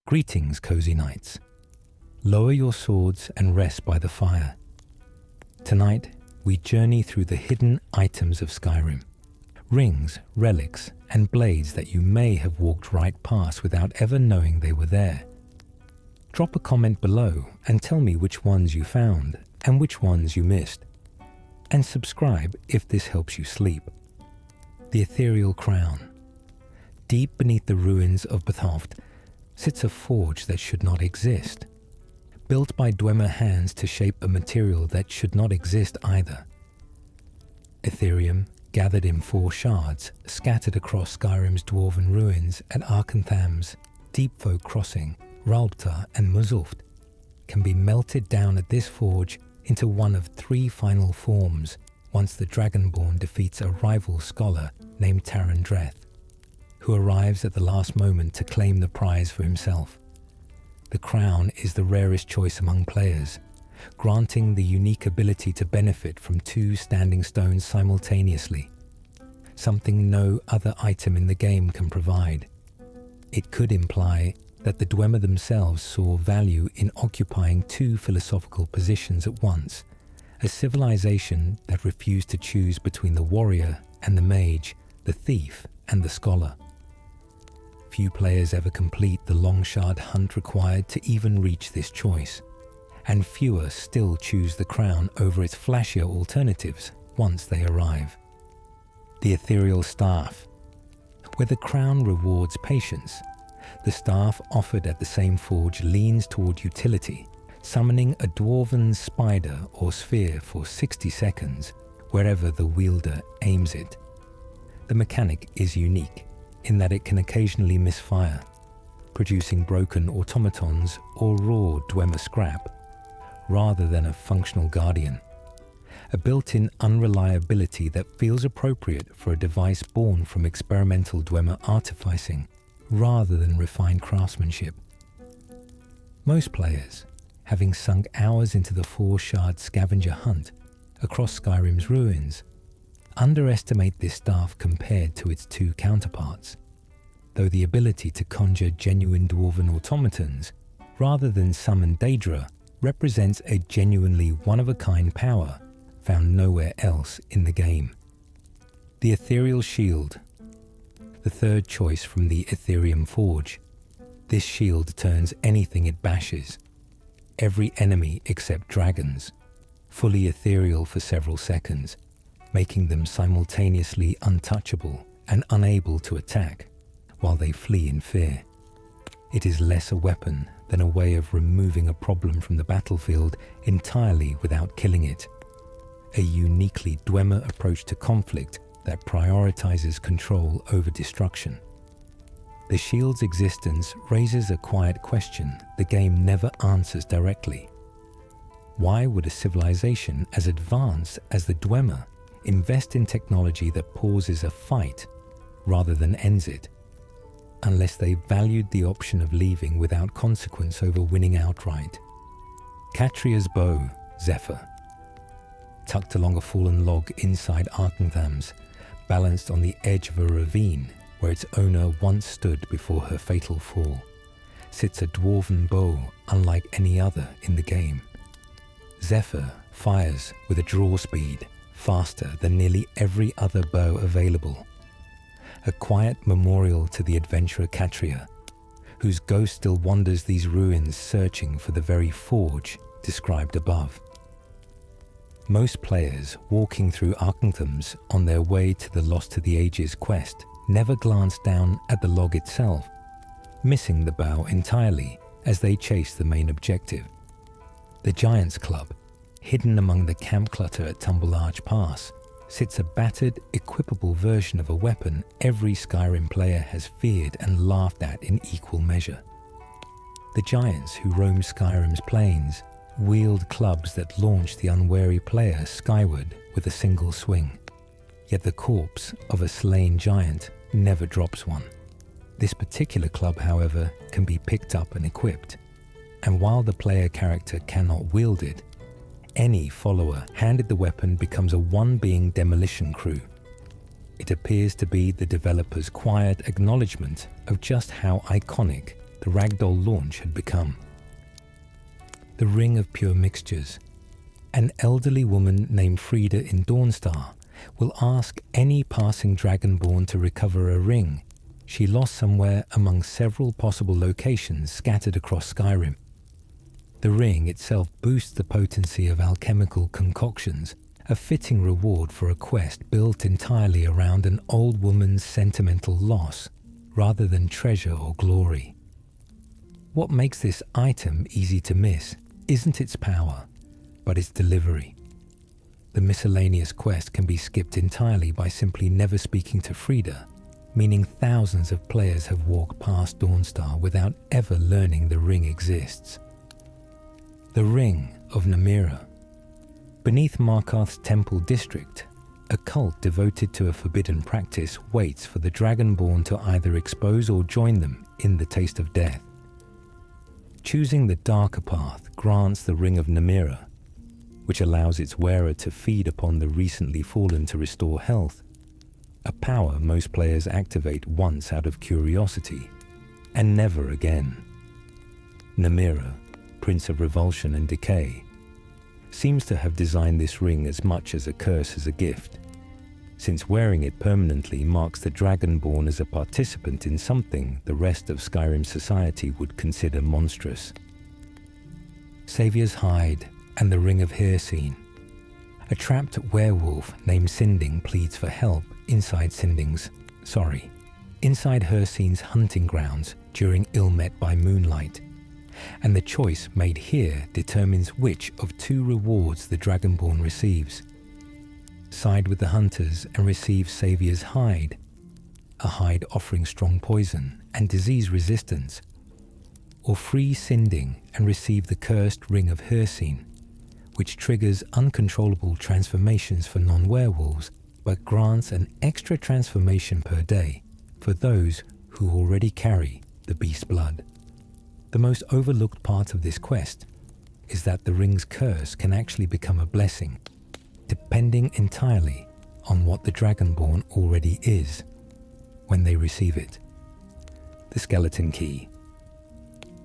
Greetings, cozy knights. Lower your swords and rest by the fire. Tonight, we journey through the hidden items of Skyrim. Rings, relics, and blades that you may have walked right past without ever knowing they were there. Drop a comment below and tell me which ones you found and which ones you missed. And subscribe if this helps you sleep. The Ethereal Crown. Deep beneath the ruins of Bethoft sits a forge that should not exist, built by Dwemer hands to shape a material that should not exist either. Ethereum, gathered in 4 shards, scattered across Skyrim's dwarven ruins at Arkantham's, Deepfolk Crossing, Ralbtar and Muzulft, can be melted down at this forge into one of 3 final forms once the Dragonborn defeats a rival scholar named Taran Dreth, who arrives at the last moment to claim the prize for himself. The crown is the rarest choice among players, granting the unique ability to benefit from 2 standing stones simultaneously, something no other item in the game can provide. It could imply that the Dwemer themselves saw value in occupying 2 philosophical positions at once, a civilization that refused to choose between the warrior and the mage, the thief and the scholar. Few players ever complete the long shard hunt required to even reach this choice, and fewer still choose the crown over its flashier alternatives once they arrive. The Ethereal Staff. Where the crown rewards patience, the staff offered at the same forge leans toward utility, summoning a dwarven spider or sphere for 60 seconds wherever the wielder aims it. The mechanic is unique in that it can occasionally misfire, producing broken automatons or raw Dwemer scrap, rather than a functional guardian. A built-in unreliability that feels appropriate for a device born from experimental Dwemer artificing, rather than refined craftsmanship. Most players, having sunk hours into the 4-shard scavenger hunt across Skyrim's ruins, underestimate this staff compared to its 2 counterparts, though the ability to conjure genuine dwarven automatons rather than summon Daedra represents a genuinely one-of-a-kind power found nowhere else in the game. The Ethereal Shield. The 3rd choice from the Ethereum Forge. This shield turns anything it bashes, every enemy except dragons, fully ethereal for several seconds, making them simultaneously untouchable and unable to attack, while they flee in fear. It is less a weapon than a way of removing a problem from the battlefield entirely without killing it. A uniquely Dwemer approach to conflict that prioritizes control over destruction. The shield's existence raises a quiet question the game never answers directly. Why would a civilization as advanced as the Dwemer invest in technology that pauses a fight rather than ends it, unless they valued the option of leaving without consequence over winning outright? Catria's Bow, Zephyr. Tucked along a fallen log inside Arkantham's, balanced on the edge of a ravine where its owner once stood before her fatal fall, sits a dwarven bow unlike any other in the game. Zephyr fires with a draw speed faster than nearly every other bow available. A quiet memorial to the adventurer Catria, whose ghost still wanders these ruins searching for the very forge described above. Most players walking through Arkantham's on their way to the Lost to the Ages quest never glance down at the log itself, missing the bow entirely as they chase the main objective. The Giant's Club, hidden among the camp clutter at Tumble Arch Pass, sits a battered, equipable version of a weapon every Skyrim player has feared and laughed at in equal measure. The giants who roam Skyrim's plains wield clubs that launch the unwary player skyward with a single swing. Yet the corpse of a slain giant never drops one. This particular club, however, can be picked up and equipped, and while the player character cannot wield it, any follower handed the weapon becomes a one-being demolition crew. It appears to be the developer's quiet acknowledgement of just how iconic the ragdoll launch had become. The Ring of Pure Mixtures. An elderly woman named Frida in Dawnstar will ask any passing dragonborn to recover a ring she lost somewhere among several possible locations scattered across Skyrim. The ring itself boosts the potency of alchemical concoctions, a fitting reward for a quest built entirely around an old woman's sentimental loss, rather than treasure or glory. What makes this item easy to miss isn't its power, but its delivery. The miscellaneous quest can be skipped entirely by simply never speaking to Frida, meaning thousands of players have walked past Dawnstar without ever learning the ring exists. The Ring of Namira. Beneath Markarth's temple district, a cult devoted to a forbidden practice waits for the Dragonborn to either expose or join them in the taste of death. Choosing the darker path grants the Ring of Namira, which allows its wearer to feed upon the recently fallen to restore health, a power most players activate once out of curiosity, and never again. Namira, Prince of Revulsion and Decay, seems to have designed this ring as much as a curse as a gift, since wearing it permanently marks the Dragonborn as a participant in something the rest of Skyrim society would consider monstrous. Saviour's Hide and the Ring of Hirsine. A trapped werewolf named Sinding pleads for help inside Hircine's hunting grounds during ill-met by moonlight, and the choice made here determines which of two rewards the Dragonborn receives. Side with the hunters and receive Saviour's Hide, a hide offering strong poison and disease resistance, or free Sinding and receive the cursed Ring of Hircine, which triggers uncontrollable transformations for non-werewolves, but grants an extra transformation per day for those who already carry the beast blood. The most overlooked part of this quest is that the ring's curse can actually become a blessing, depending entirely on what the Dragonborn already is when they receive it. The Skeleton Key.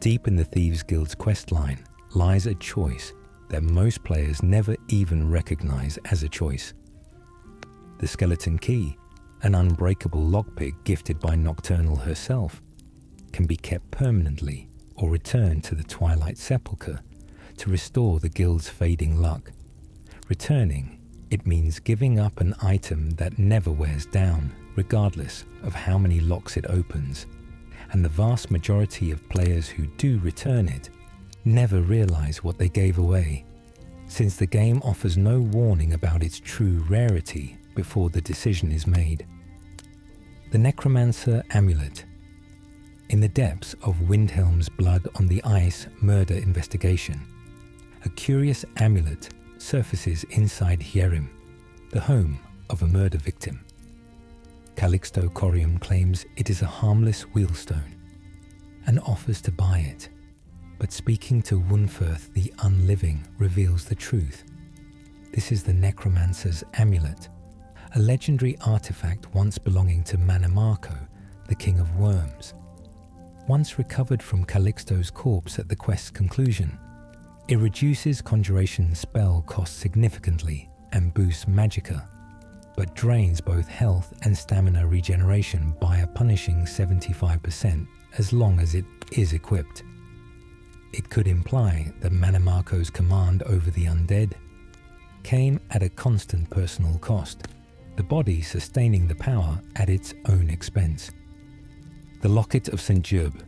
Deep in the Thieves Guild's questline lies a choice that most players never even recognize as a choice. The Skeleton Key, an unbreakable lockpick gifted by Nocturnal herself, can be kept permanently or returned to the Twilight Sepulchre to restore the guild's fading luck. Returning, it means giving up an item that never wears down, regardless of how many locks it opens, and the vast majority of players who do return it never realize what they gave away, since the game offers no warning about its true rarity before the decision is made. The Necromancer Amulet. In the depths of Windhelm's Blood on the Ice murder investigation, a curious amulet surfaces inside Hierim, the home of a murder victim. Calixto Corium claims it is a harmless wheelstone and offers to buy it, but speaking to Wunferth the Unliving reveals the truth. This is the Necromancer's Amulet, a legendary artifact once belonging to Mannimarco, the King of Worms. Once recovered from Calixto's corpse at the quest's conclusion, it reduces conjuration spell cost significantly and boosts magicka, but drains both health and stamina regeneration by a punishing 75% as long as it is equipped. It could imply that Mannimarco's command over the undead came at a constant personal cost, the body sustaining the power at its own expense. The Locket of St. Jub,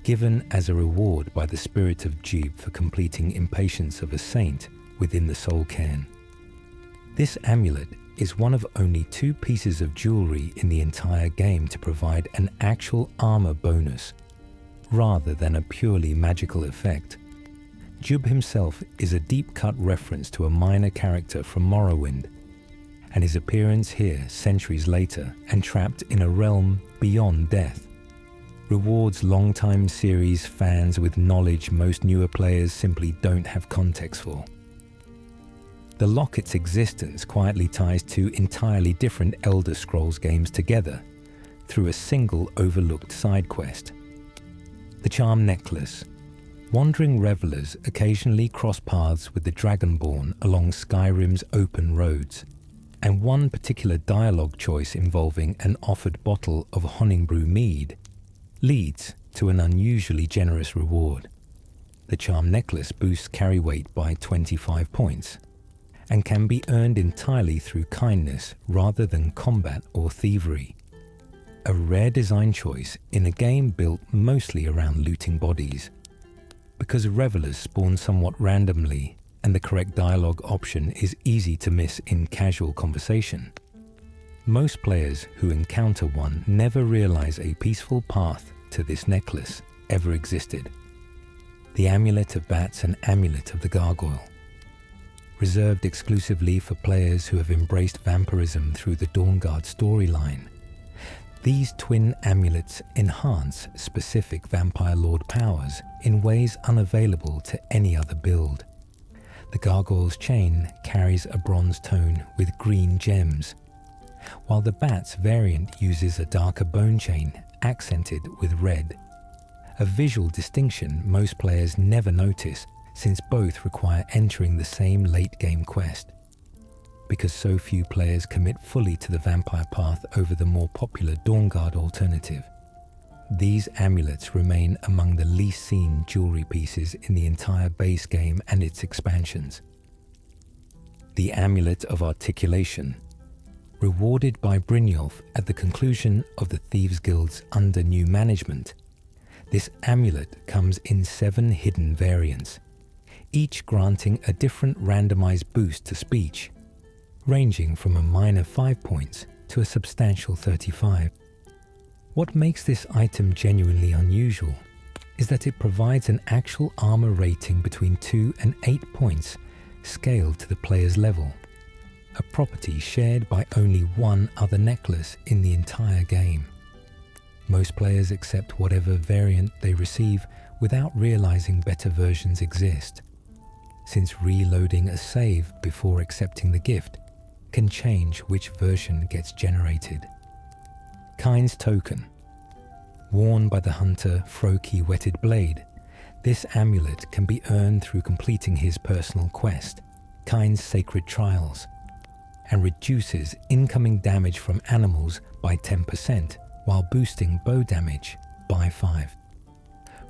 given as a reward by the spirit of Jub for completing Impatience of a Saint within the Soul Cairn. This amulet is one of only 2 pieces of jewelry in the entire game to provide an actual armor bonus, rather than a purely magical effect. Jub himself is a deep-cut reference to a minor character from Morrowind, and his appearance here centuries later and trapped in a realm beyond death rewards long-time series fans with knowledge most newer players simply don't have context for. The Locket's existence quietly ties 2 entirely different Elder Scrolls games together through a single overlooked side quest. The Charm Necklace. Wandering revelers occasionally cross paths with the Dragonborn along Skyrim's open roads, and one particular dialogue choice involving an offered bottle of Honningbrew mead leads to an unusually generous reward. The Charm Necklace boosts carry weight by 25 points, and can be earned entirely through kindness rather than combat or thievery. A rare design choice in a game built mostly around looting bodies. Because revelers spawn somewhat randomly and the correct dialogue option is easy to miss in casual conversation, most players who encounter one never realize a peaceful path to this necklace ever existed. The Amulet of Bats and Amulet of the Gargoyle. Reserved exclusively for players who have embraced vampirism through the Dawnguard storyline, these twin amulets enhance specific Vampire Lord powers in ways unavailable to any other build. The Gargoyle's chain carries a bronze tone with green gems, while the Bat's variant uses a darker bone chain accented with red. A visual distinction most players never notice, since both require entering the same late-game quest. Because so few players commit fully to the vampire path over the more popular Dawnguard alternative, these amulets remain among the least seen jewelry pieces in the entire base game and its expansions. The Amulet of Articulation. Rewarded by Brynjolf at the conclusion of the Thieves Guild's under new management, this amulet comes in 7 hidden variants, each granting a different randomized boost to speech, ranging from a minor 5 points to a substantial 35. What makes this item genuinely unusual is that it provides an actual armor rating between 2 and 8 points scaled to the player's level, a property shared by only one other necklace in the entire game. Most players accept whatever variant they receive without realizing better versions exist, since reloading a save before accepting the gift can change which version gets generated. Kyne's Token. Worn by the hunter Froki Whetted Blade, this amulet can be earned through completing his personal quest, Kyne's Sacred Trials, and reduces incoming damage from animals by 10% while boosting bow damage by 5.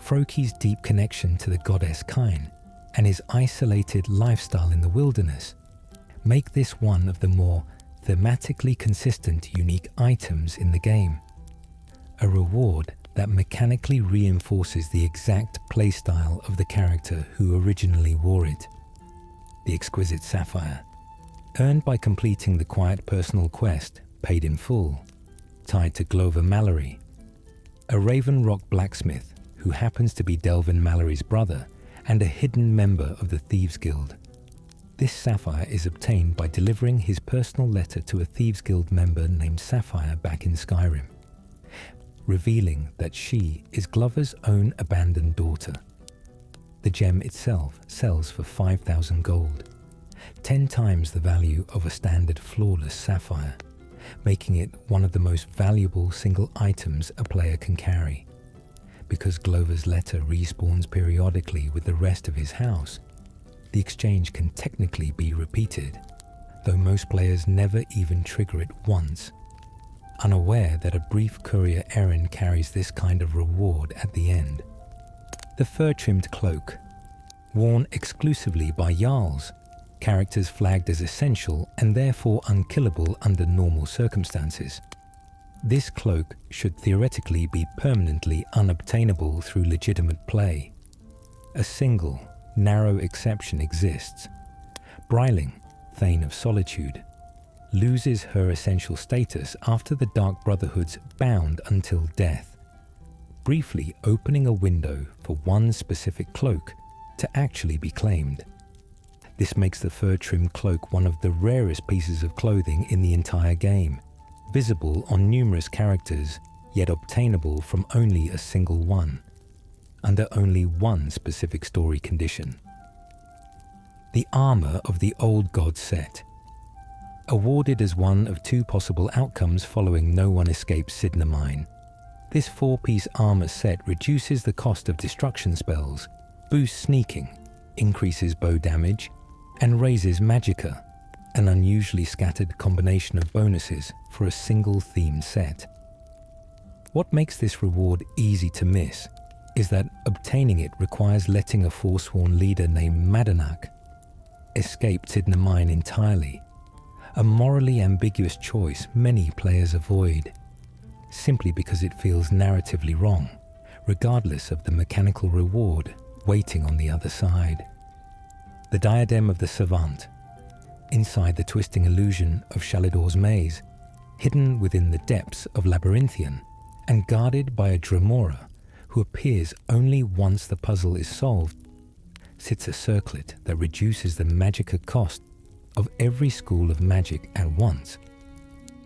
Froki's deep connection to the goddess Kyne and his isolated lifestyle in the wilderness make this one of the more thematically consistent unique items in the game. A reward that mechanically reinforces the exact playstyle of the character who originally wore it. The Exquisite Sapphire. Earned by completing the quiet personal quest, paid in full, tied to Glover Mallory, a Raven Rock blacksmith who happens to be Delvin Mallory's brother and a hidden member of the Thieves Guild. This sapphire is obtained by delivering his personal letter to a Thieves Guild member named Sapphire back in Skyrim, revealing that she is Glover's own abandoned daughter. The gem itself sells for 5,000 gold, 10 times the value of a standard flawless sapphire, making it one of the most valuable single items a player can carry. Because Glover's letter respawns periodically with the rest of his house, the exchange can technically be repeated, though most players never even trigger it once, unaware that a brief courier errand carries this kind of reward at the end. The Fur-Trimmed Cloak. Worn exclusively by Jarls, characters flagged as essential and therefore unkillable under normal circumstances. This cloak should theoretically be permanently unobtainable through legitimate play. A single, narrow exception exists. Bryling, Thane of Solitude, loses her essential status after the Dark Brotherhood's bound until death, briefly opening a window for one specific cloak to actually be claimed. This makes the fur-trimmed cloak one of the rarest pieces of clothing in the entire game, visible on numerous characters, yet obtainable from only a single one, under only one specific story condition. The Armor of the Old God set. Awarded as one of 2 possible outcomes following No One Escapes Sidna Mine. This 4-piece armor set reduces the cost of destruction spells, boosts sneaking, increases bow damage, and raises magicka, an unusually scattered combination of bonuses for a single themed set. What makes this reward easy to miss is that obtaining it requires letting a forsworn leader named Madanak escape Tidna Mine entirely, a morally ambiguous choice many players avoid, simply because it feels narratively wrong, regardless of the mechanical reward waiting on the other side. The Diadem of the Savant, inside the twisting illusion of Shalidor's maze, hidden within the depths of Labyrinthian, and guarded by a Dremora who appears only once the puzzle is solved, sits a circlet that reduces the magicka cost of every school of magic at once.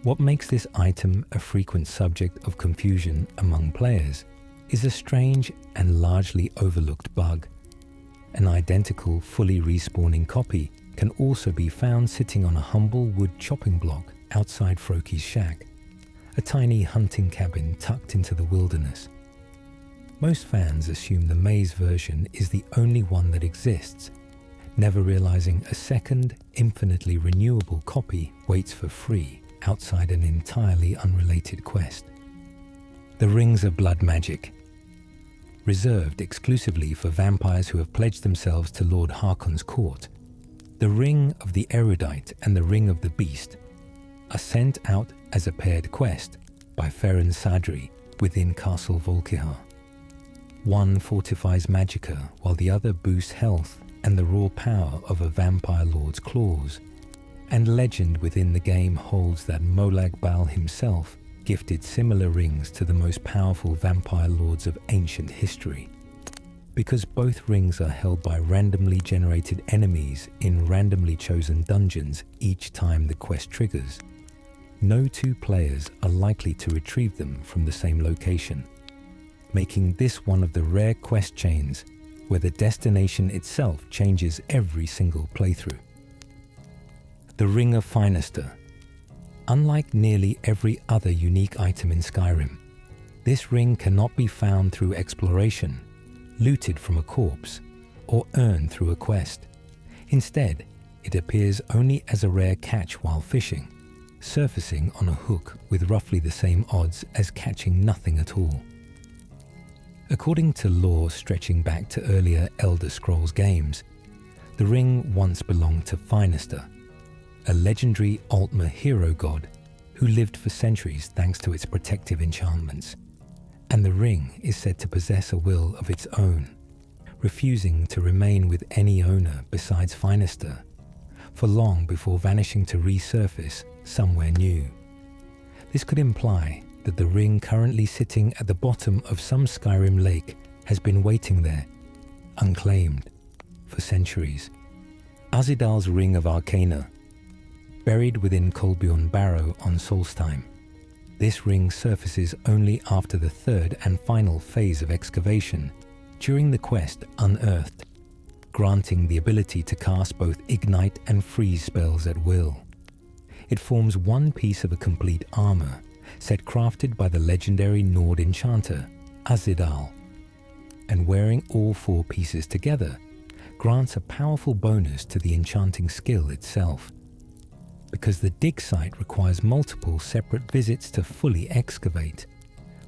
What makes this item a frequent subject of confusion among players is a strange and largely overlooked bug. An identical, fully respawning copy can also be found sitting on a humble wood chopping block outside Froki's shack, a tiny hunting cabin tucked into the wilderness. Most fans assume the maze version is the only one that exists, never realizing a second, infinitely renewable copy waits for free outside an entirely unrelated quest. The Rings of Blood Magic. Reserved exclusively for vampires who have pledged themselves to Lord Harkon's court, the Ring of the Erudite and the Ring of the Beast are sent out as a paired quest by Ferran Sadri within Castle Volkihar. One fortifies magicka while the other boosts health and the raw power of a vampire lord's claws, and legend within the game holds that Molag Bal himself gifted similar rings to the most powerful vampire lords of ancient history. Because both rings are held by randomly generated enemies in randomly chosen dungeons each time the quest triggers, no two players are likely to retrieve them from the same location, making this one of the rare quest chains where the destination itself changes every single playthrough. The Ring of Finester. Unlike nearly every other unique item in Skyrim, this ring cannot be found through exploration, looted from a corpse, or earned through a quest. Instead, it appears only as a rare catch while fishing, surfacing on a hook with roughly the same odds as catching nothing at all. According to lore stretching back to earlier Elder Scrolls games, the ring once belonged to Finester, a legendary Altmer hero god who lived for centuries thanks to its protective enchantments, and the ring is said to possess a will of its own, refusing to remain with any owner besides Finester for long before vanishing to resurface somewhere new. This could imply that the ring currently sitting at the bottom of some Skyrim lake has been waiting there, unclaimed, for centuries. Azidal's Ring of Arcana. Buried within Kolbiorn Barrow on Solstheim, this ring surfaces only after the third and final phase of excavation, during the quest Unearthed, granting the ability to cast both Ignite and Freeze spells at will. It forms one piece of a complete armor, set crafted by the legendary Nord enchanter, Azidal, and wearing all 4 pieces together, grants a powerful bonus to the enchanting skill itself. Because the dig site requires multiple separate visits to fully excavate,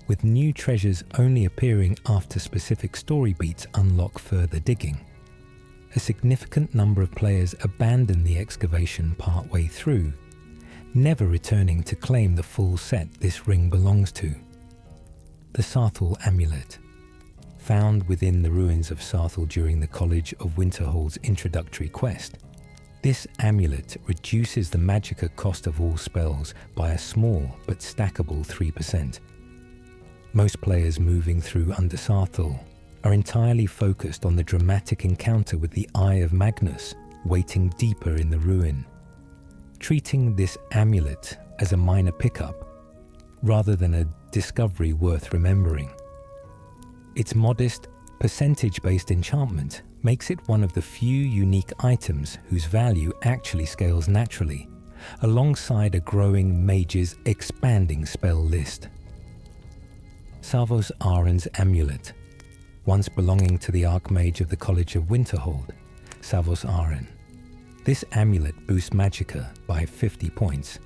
with new treasures only appearing after specific story beats unlock further digging. A significant number of players abandon the excavation partway through, never returning to claim the full set this ring belongs to. The Sarthal Amulet. Found within the ruins of Sarthal during the College of Winterhold's introductory quest, this amulet reduces the magicka cost of all spells by a small but stackable 3%. Most players moving through Under Sarthal are entirely focused on the dramatic encounter with the Eye of Magnus waiting deeper in the ruin, treating this amulet as a minor pickup rather than a discovery worth remembering. Its modest, percentage-based enchantment makes it one of the few unique items whose value actually scales naturally, alongside a growing mage's expanding spell list. Salvos Aren's amulet, once belonging to the Archmage of the College of Winterhold, Salvos Aren. This amulet boosts Magicka by 50 points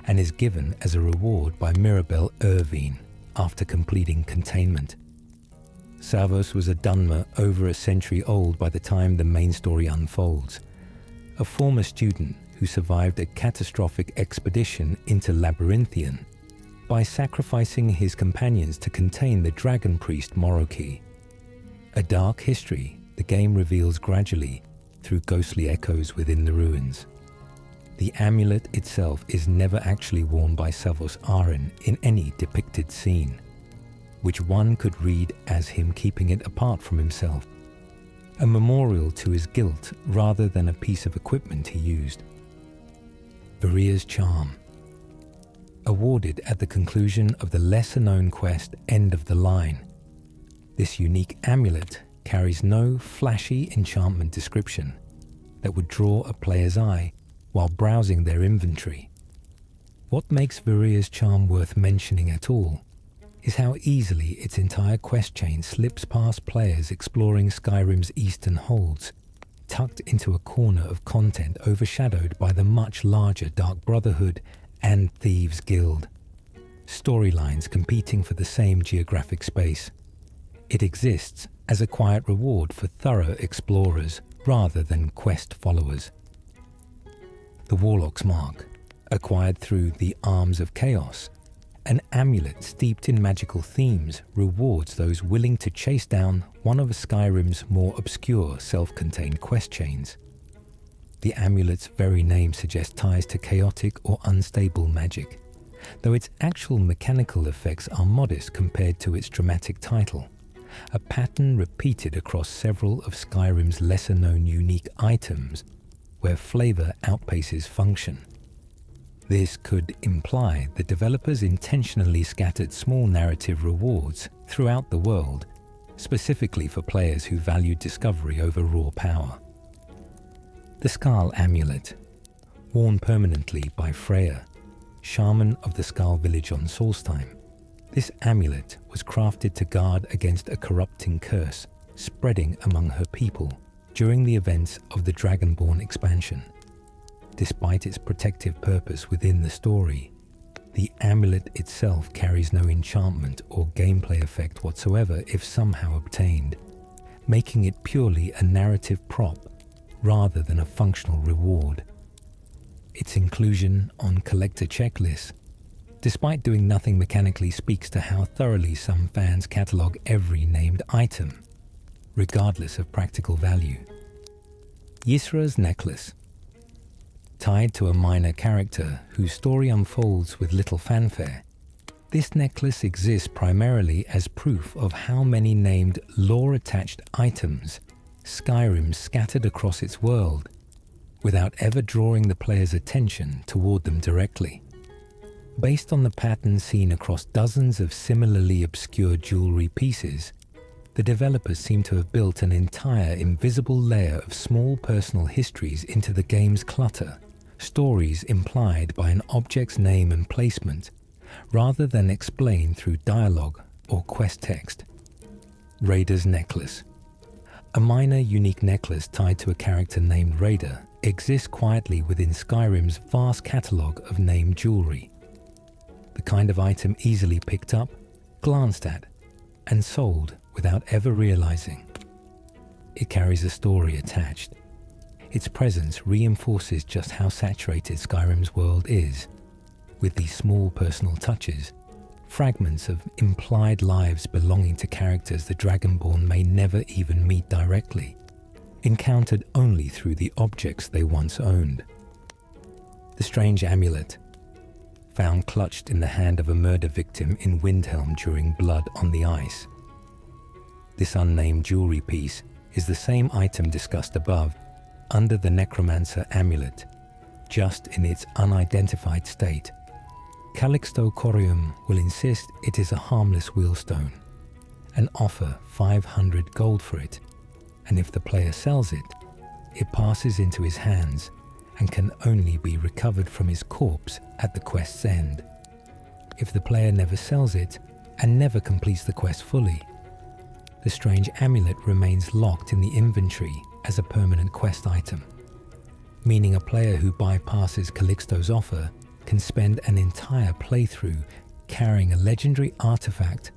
and is given as a reward by Mirabelle Irvine after completing containment. Salvos was a Dunmer over a century old by the time the main story unfolds, a former student who survived a catastrophic expedition into Labyrinthian by sacrificing his companions to contain the dragon priest Moroki. A dark history the game reveals gradually through ghostly echoes within the ruins. The amulet itself is never actually worn by Salvos Aren in any depicted scene, which one could read as him keeping it apart from himself, a memorial to his guilt rather than a piece of equipment he used. Viria's Charm. Awarded at the conclusion of the lesser-known quest End of the Line, this unique amulet carries no flashy enchantment description that would draw a player's eye while browsing their inventory. What makes Viria's Charm worth mentioning at all is how easily its entire quest chain slips past players exploring Skyrim's eastern holds, tucked into a corner of content overshadowed by the much larger Dark Brotherhood and Thieves' Guild. Storylines competing for the same geographic space. It exists as a quiet reward for thorough explorers rather than quest followers. The Warlock's Mark, acquired through the Arms of Chaos, an amulet steeped in magical themes, rewards those willing to chase down one of Skyrim's more obscure self-contained quest chains. The amulet's very name suggests ties to chaotic or unstable magic, though its actual mechanical effects are modest compared to its dramatic title, a pattern repeated across several of Skyrim's lesser-known unique items where flavor outpaces function. This could imply the developers intentionally scattered small narrative rewards throughout the world, specifically for players who valued discovery over raw power. The Skull Amulet, worn permanently by Freya, shaman of the Skull Village on Solstheim. This amulet was crafted to guard against a corrupting curse spreading among her people during the events of the Dragonborn expansion. Despite its protective purpose within the story, the amulet itself carries no enchantment or gameplay effect whatsoever if somehow obtained, making it purely a narrative prop rather than a functional reward. Its inclusion on collector checklists, despite doing nothing mechanically, speaks to how thoroughly some fans catalogue every named item, regardless of practical value. Ysra's Necklace. Tied to a minor character whose story unfolds with little fanfare, this necklace exists primarily as proof of how many named lore-attached items Skyrim scattered across its world, without ever drawing the player's attention toward them directly. Based on the pattern seen across dozens of similarly obscure jewelry pieces, the developers seem to have built an entire invisible layer of small personal histories into the game's clutter, stories implied by an object's name and placement, rather than explained through dialogue or quest text. Raider's Necklace. A minor unique necklace tied to a character named Raider exists quietly within Skyrim's vast catalogue of named jewelry. The kind of item easily picked up, glanced at, and sold without ever realizing. It carries a story attached. Its presence reinforces just how saturated Skyrim's world is, with these small personal touches, fragments of implied lives belonging to characters the Dragonborn may never even meet directly, encountered only through the objects they once owned. The Strange Amulet, found clutched in the hand of a murder victim in Windhelm during Blood on the Ice. This unnamed jewelry piece is the same item discussed above, under the Necromancer Amulet, just in its unidentified state. Calixto Corium will insist it is a harmless wheelstone, and offer 500 gold for it, and if the player sells it, it passes into his hands and can only be recovered from his corpse at the quest's end. If the player never sells it and never completes the quest fully. The strange amulet remains locked in the inventory as a permanent quest item, meaning a player who bypasses Calixto's offer can spend an entire playthrough carrying a legendary artifact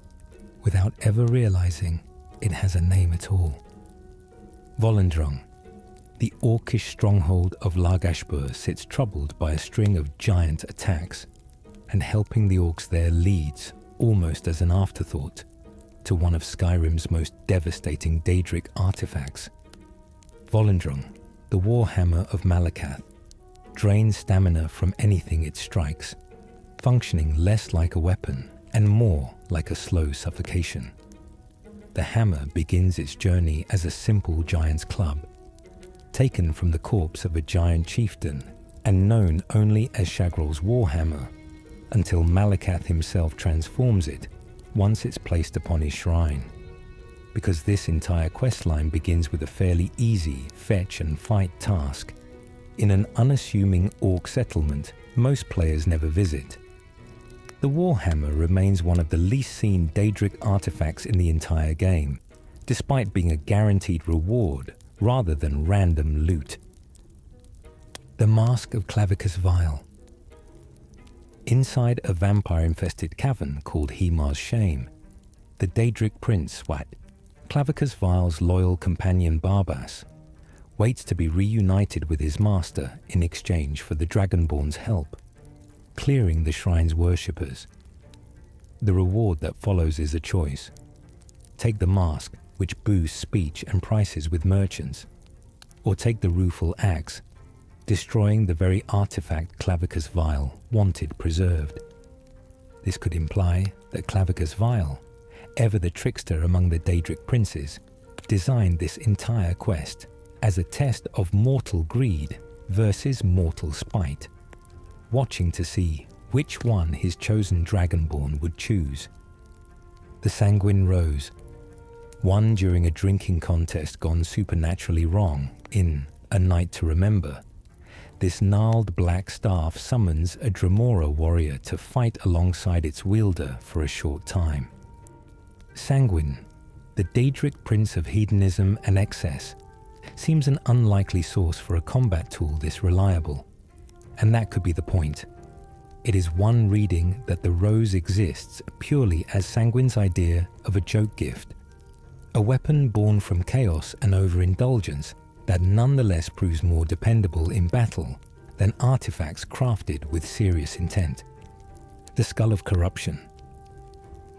without ever realizing it has a name at all. Volendrung, the orcish stronghold of Lagashbur, sits troubled by a string of giant attacks, and helping the orcs there leads, almost as an afterthought, to one of Skyrim's most devastating Daedric artifacts. Volendrung, the Warhammer of Malakath, drains stamina from anything it strikes, functioning less like a weapon and more like a slow suffocation. The hammer begins its journey as a simple giant's club, taken from the corpse of a giant chieftain and known only as Shagrol's Warhammer, until Malakath himself transforms it once it's placed upon his shrine. Because this entire questline begins with a fairly easy fetch and fight task in an unassuming orc settlement most players never visit. The Warhammer remains one of the least seen Daedric artifacts in the entire game, despite being a guaranteed reward rather than random loot. The Mask of Clavicus Vile. Inside a vampire-infested cavern called Hemar's Shame, the Daedric prince Wat, Clavicus Vile's loyal companion Barbas, waits to be reunited with his master in exchange for the Dragonborn's help, clearing the shrine's worshippers. The reward that follows is a choice. Take the mask, which boosts speech and prices with merchants, or take the rueful axe, destroying the very artifact Clavicus Vile wanted preserved. This could imply that Clavicus Vile, ever the trickster among the Daedric princes, designed this entire quest as a test of mortal greed versus mortal spite, watching to see which one his chosen Dragonborn would choose. The Sanguine Rose, won during a drinking contest gone supernaturally wrong in A Night to Remember. This gnarled black staff summons a Dremora warrior to fight alongside its wielder for a short time. Sanguine, the Daedric prince of hedonism and excess, seems an unlikely source for a combat tool this reliable. And that could be the point. It is one reading that the rose exists purely as Sanguine's idea of a joke gift, a weapon born from chaos and overindulgence that nonetheless proves more dependable in battle than artifacts crafted with serious intent. The Skull of Corruption.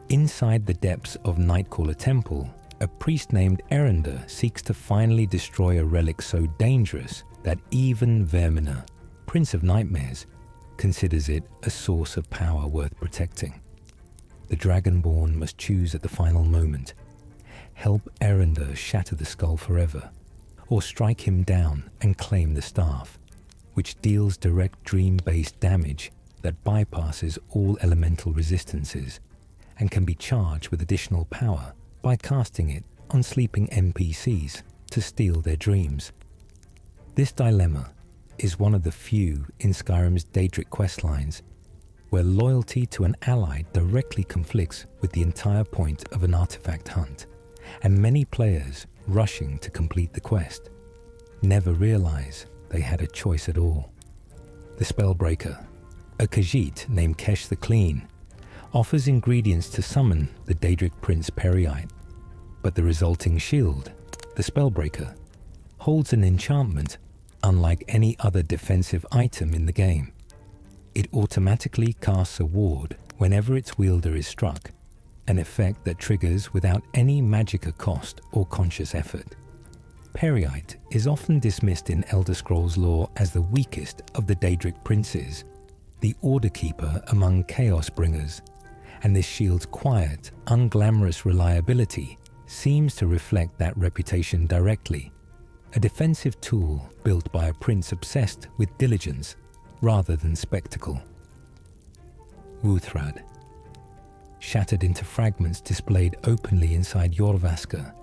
Inside the depths of Nightcaller Temple, a priest named Erender seeks to finally destroy a relic so dangerous that even Vermina, Prince of Nightmares, considers it a source of power worth protecting. The Dragonborn must choose at the final moment: help Erender shatter the skull forever, or strike him down and claim the staff, which deals direct dream-based damage that bypasses all elemental resistances and can be charged with additional power by casting it on sleeping NPCs to steal their dreams. This dilemma is one of the few in Skyrim's Daedric questlines where loyalty to an ally directly conflicts with the entire point of an artifact hunt, and many players rushing to complete the quest never realize they had a choice at all. The Spellbreaker, a Khajiit named Kesh the Clean, offers ingredients to summon the Daedric prince Periite, but the resulting shield, the Spellbreaker, holds an enchantment unlike any other defensive item in the game. It automatically casts a ward whenever its wielder is struck, an effect that triggers without any magicka cost or conscious effort. Periite is often dismissed in Elder Scrolls lore as the weakest of the Daedric princes, the Order Keeper among Chaos Bringers, and this shield's quiet, unglamorous reliability seems to reflect that reputation directly, a defensive tool built by a prince obsessed with diligence rather than spectacle. Wuthrad, shattered into fragments displayed openly inside Jorrvaskr,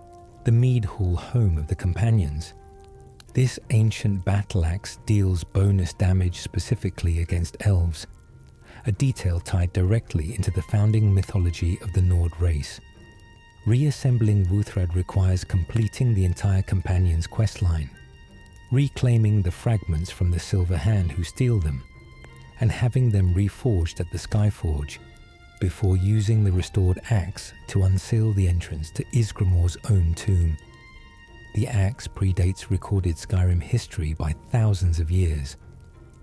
the mead hall home of the companions. This ancient battle axe deals bonus damage specifically against elves, a detail tied directly into the founding mythology of the Nord race. Reassembling Wuthrad requires completing the entire companion's questline, reclaiming the fragments from the Silver Hand who steal them, and having them reforged at the Skyforge, before using the restored axe to unseal the entrance to Ysgramor's own tomb. The axe predates recorded Skyrim history by thousands of years,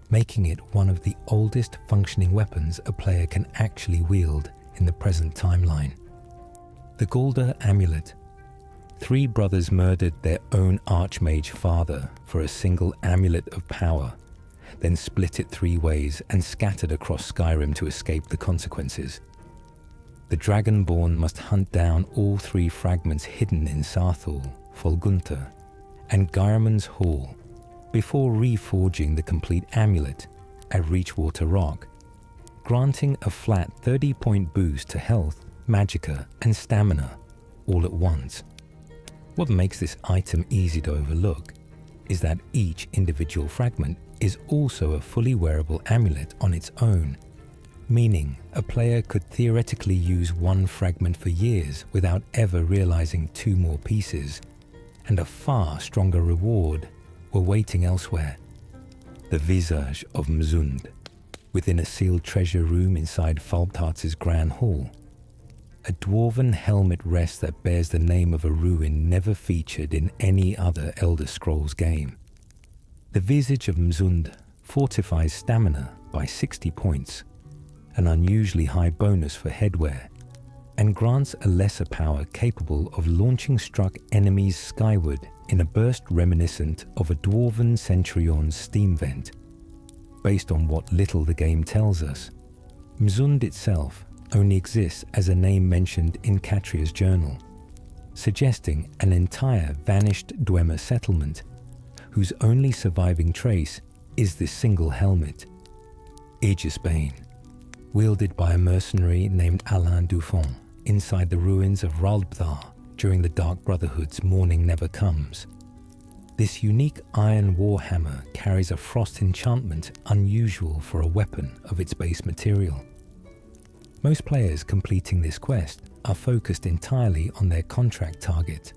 making it one of the oldest functioning weapons a player can actually wield in the present timeline. The Galdr Amulet. 3 brothers murdered their own Archmage father for a single amulet of power, then split it 3 ways and scattered across Skyrim to escape the consequences. The Dragonborn must hunt down all 3 fragments hidden in Sarthul, Folgunter, and Gyreman's Hall before reforging the complete amulet at Reachwater Rock, granting a flat 30-point boost to health, magicka, and stamina all at once. What makes this item easy to overlook is that each individual fragment is also a fully wearable amulet on its own, meaning a player could theoretically use one fragment for years without ever realizing 2 more pieces, and a far stronger reward were waiting elsewhere. The Visage of Mzund, within a sealed treasure room inside Falbtartz's Grand Hall. A dwarven helmet rest that bears the name of a ruin never featured in any other Elder Scrolls game. The Visage of Mzund fortifies stamina by 60 points, an unusually high bonus for headwear, and grants a lesser power capable of launching struck enemies skyward in a burst reminiscent of a dwarven centurion's steam vent. Based on what little the game tells us, Mzund itself only exists as a name mentioned in Catria's journal, suggesting an entire vanished Dwemer settlement whose only surviving trace is this single helmet. Aegisbane, wielded by a mercenary named Alain Dufont inside the ruins of Raldbthar during the Dark Brotherhood's Morning Never Comes. This unique iron warhammer carries a frost enchantment unusual for a weapon of its base material. Most players completing this quest are focused entirely on their contract target,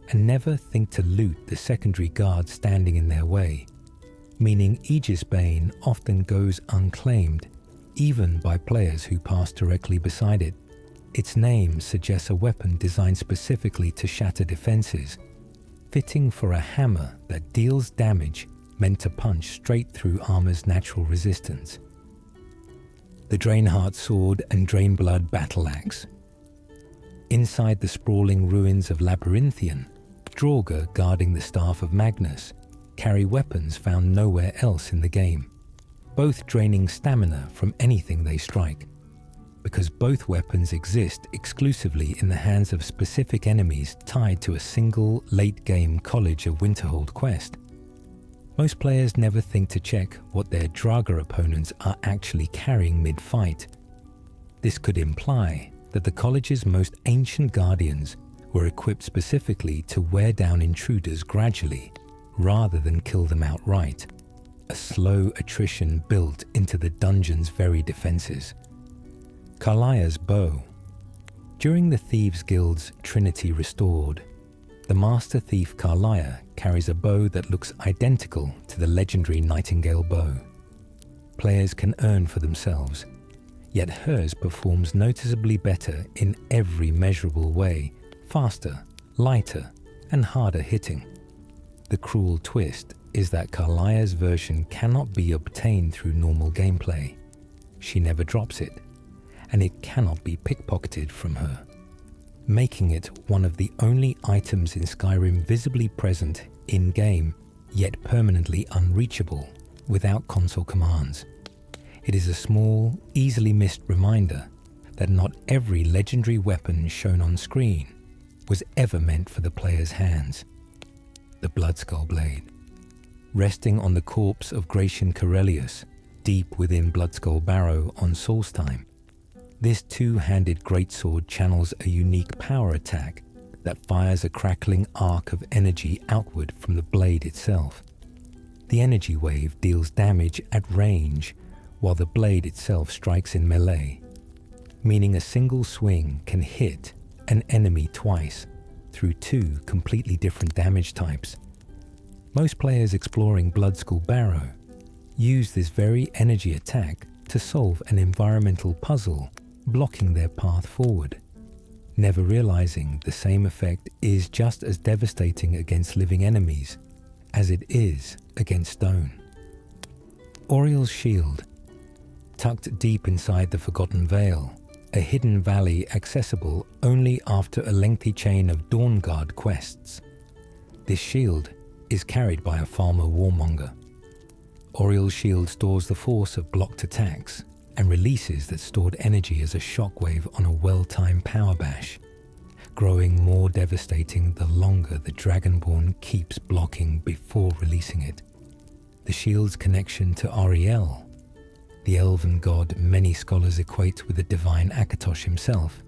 and never think to loot the secondary guards standing in their way, meaning Aegisbane often goes unclaimed, even by players who pass directly beside it. Its name suggests a weapon designed specifically to shatter defenses, fitting for a hammer that deals damage meant to punch straight through armor's natural resistance. The Draenheart Sword and Draenblood Battle Axe. Inside the sprawling ruins of Labyrinthian, Draugr guarding the Staff of Magnus carry weapons found nowhere else in the game, both draining stamina from anything they strike. Because both weapons exist exclusively in the hands of specific enemies tied to a single late-game College of Winterhold quest, most players never think to check what their Draugr opponents are actually carrying mid-fight. This could imply that the College's most ancient guardians were equipped specifically to wear down intruders gradually, rather than kill them outright, a slow attrition built into the dungeon's very defenses. Karlia's Bow. During the Thieves Guild's Trinity Restored, the Master Thief Karlia carries a bow that looks identical to the legendary Nightingale bow. Players can earn for themselves, yet hers performs noticeably better in every measurable way, faster, lighter, and harder hitting. The cruel twist is that Karlia's version cannot be obtained through normal gameplay. She never drops it, and it cannot be pickpocketed from her, making it one of the only items in Skyrim visibly present in-game, yet permanently unreachable without console commands. It is a small, easily missed reminder that not every legendary weapon shown on screen was ever meant for the player's hands. The Bloodskull Blade. Resting on the corpse of Gratian Corellius, deep within Bloodskull Barrow on Solstheim, this two-handed greatsword channels a unique power attack that fires a crackling arc of energy outward from the blade itself. The energy wave deals damage at range, while the blade itself strikes in melee, meaning a single swing can hit an enemy twice through two completely different damage types. Most players exploring Bloodskull Barrow use this very energy attack to solve an environmental puzzle blocking their path forward, never realizing the same effect is just as devastating against living enemies as it is against stone. Auriel's Shield. Tucked deep inside the Forgotten Vale, a hidden valley accessible only after a lengthy chain of Dawnguard quests. This shield is carried by a farmer warmonger. Auriel's Shield stores the force of blocked attacks and releases that stored energy as a shockwave on a well-timed power bash, growing more devastating the longer the Dragonborn keeps blocking before releasing it. The shield's connection to Auriel, the elven god many scholars equate with the divine Akatosh himself,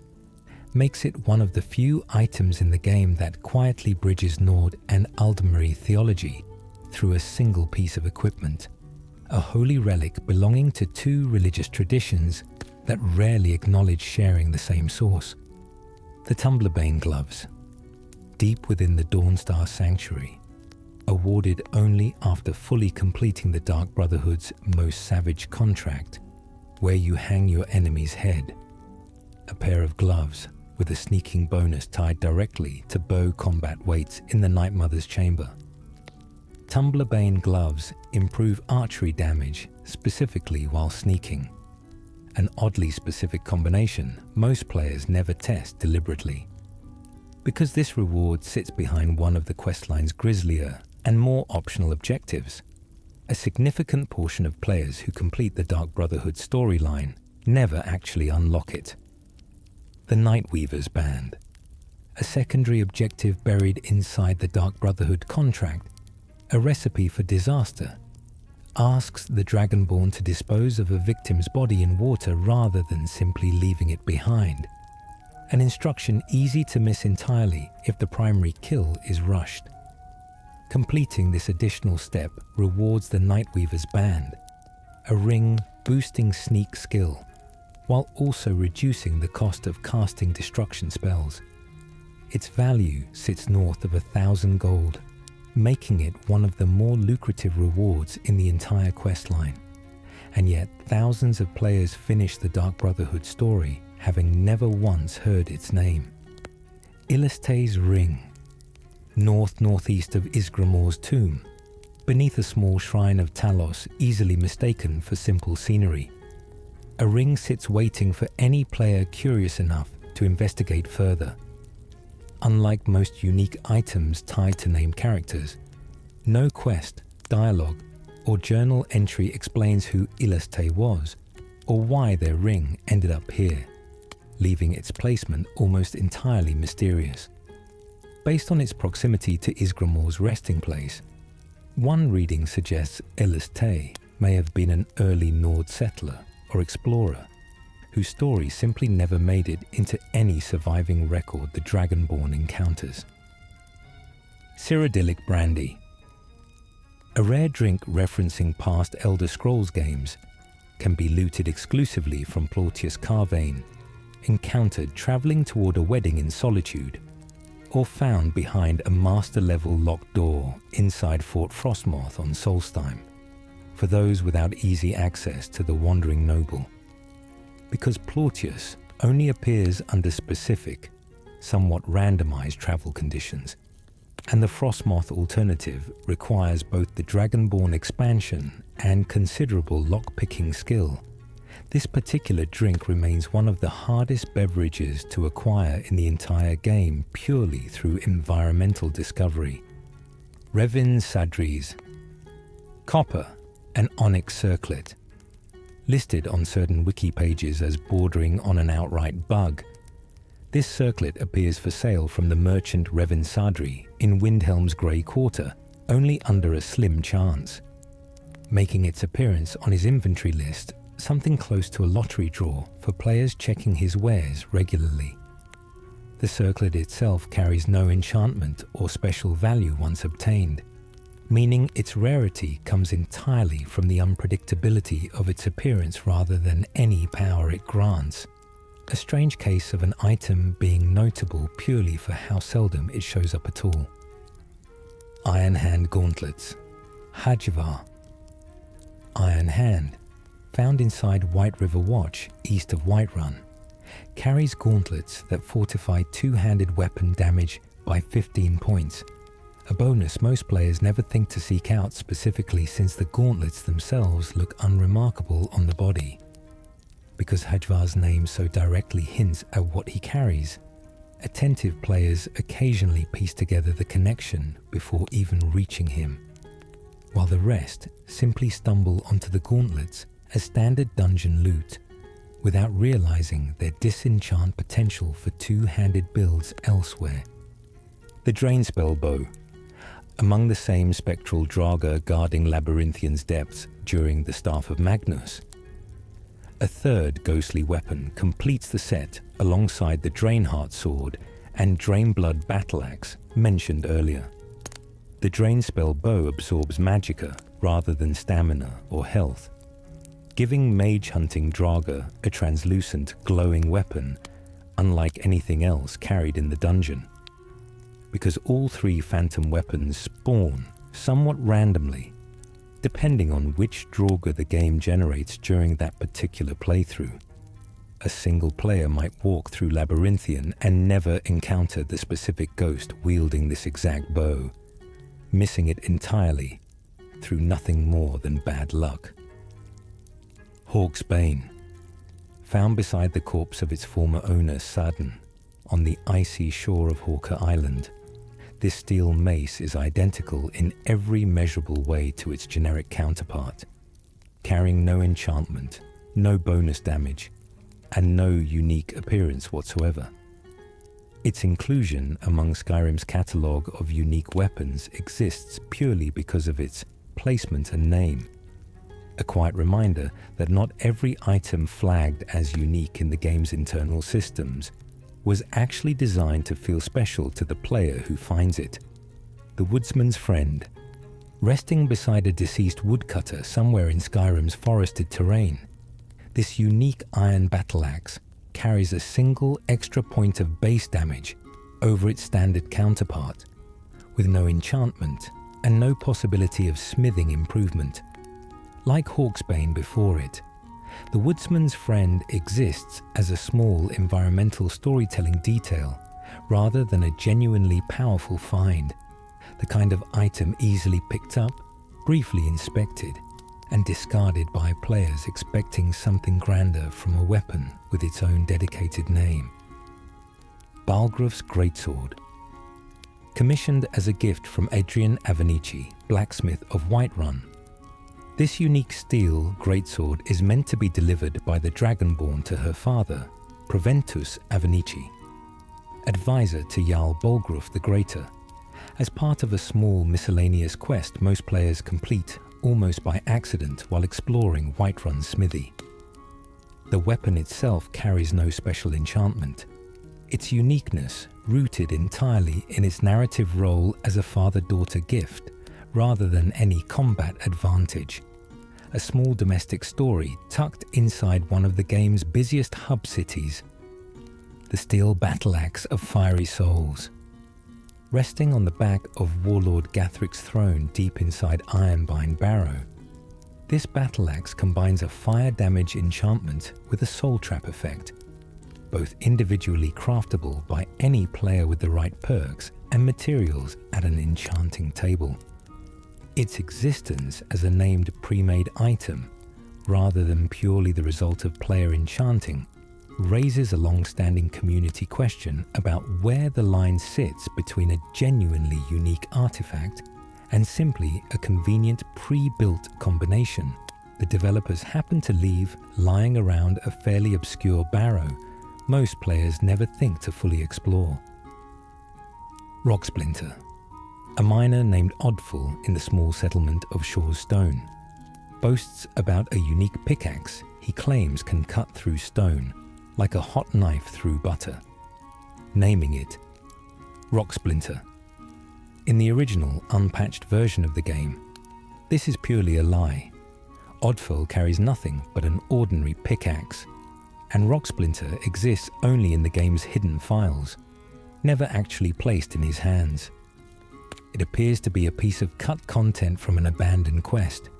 makes it one of the few items in the game that quietly bridges Nord and Aldmeri theology through a single piece of equipment, a holy relic belonging to two religious traditions that rarely acknowledge sharing the same source. The Tumblrbane gloves, deep within the Dawnstar Sanctuary, awarded only after fully completing the Dark Brotherhood's most savage contract, where you hang your enemy's head. A pair of gloves with a sneaking bonus tied directly to bow combat weights in the Night Mother's chamber. Tumblrbane gloves improve archery damage, specifically while sneaking. An oddly specific combination most players never test deliberately. Because this reward sits behind one of the questline's grislier and more optional objectives, a significant portion of players who complete the Dark Brotherhood storyline never actually unlock it. The Nightweaver's Band, a secondary objective buried inside the Dark Brotherhood contract, a recipe for disaster, asks the Dragonborn to dispose of a victim's body in water rather than simply leaving it behind. An instruction easy to miss entirely if the primary kill is rushed. Completing this additional step rewards the Nightweaver's Band, a ring boosting sneak skill, while also reducing the cost of casting destruction spells. Its value sits north of 1,000 gold, making it one of the more lucrative rewards in the entire questline. And yet thousands of players finish the Dark Brotherhood story having never once heard its name. Illistay's Ring. Northeast of Isgramor's tomb, beneath a small shrine of Talos easily mistaken for simple scenery. A ring sits waiting for any player curious enough to investigate further. Unlike most unique items tied to named characters, no quest, dialogue, or journal entry explains who Illistay was, or why their ring ended up here, leaving its placement almost entirely mysterious. Based on its proximity to Isgramor's resting place, one reading suggests Illistay may have been an early Nord settler or explorer, whose story simply never made it into any surviving record the Dragonborn encounters. Cyrodiilic Brandy. A rare drink referencing past Elder Scrolls games, can be looted exclusively from Plautius Carvane, encountered travelling toward a wedding in Solitude, or found behind a master-level locked door inside Fort Frostmoth on Solstheim, for those without easy access to the Wandering Noble. Because Plautius only appears under specific, somewhat randomized travel conditions, and the Frostmoth alternative requires both the Dragonborn expansion and considerable lock-picking skill, this particular drink remains one of the hardest beverages to acquire in the entire game purely through environmental discovery. Revin Sadries. Copper, an onyx circlet. Listed on certain wiki pages as bordering on an outright bug, this circlet appears for sale from the merchant Revin Sadri in Windhelm's Grey Quarter only under a slim chance, making its appearance on his inventory list something close to a lottery draw for players checking his wares regularly. The circlet itself carries no enchantment or special value once obtained, meaning its rarity comes entirely from the unpredictability of its appearance rather than any power it grants. A strange case of an item being notable purely for how seldom it shows up at all. Iron Hand Gauntlets, Hajvar. Iron Hand, found inside White River Watch, east of Whiterun, carries gauntlets that fortify two-handed weapon damage by 15 points, a bonus most players never think to seek out specifically since the gauntlets themselves look unremarkable on the body. Because Hajvar's name so directly hints at what he carries, attentive players occasionally piece together the connection before even reaching him, while the rest simply stumble onto the gauntlets as standard dungeon loot, without realizing their disenchant potential for two-handed builds elsewhere. The Drainspell Bow. Among the same spectral Draugr guarding Labyrinthian's depths during the Staff of Magnus, a third ghostly weapon completes the set alongside the Drainheart Sword and Drainblood Battleaxe mentioned earlier. The Drainspell Bow absorbs magicka rather than stamina or health, giving mage-hunting Draugr a translucent, glowing weapon unlike anything else carried in the dungeon. Because all three phantom weapons spawn somewhat randomly, depending on which Draugr the game generates during that particular playthrough. A single player might walk through Labyrinthian and never encounter the specific ghost wielding this exact bow, missing it entirely through nothing more than bad luck. Hawk's Bane, found beside the corpse of its former owner Sadden on the icy shore of Hawker Island. This steel mace is identical in every measurable way to its generic counterpart, carrying no enchantment, no bonus damage, and no unique appearance whatsoever. Its inclusion among Skyrim's catalogue of unique weapons exists purely because of its placement and name. A quiet reminder that not every item flagged as unique in the game's internal systems was actually designed to feel special to the player who finds it. The Woodsman's Friend, resting beside a deceased woodcutter somewhere in Skyrim's forested terrain, this unique iron battleaxe carries a single extra point of base damage over its standard counterpart, with no enchantment and no possibility of smithing improvement. Like Hawksbane before it, the Woodsman's Friend exists as a small environmental storytelling detail rather than a genuinely powerful find, the kind of item easily picked up, briefly inspected, and discarded by players expecting something grander from a weapon with its own dedicated name. Balgruf's Greatsword. Commissioned as a gift from Adrian Avenici, blacksmith of Whiterun, this unique steel greatsword is meant to be delivered by the Dragonborn to her father, Proventus Avenici, advisor to Jarl Balgruf the Greater, as part of a small miscellaneous quest most players complete almost by accident while exploring Whiterun's smithy. The weapon itself carries no special enchantment, its uniqueness rooted entirely in its narrative role as a father-daughter gift rather than any combat advantage. A small domestic story tucked inside one of the game's busiest hub cities. The steel battleaxe of fiery souls. Resting on the back of Warlord Gathric's throne deep inside Ironbind Barrow, this battleaxe combines a fire damage enchantment with a soul trap effect, both individually craftable by any player with the right perks and materials at an enchanting table. Its existence as a named pre-made item, rather than purely the result of player enchanting, raises a long-standing community question about where the line sits between a genuinely unique artifact and simply a convenient pre-built combination the developers happen to leave lying around a fairly obscure barrow most players never think to fully explore. Rocksplinter. A miner named Oddful in the small settlement of Shaw's Stone boasts about a unique pickaxe he claims can cut through stone like a hot knife through butter, naming it Rocksplinter. In the original, unpatched version of the game, this is purely a lie. Oddfell carries nothing but an ordinary pickaxe, and Rocksplinter exists only in the game's hidden files, never actually placed in his hands. It appears to be a piece of cut content from an abandoned quest,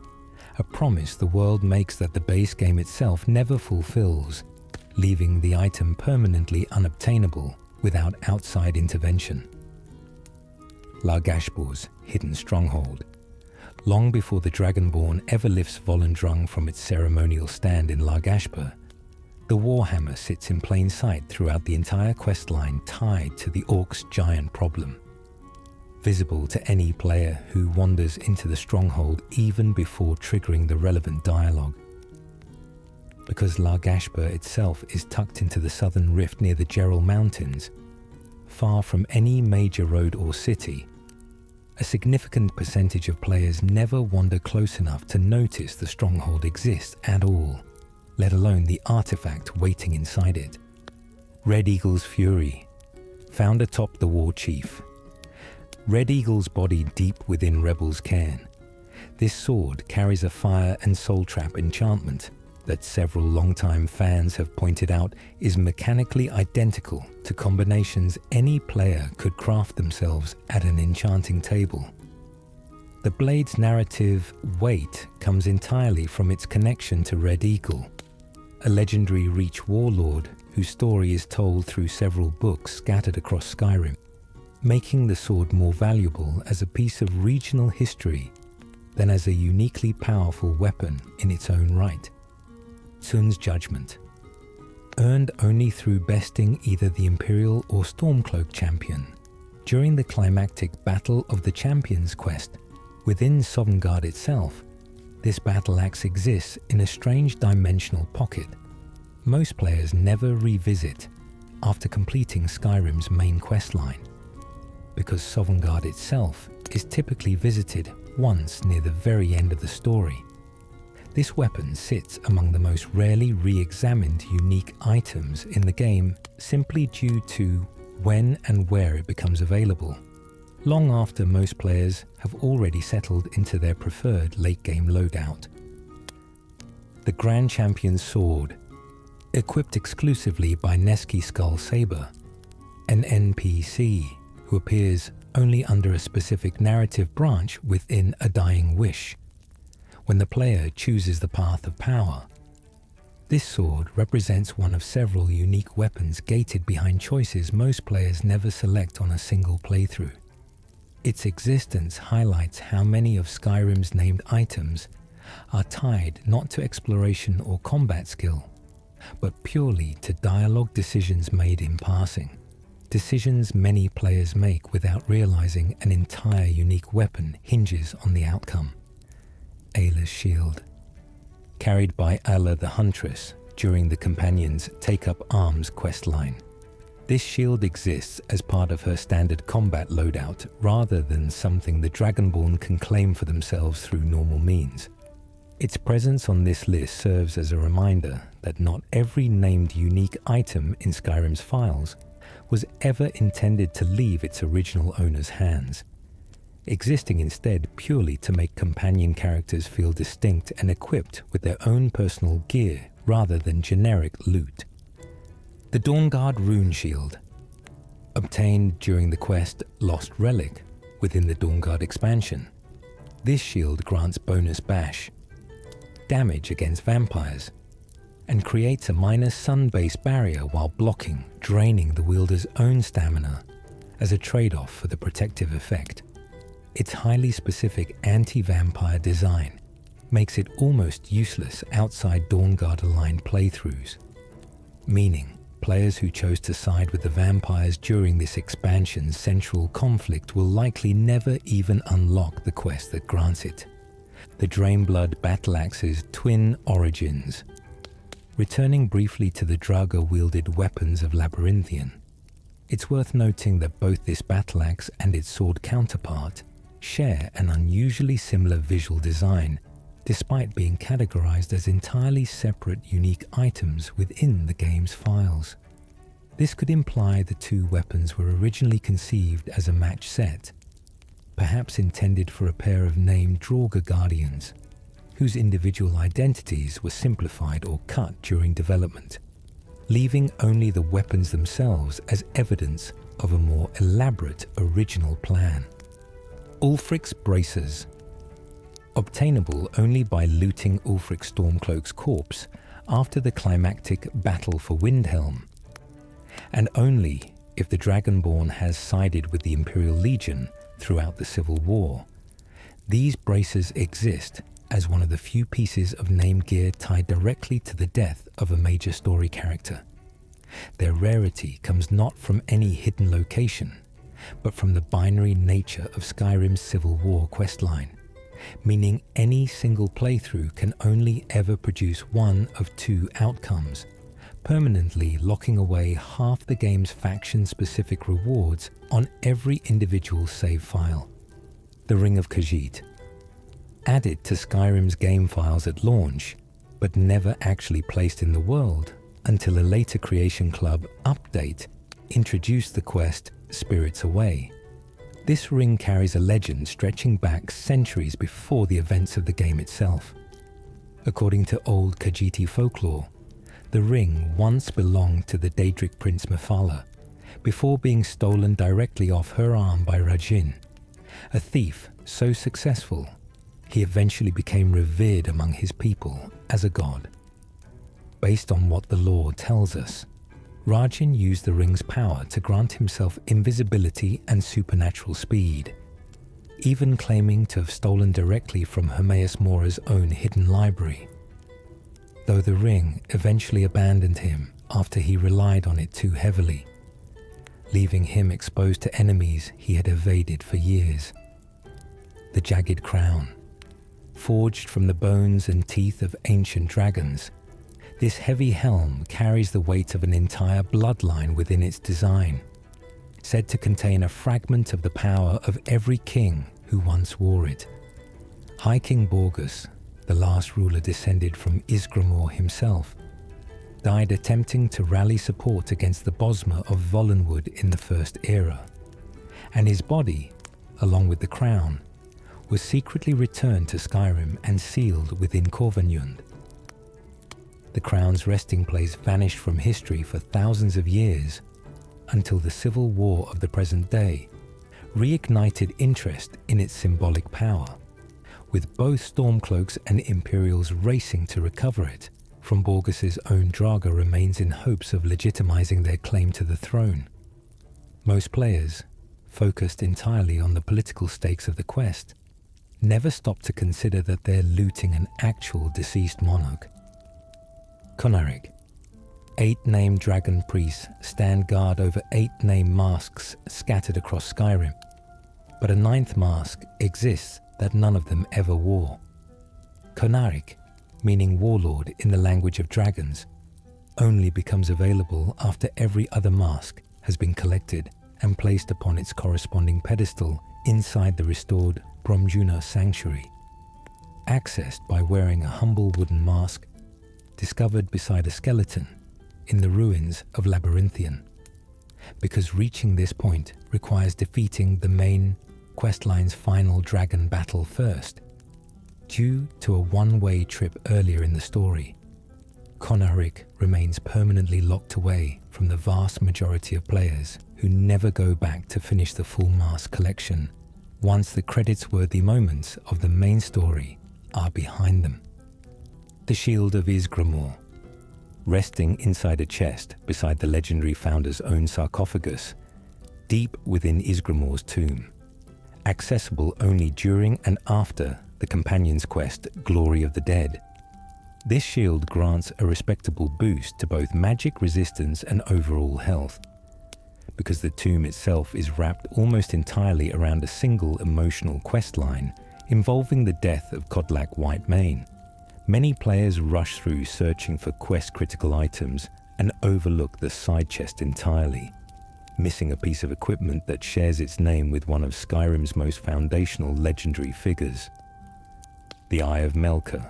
a promise the world makes that the base game itself never fulfills, leaving the item permanently unobtainable without outside intervention. Largashbor's hidden stronghold. Long before the Dragonborn ever lifts Volendrung from its ceremonial stand in Largashbor, the Warhammer sits in plain sight throughout the entire questline, tied to the Orcs' giant problem. Visible to any player who wanders into the stronghold even before triggering the relevant dialogue. Because Largashbor itself is tucked into the southern rift near the Gerald Mountains, far from any major road or city, a significant percentage of players never wander close enough to notice the stronghold exists at all, let alone the artifact waiting inside it. Red Eagle's Fury, found atop the War Chief. Red Eagle's body deep within Rebel's cairn. This sword carries a fire and soul trap enchantment that several longtime fans have pointed out is mechanically identical to combinations any player could craft themselves at an enchanting table. The blade's narrative weight comes entirely from its connection to Red Eagle, a legendary Reach warlord whose story is told through several books scattered across Skyrim, making the sword more valuable as a piece of regional history than as a uniquely powerful weapon in its own right. Sun's Judgment. Earned only through besting either the Imperial or Stormcloak champion. During the climactic Battle of the Champions quest, within Sovngarde itself, this battle axe exists in a strange dimensional pocket most players never revisit after completing Skyrim's main questline, because Sovngarde itself is typically visited once near the very end of the story. This weapon sits among the most rarely re-examined unique items in the game simply due to when and where it becomes available, long after most players have already settled into their preferred late-game loadout. The Grand Champion's Sword, equipped exclusively by Neski Skull Saber, an NPC who appears only under a specific narrative branch within A Dying Wish, when the player chooses the path of power. This sword represents one of several unique weapons gated behind choices most players never select on a single playthrough. Its existence highlights how many of Skyrim's named items are tied not to exploration or combat skill, but purely to dialogue decisions made in passing. Decisions many players make without realizing an entire unique weapon hinges on the outcome. Ayla's Shield. Carried by Ayla the Huntress during the Companion's Take Up Arms questline. This shield exists as part of her standard combat loadout rather than something the Dragonborn can claim for themselves through normal means. Its presence on this list serves as a reminder that not every named unique item in Skyrim's files was ever intended to leave its original owner's hands, existing instead purely to make companion characters feel distinct and equipped with their own personal gear rather than generic loot. The Dawnguard Rune Shield, obtained during the quest Lost Relic within the Dawnguard expansion. This shield grants bonus bash, damage against vampires, and creates a minor sun-based barrier while blocking, draining the wielder's own stamina as a trade-off for the protective effect. Its highly specific anti-vampire design makes it almost useless outside Dawnguard-aligned playthroughs, meaning players who chose to side with the vampires during this expansion's central conflict will likely never even unlock the quest that grants it. The Drainblood Battle Axe's twin origins. Returning briefly to the Draugr-wielded weapons of Labyrinthian, it's worth noting that both this battle axe and its sword counterpart share an unusually similar visual design, despite being categorized as entirely separate unique items within the game's files. This could imply the two weapons were originally conceived as a match set, perhaps intended for a pair of named Draugr guardians, whose individual identities were simplified or cut during development, leaving only the weapons themselves as evidence of a more elaborate original plan. Ulfric's Bracers. Obtainable only by looting Ulfric Stormcloak's corpse after the climactic battle for Windhelm, and only if the Dragonborn has sided with the Imperial Legion throughout the Civil War. These bracers exist as one of the few pieces of name gear tied directly to the death of a major story character. Their rarity comes not from any hidden location, but from the binary nature of Skyrim's Civil War questline, meaning any single playthrough can only ever produce one of two outcomes, permanently locking away half the game's faction-specific rewards on every individual save file. The Ring of Khajiit. Added to Skyrim's game files at launch, but never actually placed in the world until a later Creation Club update introduced the quest Spirits Away. This ring carries a legend stretching back centuries before the events of the game itself. According to old Khajiiti folklore, the ring once belonged to the Daedric prince Mephala, before being stolen directly off her arm by Rajin, a thief so successful he eventually became revered among his people as a god. Based on what the lore tells us, Rajin used the ring's power to grant himself invisibility and supernatural speed, even claiming to have stolen directly from Hermaeus Mora's own hidden library, though the ring eventually abandoned him after he relied on it too heavily, leaving him exposed to enemies he had evaded for years. The Jagged Crown. Forged from the bones and teeth of ancient dragons, this heavy helm carries the weight of an entire bloodline within its design, said to contain a fragment of the power of every king who once wore it. High King Borgus, the last ruler descended from Ysgramor himself, died attempting to rally support against the Bosmer of Vollenwood in the First Era, and his body, along with the crown, was secretly returned to Skyrim and sealed within Corvinjund. The crown's resting place vanished from history for thousands of years until the civil war of the present day reignited interest in its symbolic power, with both Stormcloaks and Imperials racing to recover it from Borgus's own Draugr remains in hopes of legitimizing their claim to the throne. Most players, focused entirely on the political stakes of the quest, never stop to consider that they're looting an actual deceased monarch. Conarig. 8 named dragon priests stand guard over 8 named masks scattered across Skyrim, but a 9th mask exists that none of them ever wore. Conarig, meaning warlord in the language of dragons, only becomes available after every other mask has been collected and placed upon its corresponding pedestal inside the restored Bromjuna sanctuary, accessed by wearing a humble wooden mask discovered beside a skeleton in the ruins of Labyrinthian, because reaching this point requires defeating the main questline's final dragon battle first. Due to a one-way trip earlier in the story, Conarig remains permanently locked away from the vast majority of players who never go back to finish the full mask collection once the credits-worthy moments of the main story are behind them. The Shield of Ysgramor. Resting inside a chest beside the legendary founder's own sarcophagus, deep within Ysgramor's tomb, accessible only during and after the companion's quest Glory of the Dead. This shield grants a respectable boost to both magic resistance and overall health. Because the tomb itself is wrapped almost entirely around a single emotional questline involving the death of Kodlak Whitemane, many players rush through searching for quest-critical items and overlook the side chest entirely, missing a piece of equipment that shares its name with one of Skyrim's most foundational legendary figures. The Eye of Melka.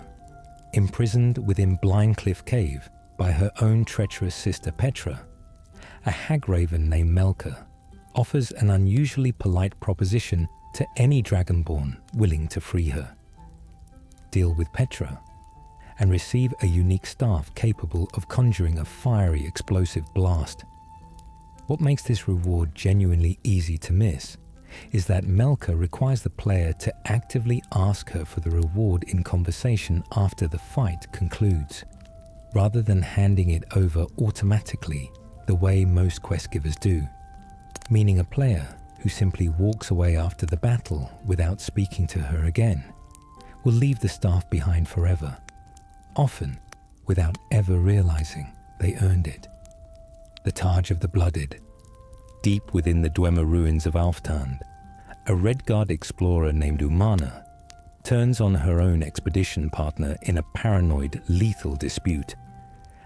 Imprisoned within Blindcliff Cave by her own treacherous sister Petra, a hagraven named Melka offers an unusually polite proposition to any Dragonborn willing to free her. Deal with Petra, and receive a unique staff capable of conjuring a fiery explosive blast. What makes this reward genuinely easy to miss is that Melka requires the player to actively ask her for the reward in conversation after the fight concludes, rather than handing it over automatically the way most quest givers do, meaning a player who simply walks away after the battle without speaking to her again will leave the staff behind forever, often without ever realizing they earned it. The Taj of the Blooded. Deep within the Dwemer ruins of Alftand, a Redguard explorer named Umana turns on her own expedition partner in a paranoid, lethal dispute,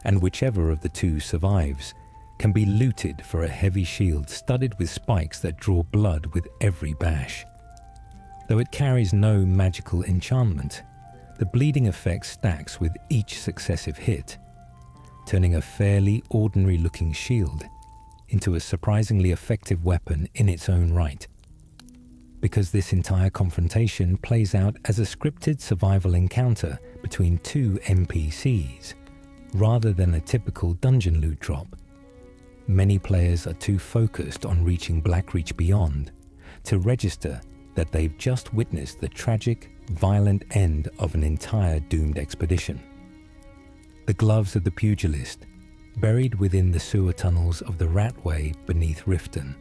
and whichever of the two survives can be looted for a heavy shield studded with spikes that draw blood with every bash. Though it carries no magical enchantment, the bleeding effect stacks with each successive hit, turning a fairly ordinary-looking shield into a surprisingly effective weapon in its own right. Because this entire confrontation plays out as a scripted survival encounter between two NPCs, rather than a typical dungeon loot drop, many players are too focused on reaching Blackreach Beyond to register that they've just witnessed the tragic, violent end of an entire doomed expedition. The gloves of the pugilist, buried within the sewer tunnels of the Ratway beneath Riften.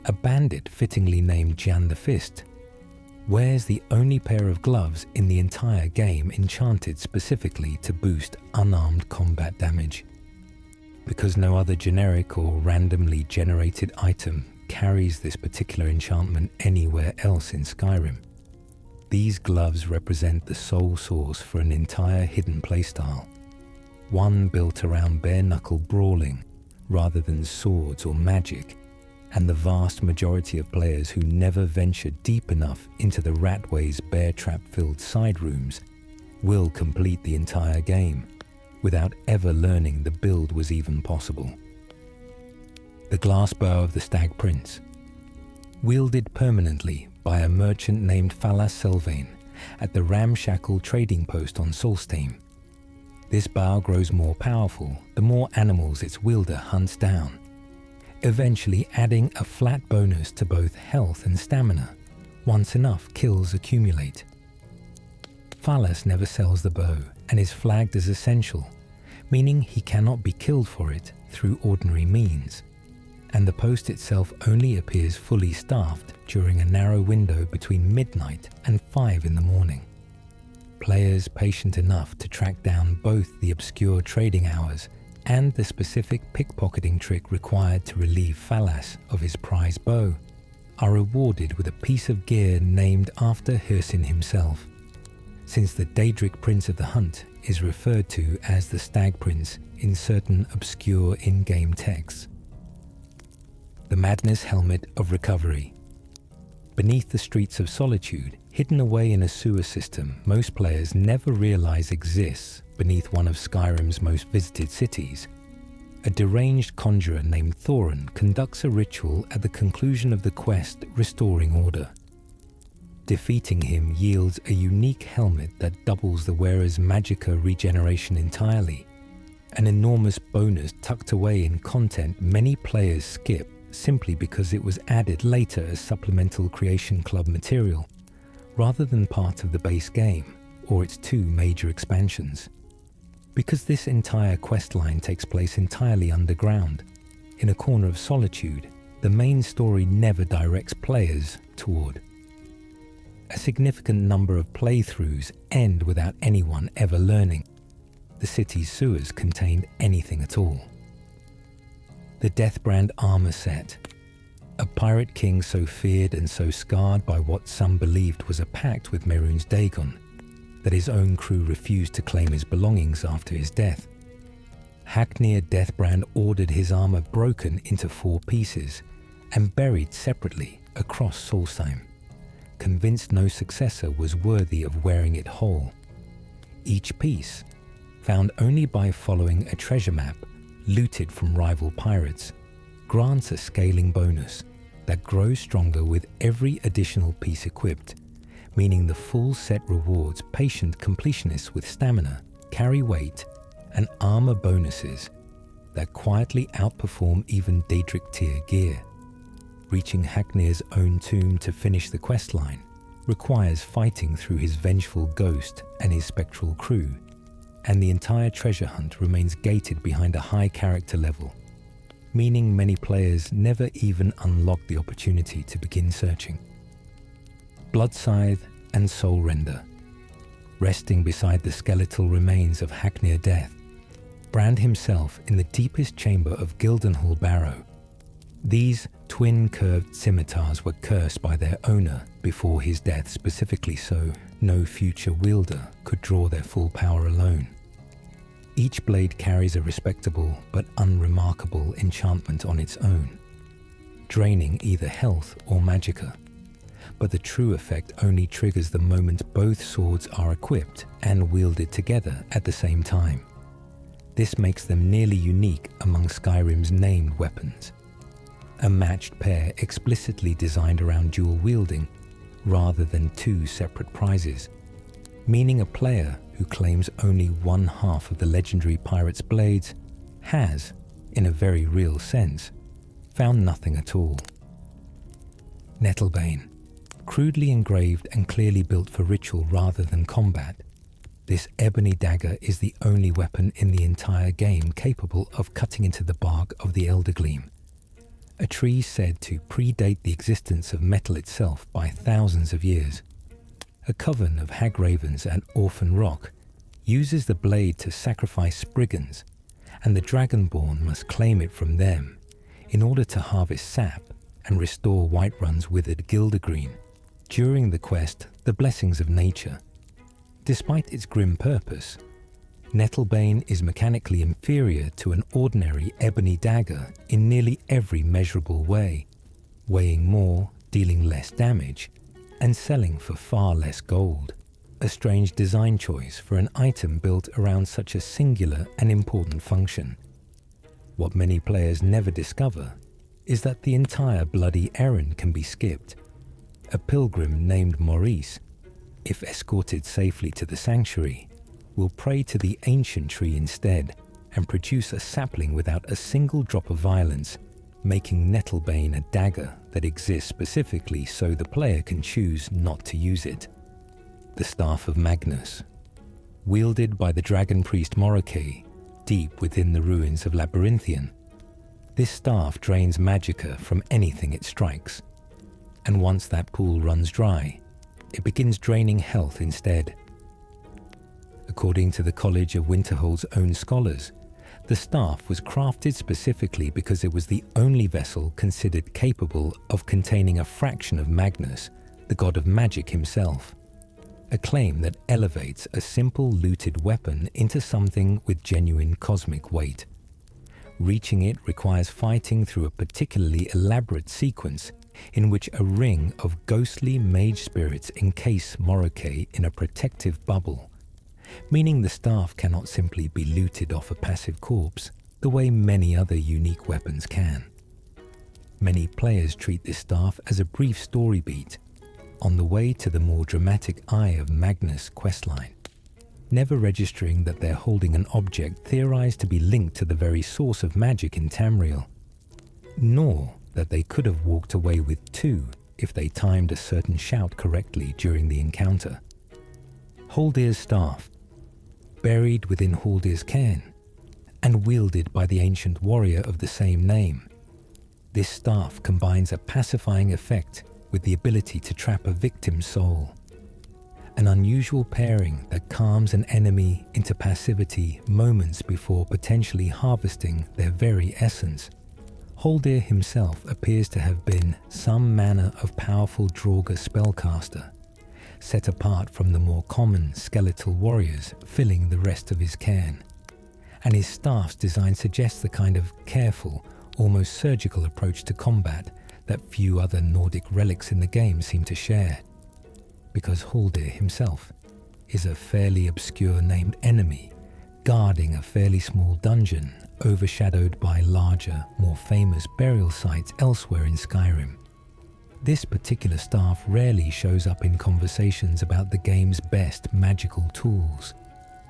A bandit fittingly named Jan the Fist wears the only pair of gloves in the entire game enchanted specifically to boost unarmed combat damage. Because no other generic or randomly generated item carries this particular enchantment anywhere else in Skyrim, these gloves represent the sole source for an entire hidden playstyle, one built around bare-knuckle brawling rather than swords or magic, and the vast majority of players who never venture deep enough into the Ratway's bear trap-filled side rooms will complete the entire game without ever learning the build was even possible. The glass bow of the Stag Prince, wielded permanently by a merchant named Falas Sylvain at the ramshackle trading post on Solstheim. This bow grows more powerful the more animals its wielder hunts down, eventually adding a flat bonus to both health and stamina once enough kills accumulate. Falas never sells the bow and is flagged as essential, meaning he cannot be killed for it through ordinary means, and the post itself only appears fully staffed during a narrow window between midnight and 5 in the morning. Players patient enough to track down both the obscure trading hours and the specific pickpocketing trick required to relieve Falas of his prize bow are rewarded with a piece of gear named after Hirsin himself, since the Daedric Prince of the Hunt is referred to as the Stag Prince in certain obscure in-game texts. The Madness Helmet of Recovery. Beneath the streets of Solitude, hidden away in a sewer system most players never realize exists beneath one of Skyrim's most visited cities, a deranged conjurer named Thorin conducts a ritual at the conclusion of the quest Restoring Order. Defeating him yields a unique helmet that doubles the wearer's magicka regeneration entirely, an enormous bonus tucked away in content many players skip simply because it was added later as supplemental Creation Club material, rather than part of the base game or its 2 major expansions. Because this entire questline takes place entirely underground, in a corner of Solitude, the main story never directs players toward. A significant number of playthroughs end without anyone ever learning the city's sewers contained anything at all. The Deathbrand armor set. A pirate king so feared and so scarred by what some believed was a pact with Mehrunes Dagon that his own crew refused to claim his belongings after his death. Haknir Deathbrand ordered his armor broken into 4 pieces and buried separately across Solstheim, convinced no successor was worthy of wearing it whole. Each piece, found only by following a treasure map looted from rival pirates, grants a scaling bonus, that grows stronger with every additional piece equipped, meaning the full set rewards patient completionists with stamina, carry weight, and armor bonuses that quietly outperform even Daedric tier gear. Reaching Haknir's own tomb to finish the questline requires fighting through his vengeful ghost and his spectral crew, and the entire treasure hunt remains gated behind a high character level, meaning many players never even unlock the opportunity to begin searching. Blood Scythe and Soul Render. Resting beside the skeletal remains of Haknir Death, Brand himself in the deepest chamber of Gildenhall Barrow. These twin curved scimitars were cursed by their owner before his death, specifically so no future wielder could draw their full power alone. Each blade carries a respectable but unremarkable enchantment on its own, draining either health or magicka. But the true effect only triggers the moment both swords are equipped and wielded together at the same time. This makes them nearly unique among Skyrim's named weapons. A matched pair explicitly designed around dual wielding rather than two separate prizes, meaning a player who claims only one half of the legendary pirate's blades has, in a very real sense, found nothing at all. Nettlebane. Crudely engraved and clearly built for ritual rather than combat, this ebony dagger is the only weapon in the entire game capable of cutting into the bark of the Eldergleam, a tree said to predate the existence of metal itself by thousands of years. A coven of hag-ravens at Orphan Rock uses the blade to sacrifice Spriggans, and the Dragonborn must claim it from them in order to harvest sap and restore Whiterun's withered Gildergreen. During the quest, The Blessings of Nature. Despite its grim purpose, Nettlebane is mechanically inferior to an ordinary ebony dagger in nearly every measurable way, weighing more, dealing less damage, and selling for far less gold. A strange design choice for an item built around such a singular and important function. What many players never discover is that the entire bloody errand can be skipped. A pilgrim named Maurice, if escorted safely to the sanctuary, will pray to the ancient tree instead and produce a sapling without a single drop of violence, making Nettlebane a dagger that exists specifically so the player can choose not to use it. The Staff of Magnus. Wielded by the dragon priest Morocke, deep within the ruins of Labyrinthian, this staff drains magicka from anything it strikes, and once that pool runs dry, it begins draining health instead. According to the College of Winterhold's own scholars, the staff was crafted specifically because it was the only vessel considered capable of containing a fraction of Magnus, the god of magic himself, a claim that elevates a simple looted weapon into something with genuine cosmic weight. Reaching it requires fighting through a particularly elaborate sequence in which a ring of ghostly mage spirits encase Morocke in a protective bubble, meaning the staff cannot simply be looted off a passive corpse the way many other unique weapons can. Many players treat this staff as a brief story beat on the way to the more dramatic Eye of Magnus questline, never registering that they're holding an object theorized to be linked to the very source of magic in Tamriel, nor that they could have walked away with two if they timed a certain shout correctly during the encounter. Haldir's Staff. Buried within Haldir's cairn, and wielded by the ancient warrior of the same name, this staff combines a pacifying effect with the ability to trap a victim's soul, an unusual pairing that calms an enemy into passivity moments before potentially harvesting their very essence. Haldir himself appears to have been some manner of powerful Draugr spellcaster, set apart from the more common skeletal warriors filling the rest of his cairn, and his staff's design suggests the kind of careful, almost surgical approach to combat that few other Nordic relics in the game seem to share, because Haldir himself is a fairly obscure named enemy guarding a fairly small dungeon overshadowed by larger, more famous burial sites elsewhere in Skyrim. This particular staff rarely shows up in conversations about the game's best magical tools,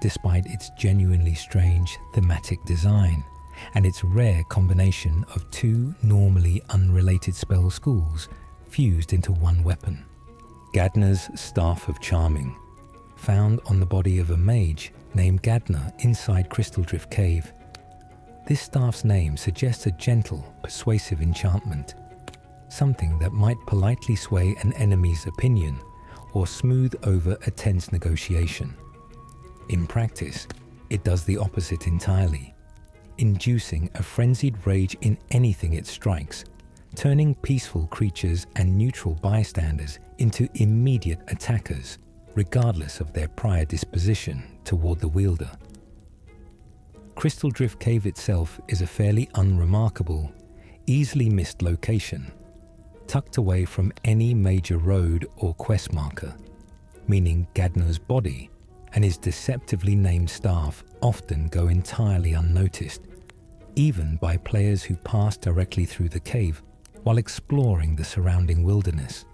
despite its genuinely strange thematic design and its rare combination of two normally unrelated spell schools fused into one weapon. Gadna's Staff of Charming, found on the body of a mage named Gadna inside Crystaldrift Cave. This staff's name suggests a gentle, persuasive enchantment, something that might politely sway an enemy's opinion or smooth over a tense negotiation. In practice, it does the opposite entirely, inducing a frenzied rage in anything it strikes, turning peaceful creatures and neutral bystanders into immediate attackers, regardless of their prior disposition toward the wielder. Crystaldrift Cave itself is a fairly unremarkable, easily missed location, tucked away from any major road or quest marker, meaning Gadna's body and his deceptively named staff often go entirely unnoticed, even by players who pass directly through the cave while exploring the surrounding wilderness.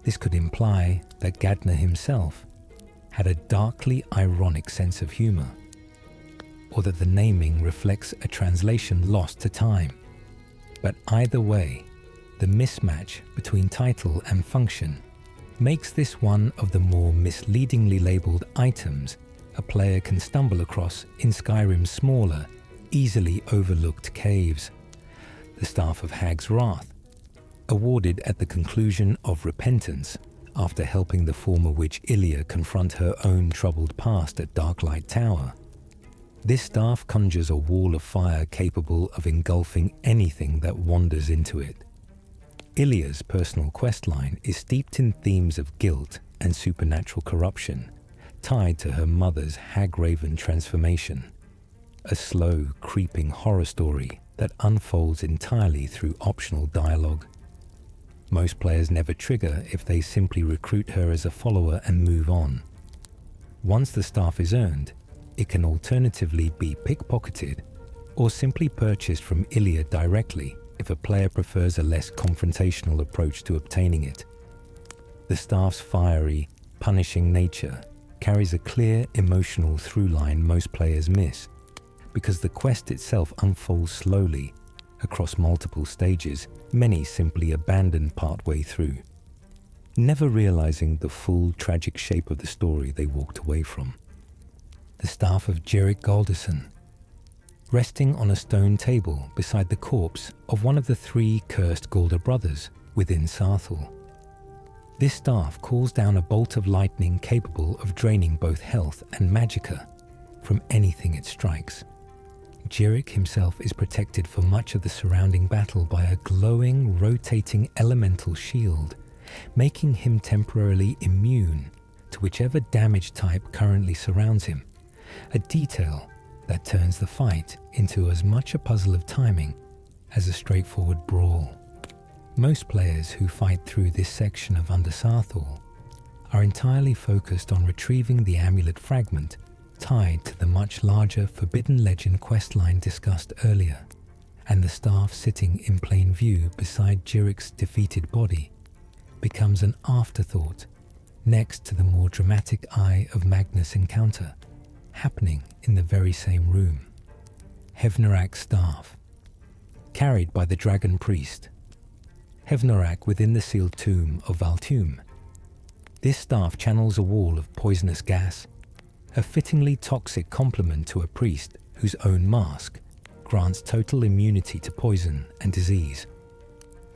This could imply that Gadna himself had a darkly ironic sense of humor, or that the naming reflects a translation lost to time. But either way, the mismatch between title and function makes this one of the more misleadingly labeled items a player can stumble across in Skyrim's smaller, easily overlooked caves. The Staff of Hag's Wrath, awarded at the conclusion of Repentance after helping the former witch Ilia confront her own troubled past at Darklight Tower. This staff conjures a wall of fire capable of engulfing anything that wanders into it. Ilia's personal questline is steeped in themes of guilt and supernatural corruption, tied to her mother's hag-raven transformation, a slow, creeping horror story that unfolds entirely through optional dialogue. Most players never trigger if they simply recruit her as a follower and move on. Once the staff is earned, it can alternatively be pickpocketed or simply purchased from Ilia directly if a player prefers a less confrontational approach to obtaining it. The staff's fiery, punishing nature carries a clear emotional through line most players miss, because the quest itself unfolds slowly across multiple stages, many simply abandon partway through, never realizing the full tragic shape of the story they walked away from. The Staff of Jerick Galderson, resting on a stone table beside the corpse of one of the three cursed Galder brothers within Sarthal. This staff calls down a bolt of lightning capable of draining both health and magicka from anything it strikes. Jerick himself is protected for much of the surrounding battle by a glowing, rotating elemental shield, making him temporarily immune to whichever damage type currently surrounds him, a detail that turns the fight into as much a puzzle of timing as a straightforward brawl. Most players who fight through this section of Under Sarthal are entirely focused on retrieving the amulet fragment tied to the much larger Forbidden Legend questline discussed earlier, and the staff sitting in plain view beside Jerick's defeated body becomes an afterthought next to the more dramatic Eye of Magnus encounter happening in the very same room. Hevnorak's Staff, carried by the Dragon Priest. Hevnorak within the sealed tomb of Valtuum. This staff channels a wall of poisonous gas, a fittingly toxic complement to a priest whose own mask grants total immunity to poison and disease.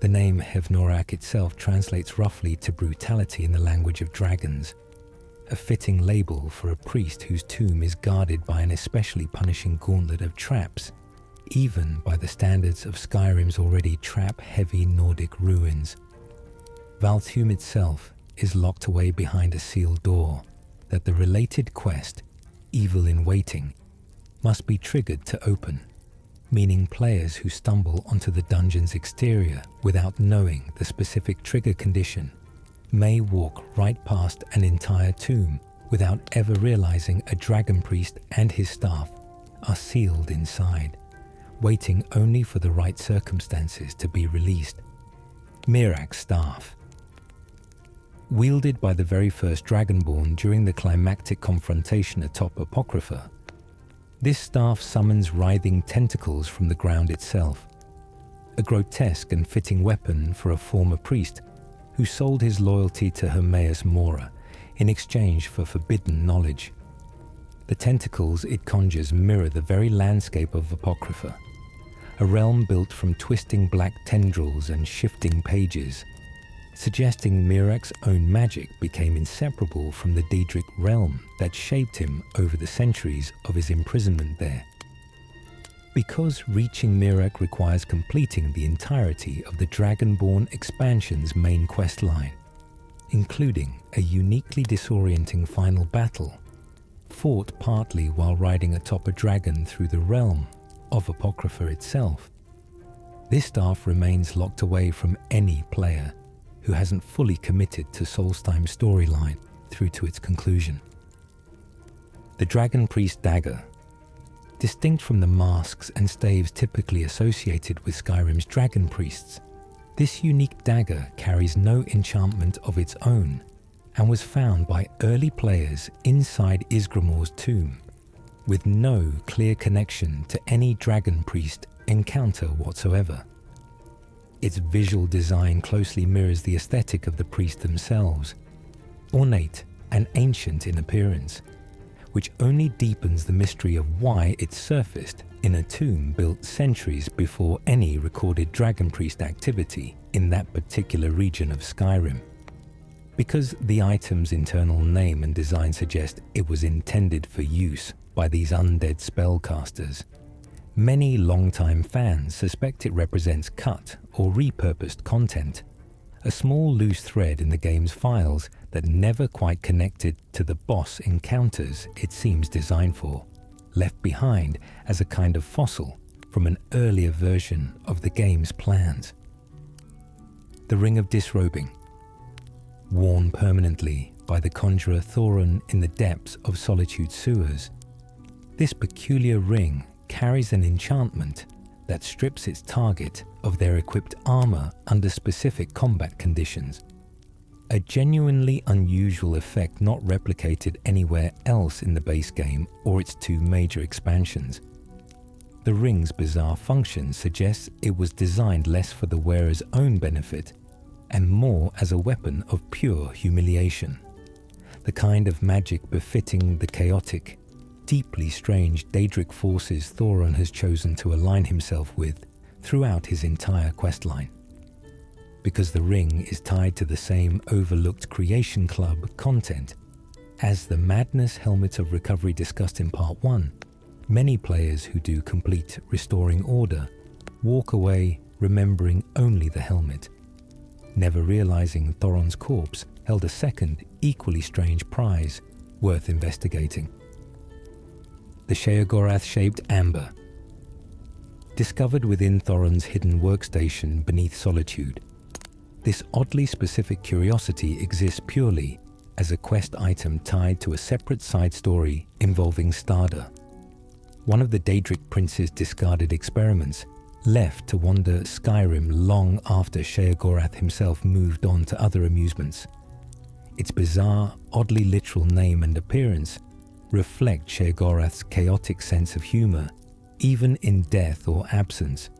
The name Hevnorak itself translates roughly to brutality in the language of dragons, a fitting label for a priest whose tomb is guarded by an especially punishing gauntlet of traps, even by the standards of Skyrim's already trap-heavy Nordic ruins. Valtuum itself is locked away behind a sealed door that the related quest, Evil in Waiting, must be triggered to open, meaning players who stumble onto the dungeon's exterior without knowing the specific trigger condition may walk right past an entire tomb without ever realizing a dragon priest and his staff are sealed inside, waiting only for the right circumstances to be released. Mirak's Staff. Wielded by the very first Dragonborn during the climactic confrontation atop Apocrypha, this staff summons writhing tentacles from the ground itself, a grotesque and fitting weapon for a former priest who sold his loyalty to Hermaeus Mora in exchange for forbidden knowledge. The tentacles it conjures mirror the very landscape of Apocrypha, a realm built from twisting black tendrils and shifting pages, suggesting Mirak's own magic became inseparable from the Daedric realm that shaped him over the centuries of his imprisonment there. Because reaching Mirak requires completing the entirety of the Dragonborn expansion's main quest line, including a uniquely disorienting final battle, fought partly while riding atop a dragon through the realm of Apocrypha itself, this staff remains locked away from any player who hasn't fully committed to Solstheim's storyline through to its conclusion. The Dragon Priest Dagger. Distinct from the masks and staves typically associated with Skyrim's Dragon Priests, this unique dagger carries no enchantment of its own and was found by early players inside Isgramor's tomb, with no clear connection to any Dragon Priest encounter whatsoever. Its visual design closely mirrors the aesthetic of the priests themselves, ornate and ancient in appearance, which only deepens the mystery of why it surfaced in a tomb built centuries before any recorded Dragon Priest activity in that particular region of Skyrim. Because the item's internal name and design suggest it was intended for use by these undead spellcasters, many longtime fans suspect it represents cut or repurposed content, a small loose thread in the game's files that never quite connected to the boss encounters it seems designed for, left behind as a kind of fossil from an earlier version of the game's plans. The Ring of Disrobing. Worn permanently by the conjurer Thorin in the depths of Solitude sewers, this peculiar ring carries an enchantment that strips its target of their equipped armor under specific combat conditions, a genuinely unusual effect not replicated anywhere else in the base game or its two major expansions. The ring's bizarre function suggests it was designed less for the wearer's own benefit and more as a weapon of pure humiliation, the kind of magic befitting the chaotic, deeply strange Daedric forces Thorin has chosen to align himself with throughout his entire questline. Because the ring is tied to the same overlooked Creation Club content as the Madness Helmet of Recovery discussed in Part 1, many players who do complete Restoring Order walk away remembering only the helmet, never realizing Thoron's corpse held a second, equally strange prize worth investigating. The Sheogorath-shaped Amber. Discovered within Thoron's hidden workstation beneath Solitude, this oddly specific curiosity exists purely as a quest item tied to a separate side story involving Stada, one of the Daedric Prince's discarded experiments left to wander Skyrim long after Sheogorath himself moved on to other amusements. Its bizarre, oddly literal name and appearance reflect Sheogorath's chaotic sense of humor, even in death or absence,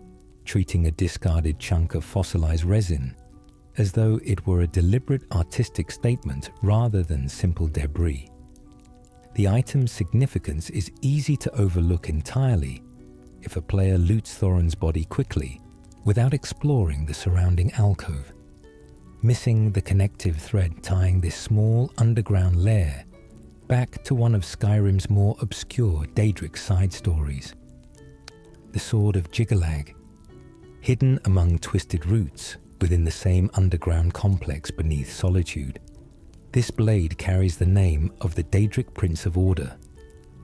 treating a discarded chunk of fossilized resin as though it were a deliberate artistic statement rather than simple debris. The item's significance is easy to overlook entirely if a player loots Thorin's body quickly without exploring the surrounding alcove, missing the connective thread tying this small underground lair back to one of Skyrim's more obscure Daedric side stories. The Sword of Jiggalag. Hidden among twisted roots within the same underground complex beneath Solitude, this blade carries the name of the Daedric Prince of Order,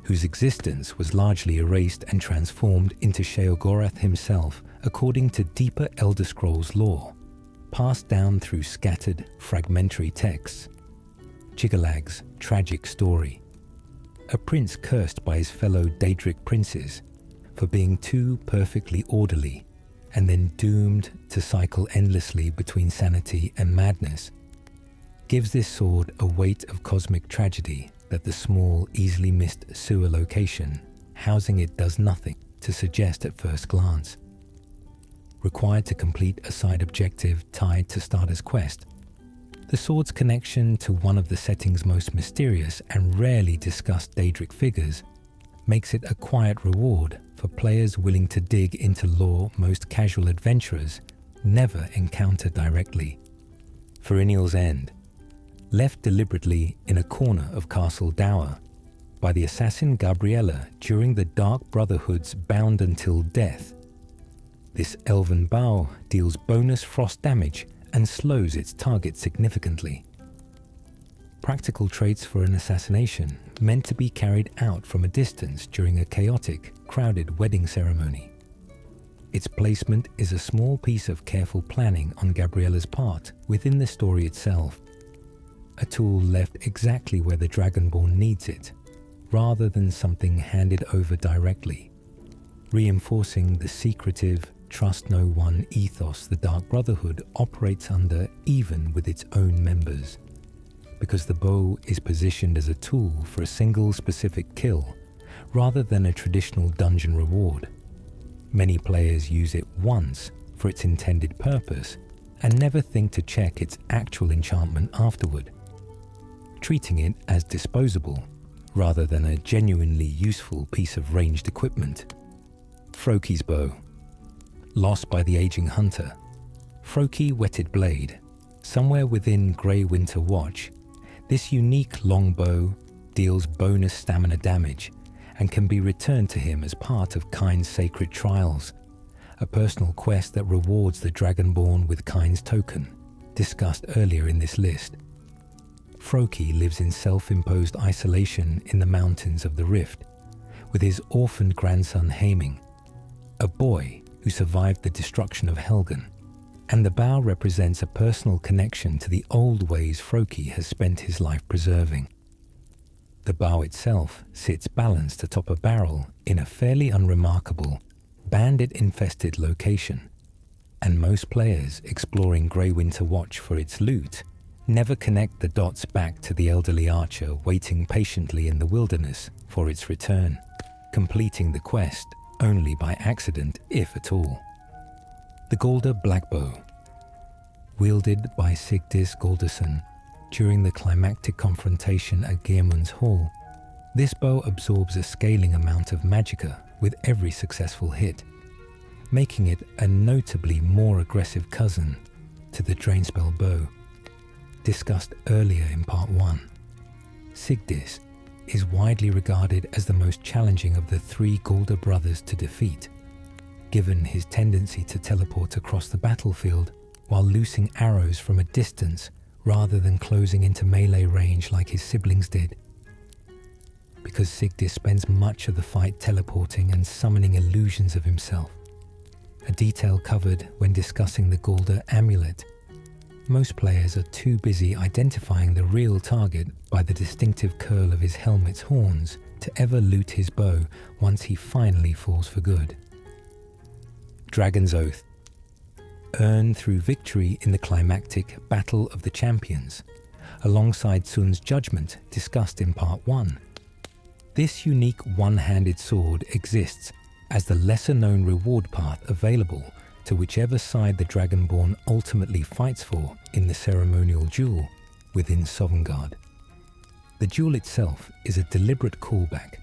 whose existence was largely erased and transformed into Sheogorath himself according to deeper Elder Scrolls lore, passed down through scattered, fragmentary texts. Jiggalag's tragic story. A prince cursed by his fellow Daedric princes for being too perfectly orderly and then doomed to cycle endlessly between sanity and madness, gives this sword a weight of cosmic tragedy that the small, easily missed sewer location housing it does nothing to suggest at first glance. Required to complete a side objective tied to Starter's quest, the sword's connection to one of the setting's most mysterious and rarely discussed Daedric figures makes it a quiet reward for players willing to dig into lore most casual adventurers never encounter directly. For Ineal's End, left deliberately in a corner of Castle Dower by the assassin Gabriella during the Dark Brotherhood's Bound Until Death, this elven bow deals bonus frost damage and slows its target significantly. Practical traits for an assassination meant to be carried out from a distance during a chaotic, crowded wedding ceremony. Its placement is a small piece of careful planning on Gabriella's part within the story itself, a tool left exactly where the Dragonborn needs it, rather than something handed over directly, reinforcing the secretive, trust no one ethos the Dark Brotherhood operates under even with its own members. Because the bow is positioned as a tool for a single specific kill, rather than a traditional dungeon reward. Many players use it once for its intended purpose and never think to check its actual enchantment afterward, treating it as disposable rather than a genuinely useful piece of ranged equipment. Froki's bow. Lost by the aging hunter, Froki Whetted Blade. Somewhere within Grey Winter Watch, this unique longbow deals bonus stamina damage and can be returned to him as part of Kind's Sacred Trials, a personal quest that rewards the Dragonborn with Kind's token, discussed earlier in this list. Froki lives in self-imposed isolation in the mountains of the Rift, with his orphaned grandson Haeming, a boy who survived the destruction of Helgen, and the bow represents a personal connection to the old ways Froki has spent his life preserving. The bow itself sits balanced atop a barrel in a fairly unremarkable, bandit-infested location, and most players exploring Grey Winter Watch for its loot never connect the dots back to the elderly archer waiting patiently in the wilderness for its return, completing the quest only by accident, if at all. The Galder Blackbow. Wielded by Sigdis Galderson during the climactic confrontation at Geirmund's Hall, this bow absorbs a scaling amount of magicka with every successful hit, making it a notably more aggressive cousin to the Drainspell bow, discussed earlier in Part 1. Sigdis is widely regarded as the most challenging of the three Galder brothers to defeat, given his tendency to teleport across the battlefield while loosing arrows from a distance rather than closing into melee range like his siblings did. Because Sigdis spends much of the fight teleporting and summoning illusions of himself, a detail covered when discussing the Galder amulet, most players are too busy identifying the real target by the distinctive curl of his helmet's horns to ever loot his bow once he finally falls for good. Dragon's Oath. Earned through victory in the climactic Battle of the Champions, alongside Sun's Judgment discussed in Part 1. This unique one-handed sword exists as the lesser-known reward path available to whichever side the Dragonborn ultimately fights for in the ceremonial duel within Sovngarde. The duel itself is a deliberate callback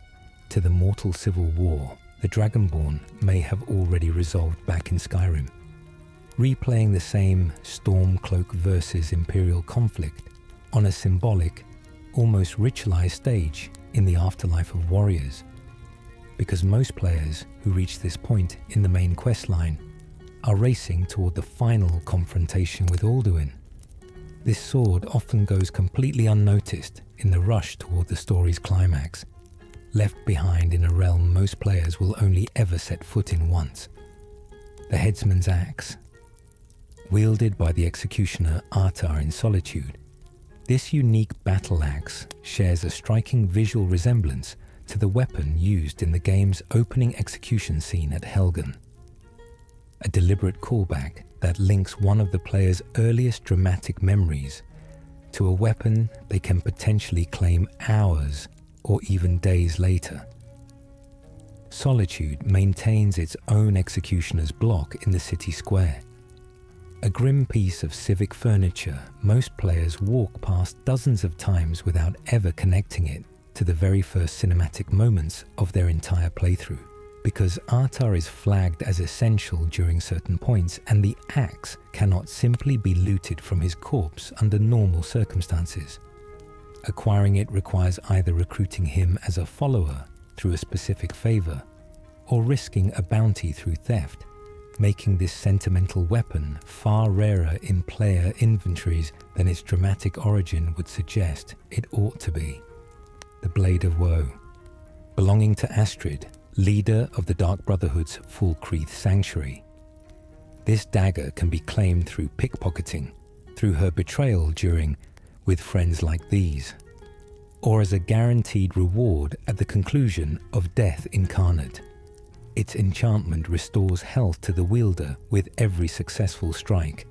to the mortal civil war the Dragonborn may have already resolved back in Skyrim, replaying the same Stormcloak versus Imperial conflict on a symbolic, almost ritualized stage in the afterlife of warriors, because most players who reach this point in the main questline are racing toward the final confrontation with Alduin. This sword often goes completely unnoticed in the rush toward the story's climax, left behind in a realm most players will only ever set foot in once. The Headsman's Axe. Wielded by the executioner Artar in Solitude, this unique battle axe shares a striking visual resemblance to the weapon used in the game's opening execution scene at Helgen. a deliberate callback that links one of the player's earliest dramatic memories to a weapon they can potentially claim hours or even days later. Solitude maintains its own executioner's block in the city square. A grim piece of civic furniture most players walk past dozens of times without ever connecting it to the very first cinematic moments of their entire playthrough, because Artar is flagged as essential during certain points and the axe cannot simply be looted from his corpse under normal circumstances. Acquiring it requires either recruiting him as a follower through a specific favor or risking a bounty through theft, making this sentimental weapon far rarer in player inventories than its dramatic origin would suggest it ought to be. The Blade of Woe. Belonging to Astrid, leader of the Dark Brotherhood's Fulcreath Sanctuary. This dagger can be claimed through pickpocketing, through her betrayal during With Friends Like These, or as a guaranteed reward at the conclusion of Death Incarnate. Its enchantment restores health to the wielder with every successful strike.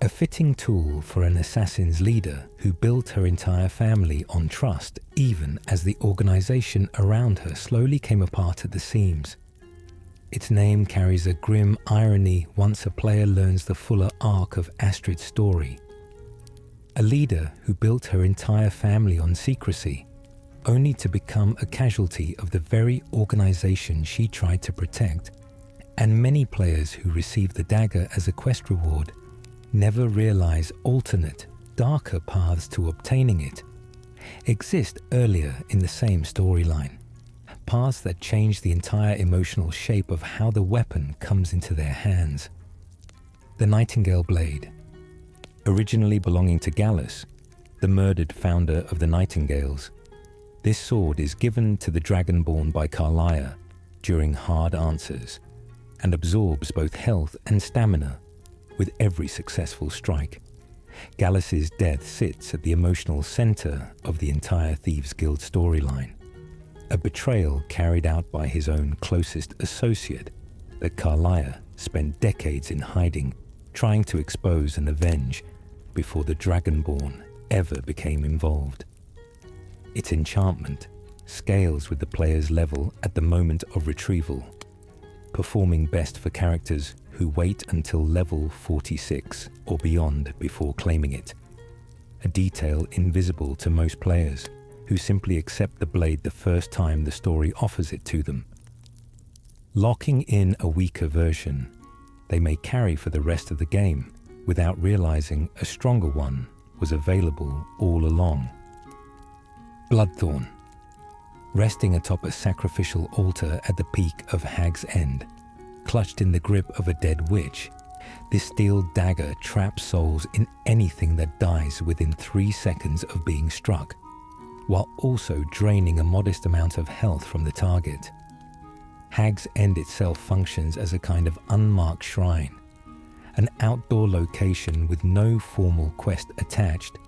A fitting tool for an assassin's leader who built her entire family on trust even as the organization around her slowly came apart at the seams. Its name carries a grim irony once a player learns the fuller arc of Astrid's story. A leader who built her entire family on secrecy, only to become a casualty of the very organization she tried to protect, and many players who receive the dagger as a quest reward never realize alternate, darker paths to obtaining it exist earlier in the same storyline, paths that change the entire emotional shape of how the weapon comes into their hands. The Nightingale Blade. Originally belonging to Gallus, the murdered founder of the Nightingales, this sword is given to the Dragonborn by Carlia during hard answers and absorbs both health and stamina with every successful strike. Gallus's death sits at the emotional center of the entire Thieves Guild storyline, a betrayal carried out by his own closest associate that Carlia spent decades in hiding, trying to expose and avenge before the Dragonborn ever became involved. Its enchantment scales with the player's level at the moment of retrieval, performing best for characters who wait until level 46 or beyond before claiming it, a detail invisible to most players who simply accept the blade the first time the story offers it to them. Locking in a weaker version, they may carry for the rest of the game without realizing a stronger one was available all along. Bloodthorn. Resting atop a sacrificial altar at the peak of Hag's End, clutched in the grip of a dead witch, this steel dagger traps souls in anything that dies within 3 seconds of being struck, while also draining a modest amount of health from the target. Hag's End itself functions as a kind of unmarked shrine, an outdoor location with no formal quest attached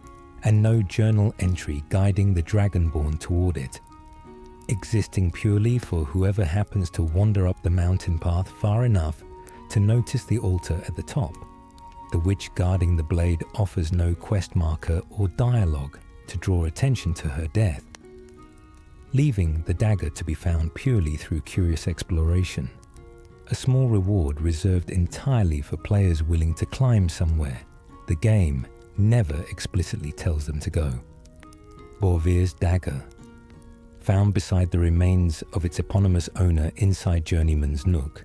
and no journal entry guiding the Dragonborn toward it, existing purely for whoever happens to wander up the mountain path far enough to notice the altar at the top. The witch guarding the blade offers no quest marker or dialogue to draw attention to her death, leaving the dagger to be found purely through curious exploration, a small reward reserved entirely for players willing to climb somewhere the game never explicitly tells them to go. Borvir's dagger. Found beside the remains of its eponymous owner inside Journeyman's Nook,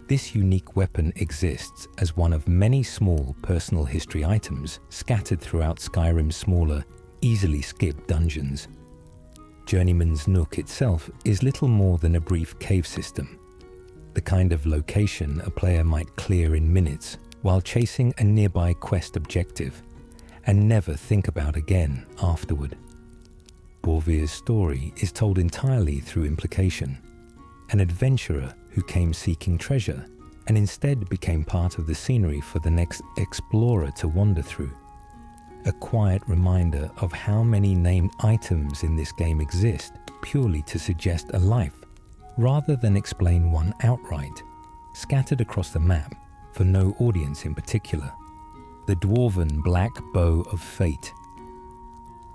this unique weapon exists as one of many small personal history items scattered throughout Skyrim's smaller, easily skipped dungeons. Journeyman's Nook itself is little more than a brief cave system, the kind of location a player might clear in minutes while chasing a nearby quest objective and never think about again afterward. Borvir's story is told entirely through implication, an adventurer who came seeking treasure and instead became part of the scenery for the next explorer to wander through. A quiet reminder of how many named items in this game exist purely to suggest a life, rather than explain one outright, scattered across the map for no audience in particular. The dwarven black bow of fate.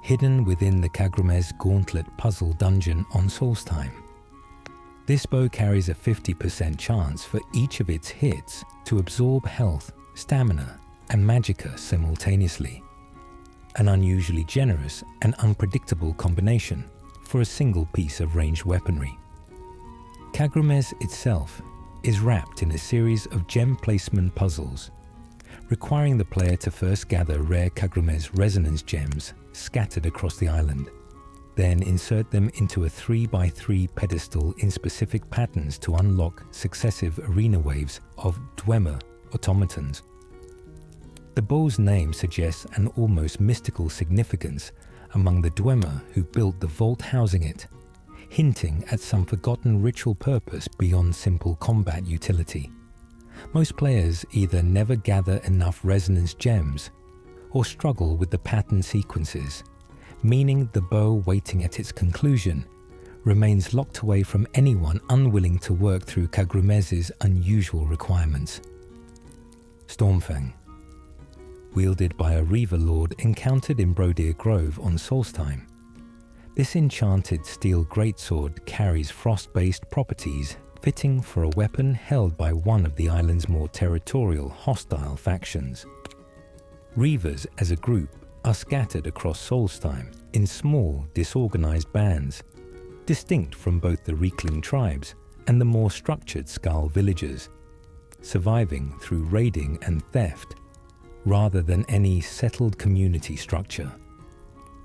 Hidden within the Kagramez Gauntlet puzzle dungeon on Solstheim. This bow carries a 50% chance for each of its hits to absorb health, stamina, and magicka simultaneously. An unusually generous and unpredictable combination for a single piece of ranged weaponry. Kagramez itself is wrapped in a series of gem placement puzzles, requiring the player to first gather rare Kagramez resonance gems scattered across the island, then insert them into a 3x3 pedestal in specific patterns to unlock successive arena waves of Dwemer automatons. The bow's name suggests an almost mystical significance among the Dwemer who built the vault housing it, hinting at some forgotten ritual purpose beyond simple combat utility. Most players either never gather enough resonance gems or struggle with the pattern sequences, meaning the bow waiting at its conclusion remains locked away from anyone unwilling to work through Kagramez's unusual requirements. Stormfang. Wielded by a Reaver Lord encountered in Brodir Grove on Solstheim. This enchanted steel greatsword carries frost-based properties fitting for a weapon held by one of the island's more territorial, hostile factions. Reavers as a group are scattered across Solstheim in small, disorganized bands, distinct from both the Reekling tribes and the more structured Skull villages, surviving through raiding and theft, rather than any settled community structure.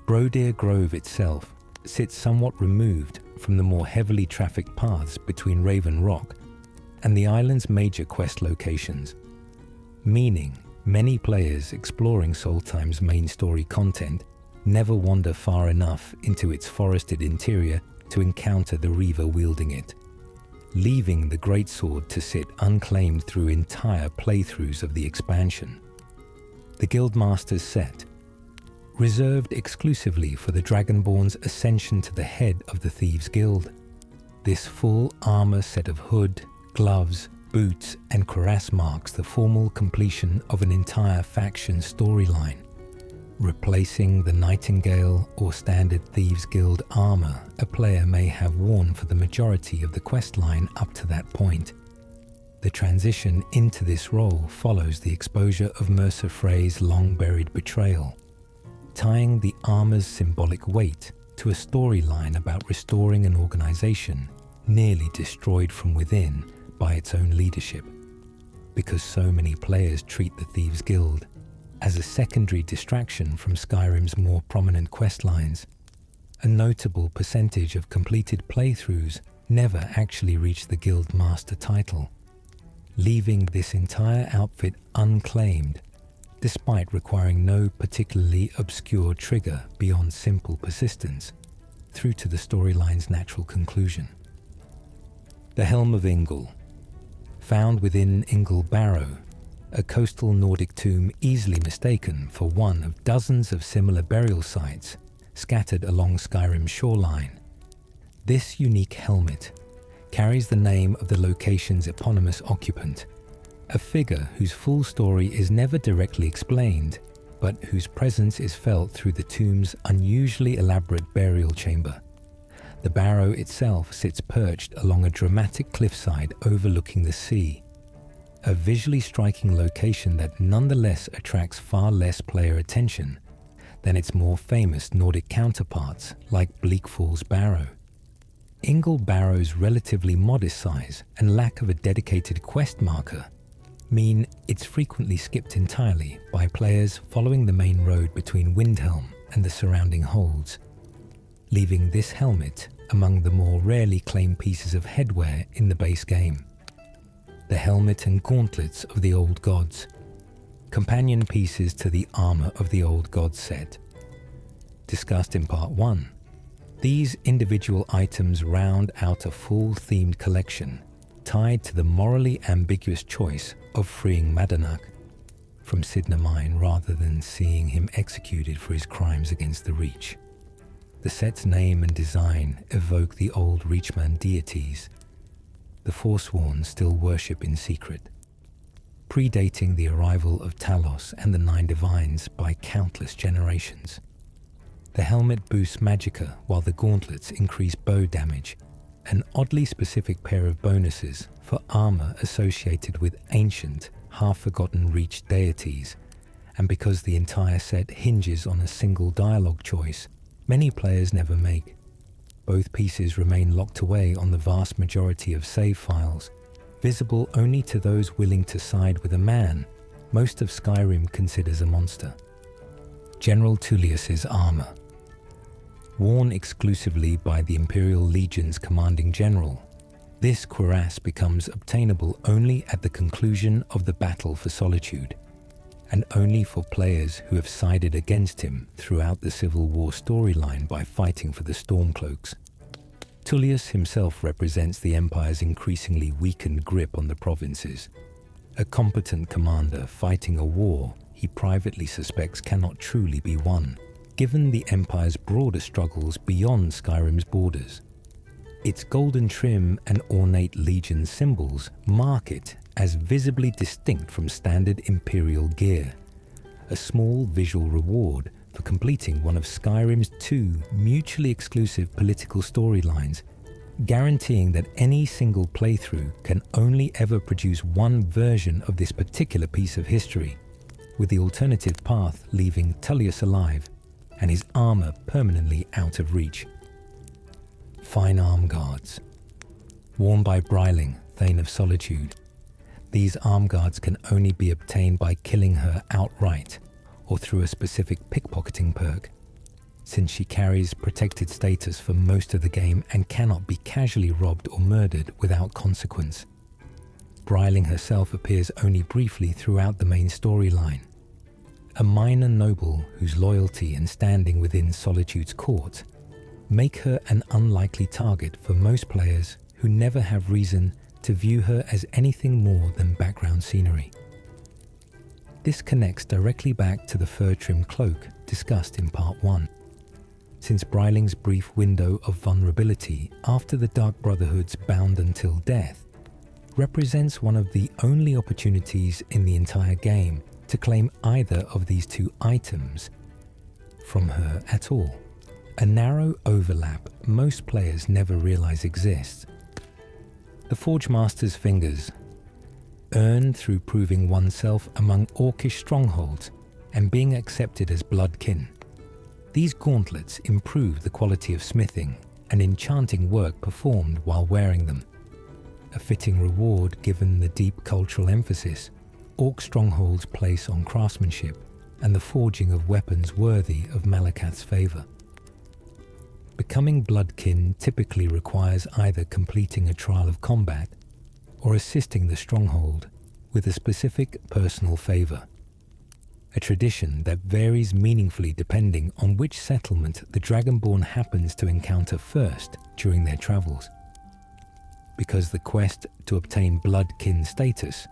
Brodir Grove itself sits somewhat removed from the more heavily trafficked paths between Raven Rock and the island's major quest locations, meaning many players exploring Solstheim's main story content never wander far enough into its forested interior to encounter the Reaver wielding it, leaving the greatsword to sit unclaimed through entire playthroughs of the expansion. The Guildmaster's set, reserved exclusively for the Dragonborn's ascension to the head of the Thieves' Guild. This full armor set of hood, gloves, boots, and cuirass marks the formal completion of an entire faction storyline, replacing the Nightingale or standard Thieves' Guild armor a player may have worn for the majority of the questline up to that point. The transition into this role follows the exposure of Mercer Frey's long-buried betrayal, tying the armor's symbolic weight to a storyline about restoring an organization nearly destroyed from within by its own leadership, because so many players treat the Thieves' Guild as a secondary distraction from Skyrim's more prominent questlines. A notable percentage of completed playthroughs never actually reach the Guild Master title, leaving this entire outfit unclaimed, despite requiring no particularly obscure trigger beyond simple persistence, through to the storyline's natural conclusion. The Helm of Ingol. Found within Ingol Barrow, a coastal Nordic tomb easily mistaken for one of dozens of similar burial sites scattered along Skyrim's shoreline. This unique helmet carries the name of the location's eponymous occupant, a figure whose full story is never directly explained, but whose presence is felt through the tomb's unusually elaborate burial chamber. The barrow itself sits perched along a dramatic cliffside overlooking the sea, a visually striking location that nonetheless attracts far less player attention than its more famous Nordic counterparts like Bleak Falls Barrow. Ingol Barrow's relatively modest size and lack of a dedicated quest marker mean it's frequently skipped entirely by players following the main road between Windhelm and the surrounding holds, leaving this helmet among the more rarely claimed pieces of headwear in the base game. The helmet and gauntlets of the Old Gods, companion pieces to the armor of the Old Gods set. Discussed in Part 1, these individual items round out a full themed collection tied to the morally ambiguous choice of freeing Madanach from Sidna Mine rather than seeing him executed for his crimes against the Reach. The set's name and design evoke the old Reachman deities, the Forsworn still worship in secret. Predating the arrival of Talos and the Nine Divines by countless generations. The helmet boosts magicka while the gauntlets increase bow damage, an oddly specific pair of bonuses for armor associated with ancient, half-forgotten Reach deities, and because the entire set hinges on a single dialogue choice, many players never make. Both pieces remain locked away on the vast majority of save files, visible only to those willing to side with a man most of Skyrim considers a monster. General Tullius's armor. Worn exclusively by the Imperial Legion's commanding general, this cuirass becomes obtainable only at the conclusion of the Battle for Solitude, and only for players who have sided against him throughout the Civil War storyline by fighting for the Stormcloaks. Tullius himself represents the Empire's increasingly weakened grip on the provinces, a competent commander fighting a war he privately suspects cannot truly be won, given the Empire's broader struggles beyond Skyrim's borders. Its golden trim and ornate Legion symbols mark it as visibly distinct from standard Imperial gear, a small visual reward for completing one of Skyrim's 2 mutually exclusive political storylines, guaranteeing that any single playthrough can only ever produce one version of this particular piece of history, with the alternative path leaving Tullius alive and his armor permanently out of reach. Fine arm guards. Worn by Bryling, Thane of Solitude, these arm guards can only be obtained by killing her outright or through a specific pickpocketing perk, since she carries protected status for most of the game and cannot be casually robbed or murdered without consequence. Bryling herself appears only briefly throughout the main storyline, a minor noble whose loyalty and standing within Solitude's court make her an unlikely target for most players who never have reason to view her as anything more than background scenery. This connects directly back to the fur-trimmed cloak discussed in Part 1, since Bryling's brief window of vulnerability after the Dark Brotherhood's Bound Until Death represents one of the only opportunities in the entire game to claim either of these 2 items from her at all, a narrow overlap most players never realize exists. The Forge Master's fingers, earned through proving oneself among Orcish strongholds and being accepted as bloodkin. These gauntlets improve the quality of smithing and enchanting work performed while wearing them, a fitting reward given the deep cultural emphasis Orc strongholds place on craftsmanship and the forging of weapons worthy of Malakath's favor. Becoming bloodkin typically requires either completing a trial of combat or assisting the stronghold with a specific personal favor, a tradition that varies meaningfully depending on which settlement the Dragonborn happens to encounter first during their travels. Because the quest to obtain bloodkin status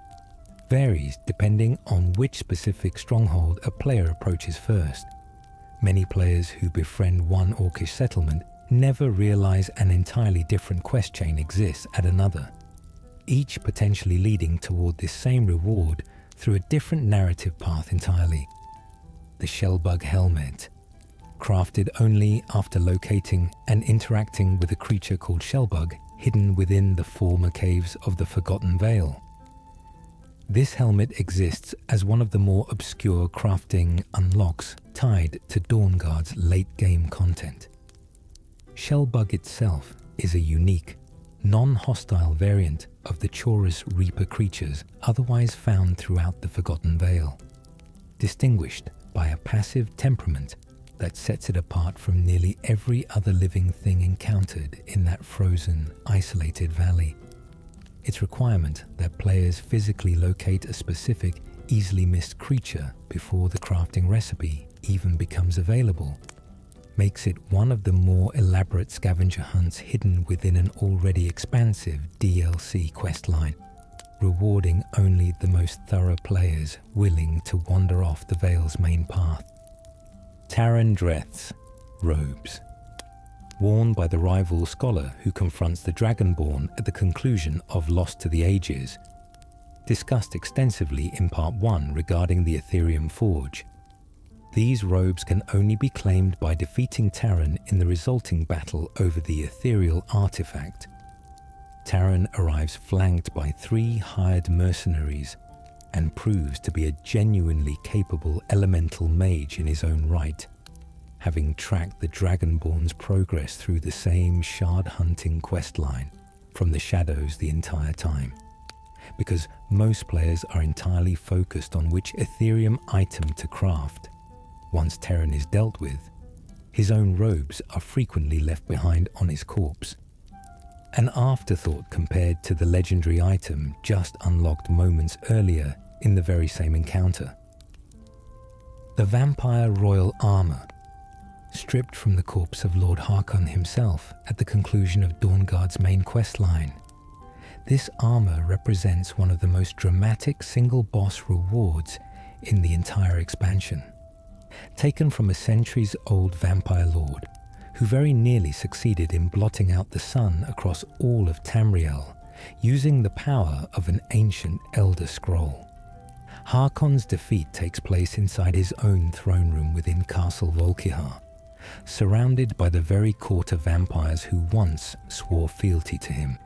varies depending on which specific stronghold a player approaches first. Many players who befriend one Orcish settlement never realize an entirely different quest chain exists at another, each potentially leading toward this same reward through a different narrative path entirely. The Shellbug Helmet, crafted only after locating and interacting with a creature called Shellbug hidden within the former caves of the Forgotten Vale. This helmet exists as one of the more obscure crafting unlocks tied to Dawnguard's late-game content. Shellbug itself is a unique, non-hostile variant of the Chorus Reaper creatures otherwise found throughout the Forgotten Vale, distinguished by a passive temperament that sets it apart from nearly every other living thing encountered in that frozen, isolated valley. Its requirement that players physically locate a specific, easily missed creature before the crafting recipe even becomes available makes it one of the more elaborate scavenger hunts hidden within an already expansive DLC questline, rewarding only the most thorough players willing to wander off the Vale's main path. Tarrandreth's robes. worn by the rival scholar who confronts the Dragonborn at the conclusion of Lost to the Ages, discussed extensively in Part 1 regarding the Ethereum Forge. These robes can only be claimed by defeating Terran in the resulting battle over the ethereal artifact. Terran arrives flanked by 3 hired mercenaries and proves to be a genuinely capable elemental mage in his own right, having tracked the Dragonborn's progress through the same shard-hunting questline from the shadows the entire time. Because most players are entirely focused on which Ethereum item to craft. Once Terran is dealt with, his own robes are frequently left behind on his corpse. An afterthought compared to the legendary item just unlocked moments earlier in the very same encounter. The Vampire Royal Armor, stripped from the corpse of Lord Harkon himself at the conclusion of Dawnguard's main questline. This armor represents one of the most dramatic single boss rewards in the entire expansion. Taken from a centuries-old vampire lord, who very nearly succeeded in blotting out the sun across all of Tamriel, using the power of an ancient Elder Scroll. Harkon's defeat takes place inside his own throne room within Castle Volkihar, surrounded by the very court of vampires who once swore fealty to him.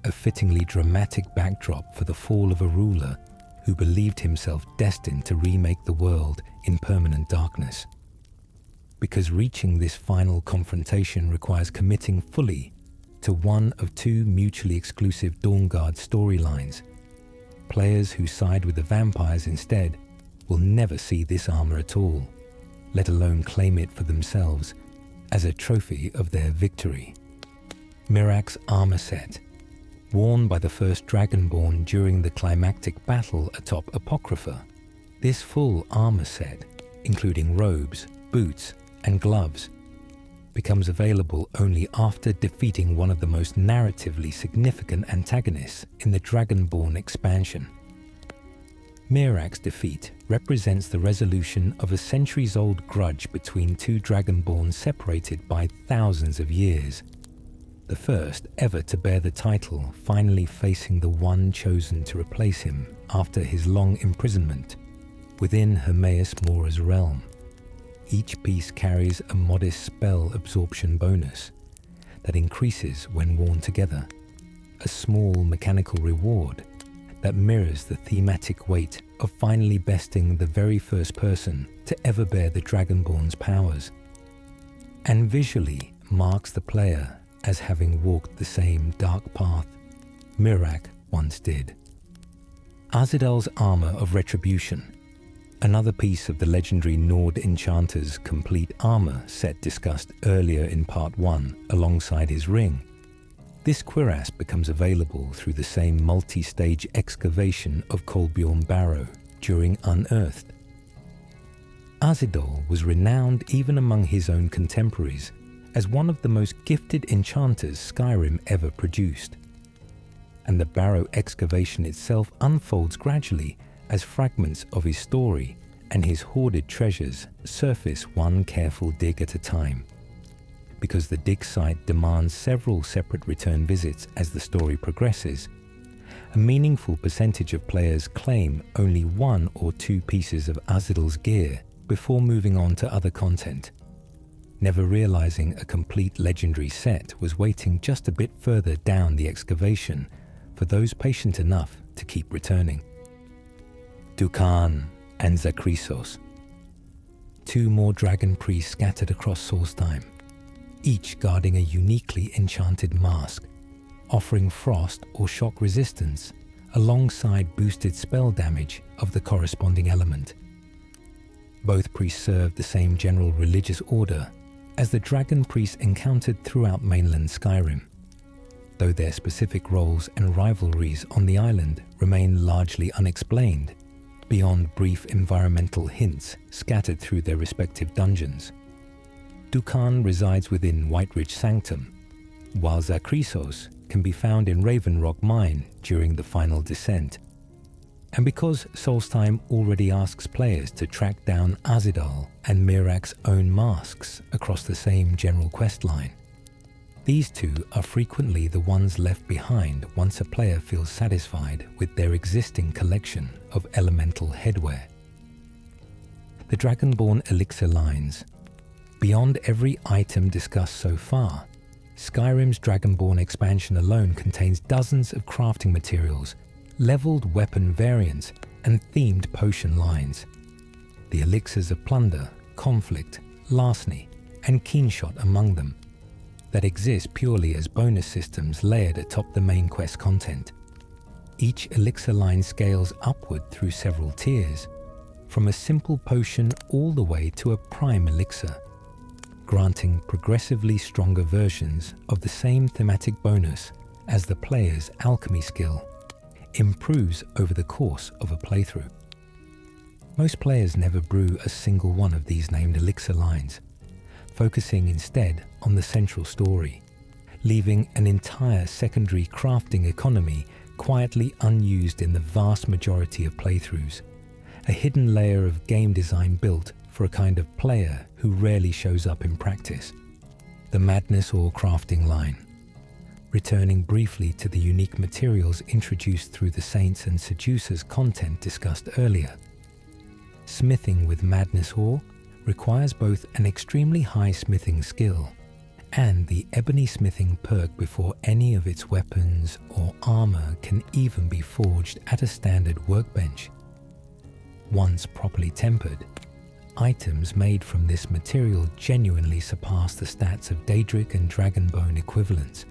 A fittingly dramatic backdrop for the fall of a ruler who believed himself destined to remake the world in permanent darkness. Because reaching this final confrontation requires committing fully to one of 2 mutually exclusive Dawnguard storylines. Players who side with the vampires instead will never see this armor at all, let alone claim it for themselves as a trophy of their victory. Mirak's armor set, worn by the first Dragonborn during the climactic battle atop Apocrypha. This full armor set, including robes, boots, and gloves, becomes available only after defeating one of the most narratively significant antagonists in the Dragonborn expansion. Mirak's defeat represents the resolution of a centuries-old grudge between 2 Dragonborns separated by thousands of years. The first ever to bear the title finally facing the one chosen to replace him after his long imprisonment within Hermaeus Mora's realm. Each piece carries a modest spell absorption bonus that increases when worn together, a small mechanical reward that mirrors the thematic weight of finally besting the very first person to ever bear the Dragonborn's powers, and visually marks the player as having walked the same dark path Mirak once did. Azidal's Armor of Retribution, another piece of the legendary Nord Enchanter's complete armor set discussed earlier in Part 1 alongside his ring. This cuirass becomes available through the same multi-stage excavation of Kolbjorn Barrow during Unearthed. Azidal was renowned even among his own contemporaries as one of the most gifted enchanters Skyrim ever produced. And the Barrow excavation itself unfolds gradually as fragments of his story and his hoarded treasures surface one careful dig at a time. Because the dig site demands several separate return visits as the story progresses, a meaningful percentage of players claim only 1 or 2 pieces of Azidal's gear before moving on to other content, never realizing a complete legendary set was waiting just a bit further down the excavation for those patient enough to keep returning. Dukan and Zakrisos, 2 more dragon priests scattered across Solstheim, each guarding a uniquely enchanted mask, offering frost or shock resistance alongside boosted spell damage of the corresponding element. Both priests serve the same general religious order as the dragon priests encountered throughout mainland Skyrim, though their specific roles and rivalries on the island remain largely unexplained, beyond brief environmental hints scattered through their respective dungeons. Dukan resides within Whiteridge Sanctum, while Zakrisos can be found in Raven Rock Mine during the final descent. And because Solstheim already asks players to track down Azidal and Mirak's own masks across the same general quest line, These two are frequently the ones left behind once a player feels satisfied with their existing collection of elemental headwear. The Dragonborn elixir lines. Beyond every item discussed so far, Skyrim's Dragonborn expansion alone contains dozens of crafting materials, leveled weapon variants, and themed potion lines. The elixirs of plunder, conflict, larceny, and keenshot among them, that exist purely as bonus systems layered atop the main quest content. Each elixir line scales upward through several tiers, from a simple potion all the way to a prime elixir, granting progressively stronger versions of the same thematic bonus as the player's alchemy skill improves over the course of a playthrough. Most players never brew a single one of these named elixir lines, focusing instead on the central story, leaving an entire secondary crafting economy quietly unused in the vast majority of playthroughs, a hidden layer of game design built for a kind of player who rarely shows up in practice. The Madness Ore crafting line. Returning briefly to the unique materials introduced through the Saints and Seducers content discussed earlier. Smithing with Madness Ore requires both an extremely high smithing skill and the ebony smithing perk before any of its weapons or armor can even be forged at a standard workbench. Once properly tempered, items made from this material genuinely surpass the stats of Daedric and Dragonbone equivalents,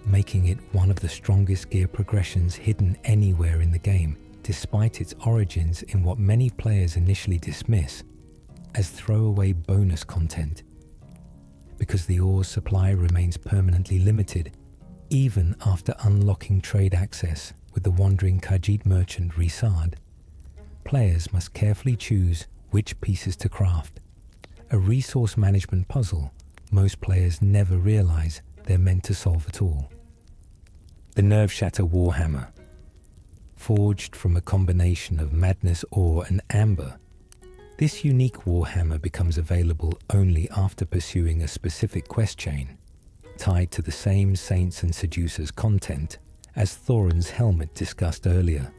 making it one of the strongest gear progressions hidden anywhere in the game, despite its origins in what many players initially dismiss as throwaway bonus content. Because the ore's supply remains permanently limited, even after unlocking trade access with the wandering Khajiit merchant Risad, players must carefully choose which pieces to craft, a resource management puzzle most players never realize they're meant to solve at all. The Nerve Shatter Warhammer. Forged from a combination of Madness Ore and Amber, this unique Warhammer becomes available only after pursuing a specific quest chain, tied to the same Saints and Seducers content as Thorin's helmet discussed earlier.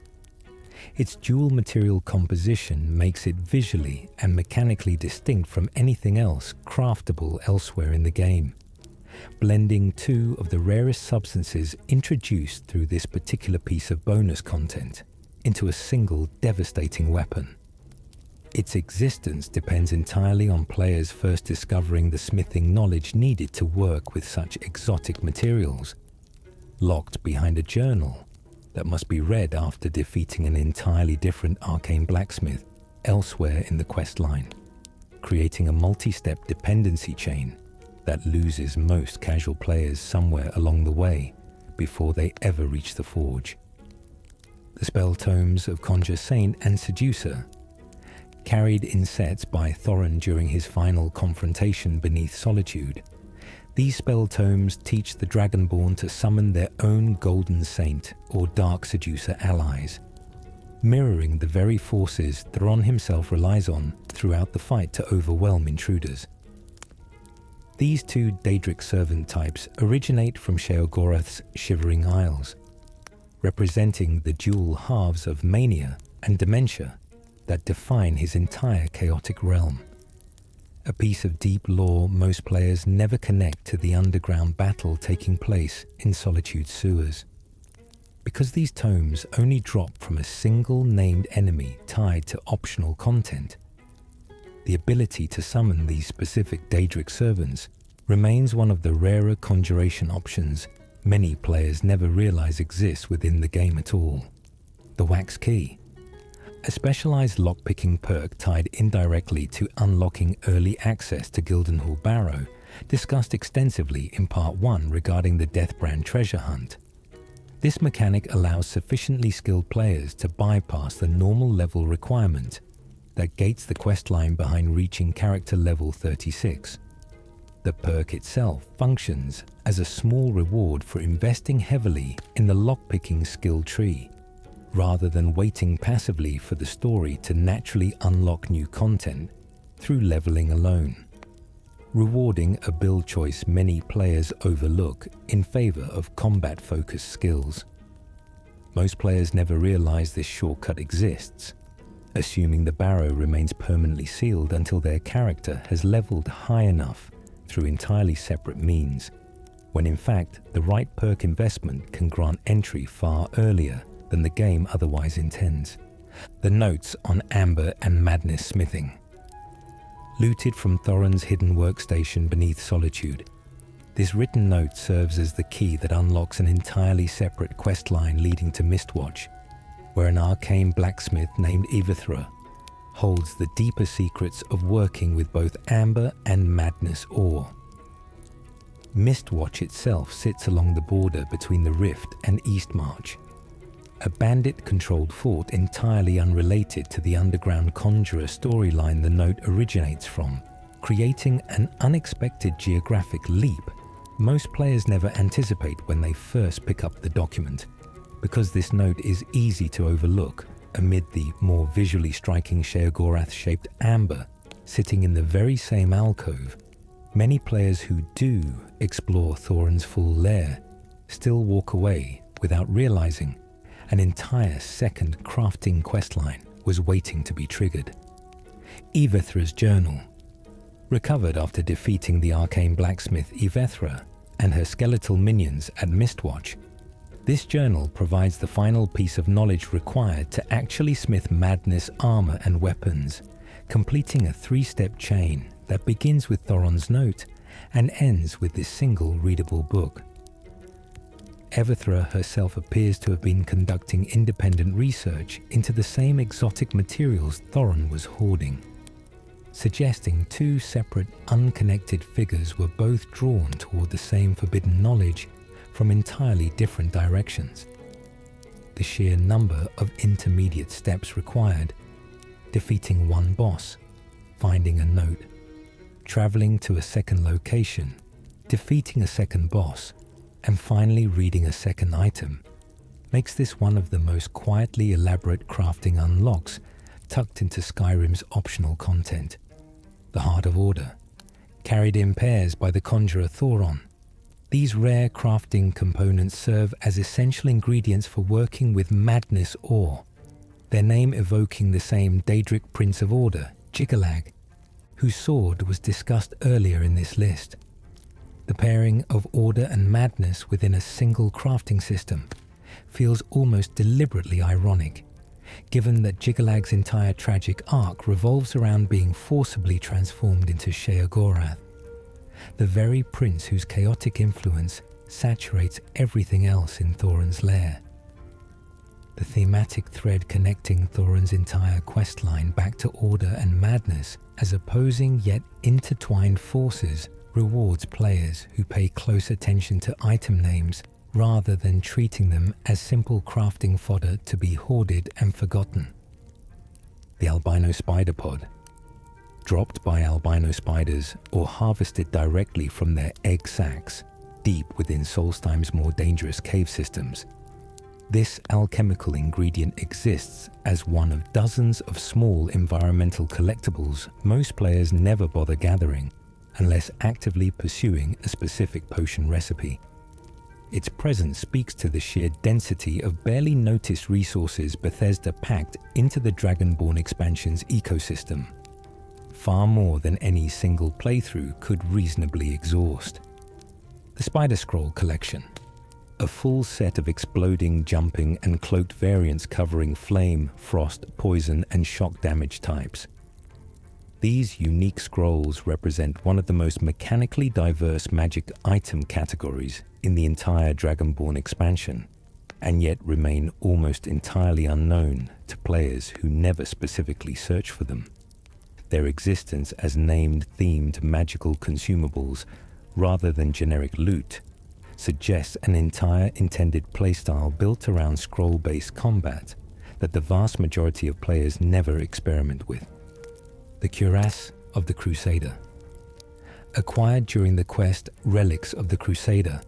Its dual material composition makes it visually and mechanically distinct from anything else craftable elsewhere in the game, blending two of the rarest substances introduced through this particular piece of bonus content into a single devastating weapon. Its existence depends entirely on players first discovering the smithing knowledge needed to work with such exotic materials, locked behind a journal that must be read after defeating an entirely different arcane blacksmith elsewhere in the quest line, creating a multi-step dependency chain that loses most casual players somewhere along the way before they ever reach the forge. The spell tomes of Conjure Saint and Seducer, carried in sets by Thorin during his final confrontation beneath Solitude, these spell tomes teach the Dragonborn to summon their own Golden Saint or Dark Seducer allies, mirroring the very forces Thorin himself relies on throughout the fight to overwhelm intruders. These two Daedric servant types originate from Sheogorath's Shivering Isles, representing the dual halves of mania and dementia that define his entire chaotic realm. A piece of deep lore most players never connect to the underground battle taking place in Solitude's sewers. Because these tomes only drop from a single named enemy tied to optional content, the ability to summon these specific Daedric servants remains one of the rarer conjuration options many players never realize exists within the game at all. The Wax Key, a specialized lockpicking perk tied indirectly to unlocking early access to Gildenhall Barrow, discussed extensively in Part 1 regarding the Deathbrand treasure hunt. This mechanic allows sufficiently skilled players to bypass the normal level requirement that gates the questline behind reaching character level 36. The perk itself functions as a small reward for investing heavily in the lockpicking skill tree, rather than waiting passively for the story to naturally unlock new content through leveling alone. rewarding a build choice many players overlook in favor of combat-focused skills. Most players never realize this shortcut exists, assuming the barrow remains permanently sealed until their character has leveled high enough through entirely separate means, when in fact the right perk investment can grant entry far earlier than the game otherwise intends. The notes on Amber and Madness smithing. Looted from Thorin's hidden workstation beneath Solitude, this written note serves as the key that unlocks an entirely separate quest line leading to Mistwatch, where an arcane blacksmith named Ivethra holds the deeper secrets of working with both Amber and Madness ore. Mistwatch itself sits along the border between the Rift and Eastmarch, a bandit-controlled fort entirely unrelated to the underground conjurer storyline the note originates from, creating an unexpected geographic leap most players never anticipate when they first pick up the document. Because this note is easy to overlook amid the more visually striking Sheogorath-shaped Amber sitting in the very same alcove, many players who do explore Thorin's full lair still walk away without realizing an entire second crafting questline was waiting to be triggered. Ivethra's journal. Recovered after defeating the arcane blacksmith Ivethra and her skeletal minions at Mistwatch, this journal provides the final piece of knowledge required to actually smith Madness armor and weapons, completing a three-step chain that begins with Thorin's note and ends with this single readable book. Ivethra herself appears to have been conducting independent research into the same exotic materials Thorin was hoarding, suggesting two separate, unconnected figures were both drawn toward the same forbidden knowledge from entirely different directions. The sheer number of intermediate steps required: defeating one boss, finding a note, traveling to a second location, defeating a second boss, and finally reading a second item, makes this one of the most quietly elaborate crafting unlocks tucked into Skyrim's optional content. The Heart of Order, carried in pairs by the conjurer Thoron. These rare crafting components serve as essential ingredients for working with Madness ore, their name evoking the same Daedric Prince of Order, Jiggalag, whose sword was discussed earlier in this list. The pairing of Order and Madness within a single crafting system feels almost deliberately ironic, given that Jiggalag's entire tragic arc revolves around being forcibly transformed into Sheogorath, the very prince whose chaotic influence saturates everything else in Thorin's lair. The thematic thread connecting Thorin's entire questline back to Order and Madness as opposing yet intertwined forces rewards players who pay close attention to item names rather than treating them as simple crafting fodder to be hoarded and forgotten. The albino spider pod. Dropped by albino spiders or harvested directly from their egg sacs deep within Solstime's more dangerous cave systems, this alchemical ingredient exists as one of dozens of small environmental collectibles most players never bother gathering unless actively pursuing a specific potion recipe. Its presence speaks to the sheer density of barely noticed resources Bethesda packed into the Dragonborn expansion's ecosystem, far more than any single playthrough could reasonably exhaust. The Spider Scroll Collection, a full set of exploding, jumping, and cloaked variants covering flame, frost, poison, and shock damage types. These unique scrolls represent one of the most mechanically diverse magic item categories in the entire Dragonborn expansion, and yet remain almost entirely unknown to players who never specifically search for them. Their existence as named themed magical consumables rather than generic loot suggests an entire intended playstyle built around scroll-based combat that the vast majority of players never experiment with. The Cuirass of the Crusader. Acquired during the quest Relics of the Crusader,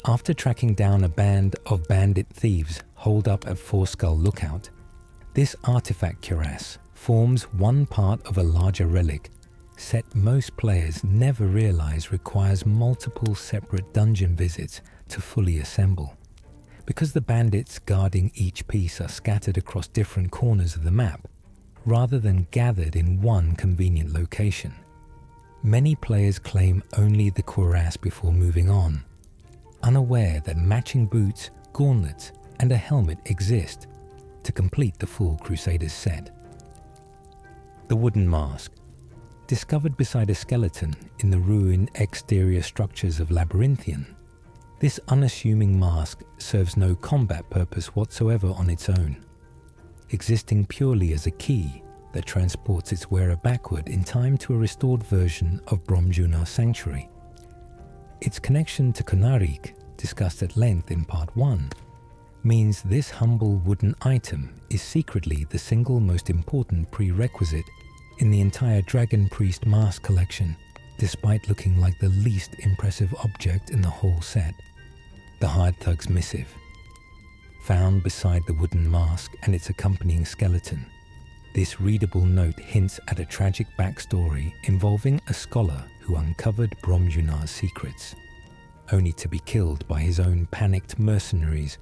after tracking down a band of bandit thieves holed up at Four Skull Lookout, this artifact cuirass forms one part of a larger relic set most players never realize requires multiple separate dungeon visits to fully assemble. Because the bandits guarding each piece are scattered across different corners of the map, rather than gathered in one convenient location. Many players claim only the cuirass before moving on, unaware that matching boots, gauntlets, and a helmet exist to complete the full Crusaders set. The wooden mask. Discovered beside a skeleton in the ruined exterior structures of Labyrinthian, this unassuming mask serves no combat purpose whatsoever on its own, existing purely as a key that transports its wearer backward in time to a restored version of Bromjunar's sanctuary. Its connection to Konarik, discussed at length in Part 1, means this humble wooden item is secretly the single most important prerequisite in the entire Dragon Priest mask collection, despite looking like the least impressive object in the whole set. The Hired Thug's Missive. Found beside the wooden mask and its accompanying skeleton, this readable note hints at a tragic backstory involving a scholar who uncovered Bromjunar's secrets, only to be killed by his own panicked mercenaries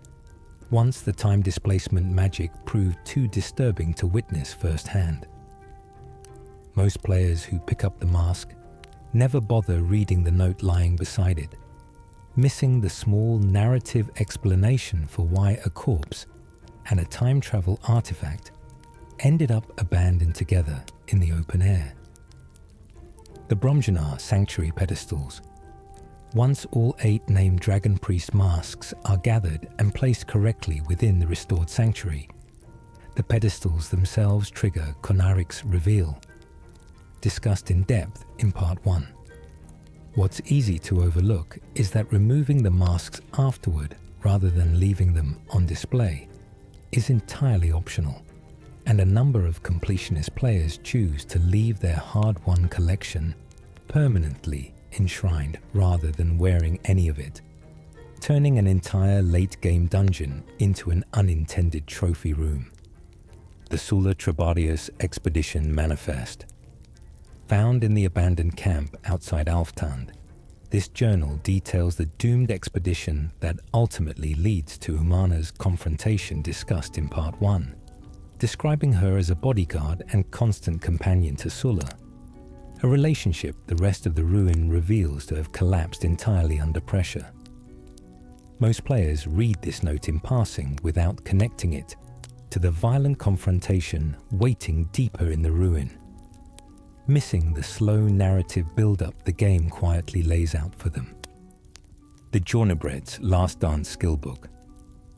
once the time displacement magic proved too disturbing to witness firsthand. Most players who pick up the mask never bother reading the note lying beside it, missing the small narrative explanation for why a corpse and a time travel artifact ended up abandoned together in the open air. The Bromjunar Sanctuary pedestals. Once all 8 named Dragon Priest masks are gathered and placed correctly within the restored sanctuary, the pedestals themselves trigger Konarik's reveal, discussed in depth in Part 1. What's easy to overlook is that removing the masks afterward, rather than leaving them on display, is entirely optional, and a number of completionist players choose to leave their hard-won collection permanently enshrined rather than wearing any of it, turning an entire late-game dungeon into an unintended trophy room. The Sula Trebarius Expedition Manifest. Found in the abandoned camp outside Alftand, this journal details the doomed expedition that ultimately leads to Umana's confrontation discussed in Part 1, describing her as a bodyguard and constant companion to Sulla, a relationship the rest of the ruin reveals to have collapsed entirely under pressure. Most players read this note in passing without connecting it to the violent confrontation waiting deeper in the ruin, missing the slow narrative build-up the game quietly lays out for them. The Jornebred's Last Dance skillbook.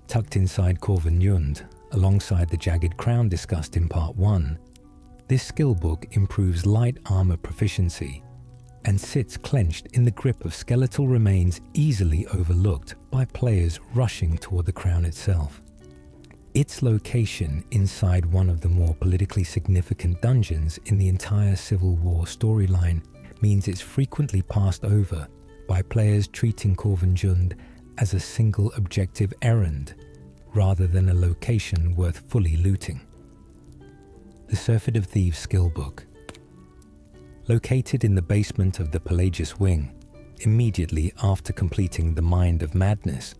Tucked inside Corvin Jund, alongside the Jagged Crown discussed in Part 1, this skillbook improves light armor proficiency and sits clenched in the grip of skeletal remains easily overlooked by players rushing toward the crown itself. Its location inside one of the more politically significant dungeons in the entire Civil War storyline means it's frequently passed over by players treating Corvin Jund as a single objective errand rather than a location worth fully looting. The Surfeit of Thieves skillbook. Located in the basement of the Pelagius Wing, immediately after completing the Mind of Madness.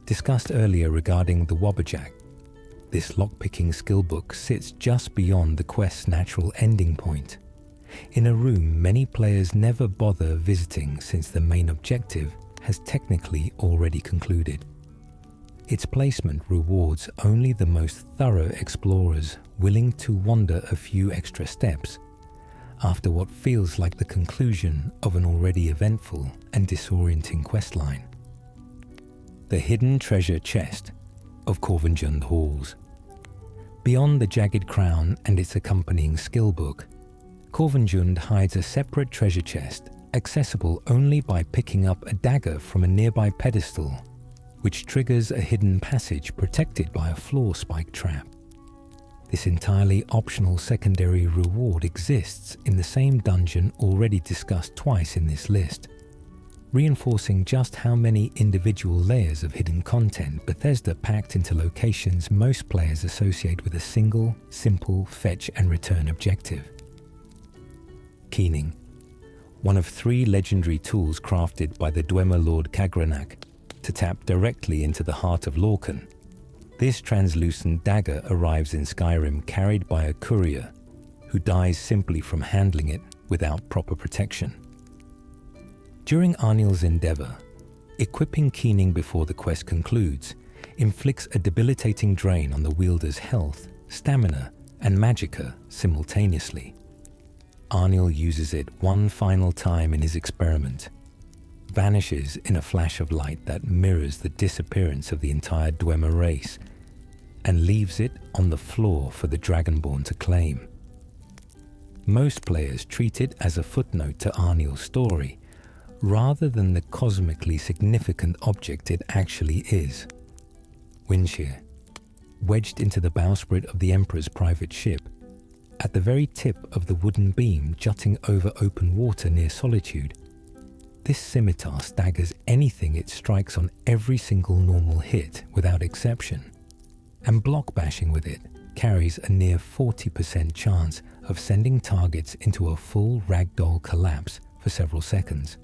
Discussed earlier regarding the Wobberjack, this lockpicking skillbook sits just beyond the quest's natural ending point, in a room many players never bother visiting since the main objective has technically already concluded. Its placement rewards only the most thorough explorers willing to wander a few extra steps after what feels like the conclusion of an already eventful and disorienting questline. The hidden treasure chest of Corvin Jund Halls. Beyond the Jagged Crown and its accompanying skillbook, Corvin Jund hides a separate treasure chest accessible only by picking up a dagger from a nearby pedestal, which triggers a hidden passage protected by a floor spike trap. This entirely optional secondary reward exists in the same dungeon already discussed twice in this list, reinforcing just how many individual layers of hidden content Bethesda packed into locations most players associate with a single, simple fetch and return objective. keening, one of 3 legendary tools crafted by the Dwemer Lord Kagranak to tap directly into the heart of Lorcan. This translucent dagger arrives in Skyrim carried by a courier who dies simply from handling it without proper protection. During Arniel's endeavor, equipping keening before the quest concludes inflicts a debilitating drain on the wielder's health, stamina, and magicka simultaneously. Arniel uses it one final time in his experiment, vanishes in a flash of light that mirrors the disappearance of the entire Dwemer race, and leaves it on the floor for the Dragonborn to claim. Most players treat it as a footnote to Arniel's story, rather than the cosmically significant object it actually is. Windshear, wedged into the bowsprit of the Emperor's private ship, at the very tip of the wooden beam jutting over open water near Solitude, this scimitar staggers anything it strikes on every single normal hit without exception, and block bashing with it carries a near 40% chance of sending targets into a full ragdoll collapse for several seconds.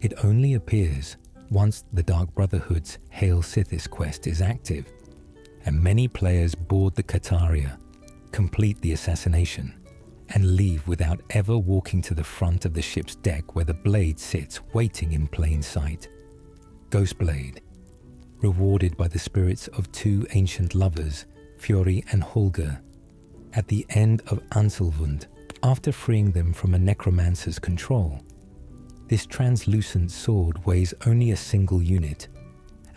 It only appears once the Dark Brotherhood's Hail Sithis quest is active, and many players board the Kataria, complete the assassination, and leave without ever walking to the front of the ship's deck where the blade sits waiting in plain sight. Ghostblade, rewarded by the spirits of 2 ancient lovers, Fiori and Holger, at the end of Anselvund, after freeing them from a necromancer's control. This translucent sword weighs only a single unit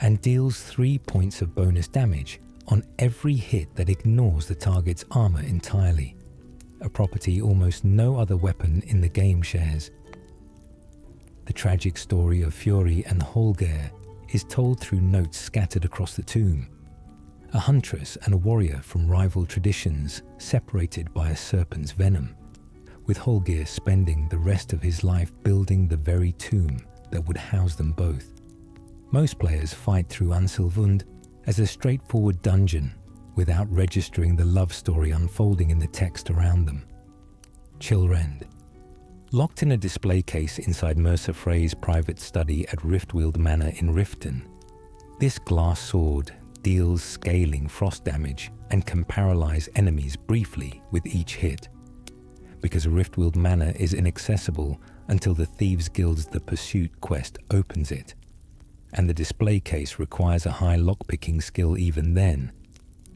and deals 3 points of bonus damage on every hit that ignores the target's armor entirely, a property almost no other weapon in the game shares. The tragic story of Fiori and Holger is told through notes scattered across the tomb. A huntress and a warrior from rival traditions separated by a serpent's venom, with Holger spending the rest of his life building the very tomb that would house them both. Most players fight through Anselvund as a straightforward dungeon without registering the love story unfolding in the text around them. Chillrend, locked in a display case inside Mercer Frey's private study at Riftweald Manor in Riften, this glass sword deals scaling frost damage and can paralyze enemies briefly with each hit. Because Riftweald Manor is inaccessible until the Thieves Guild's The Pursuit quest opens it, and the display case requires a high lockpicking skill even then,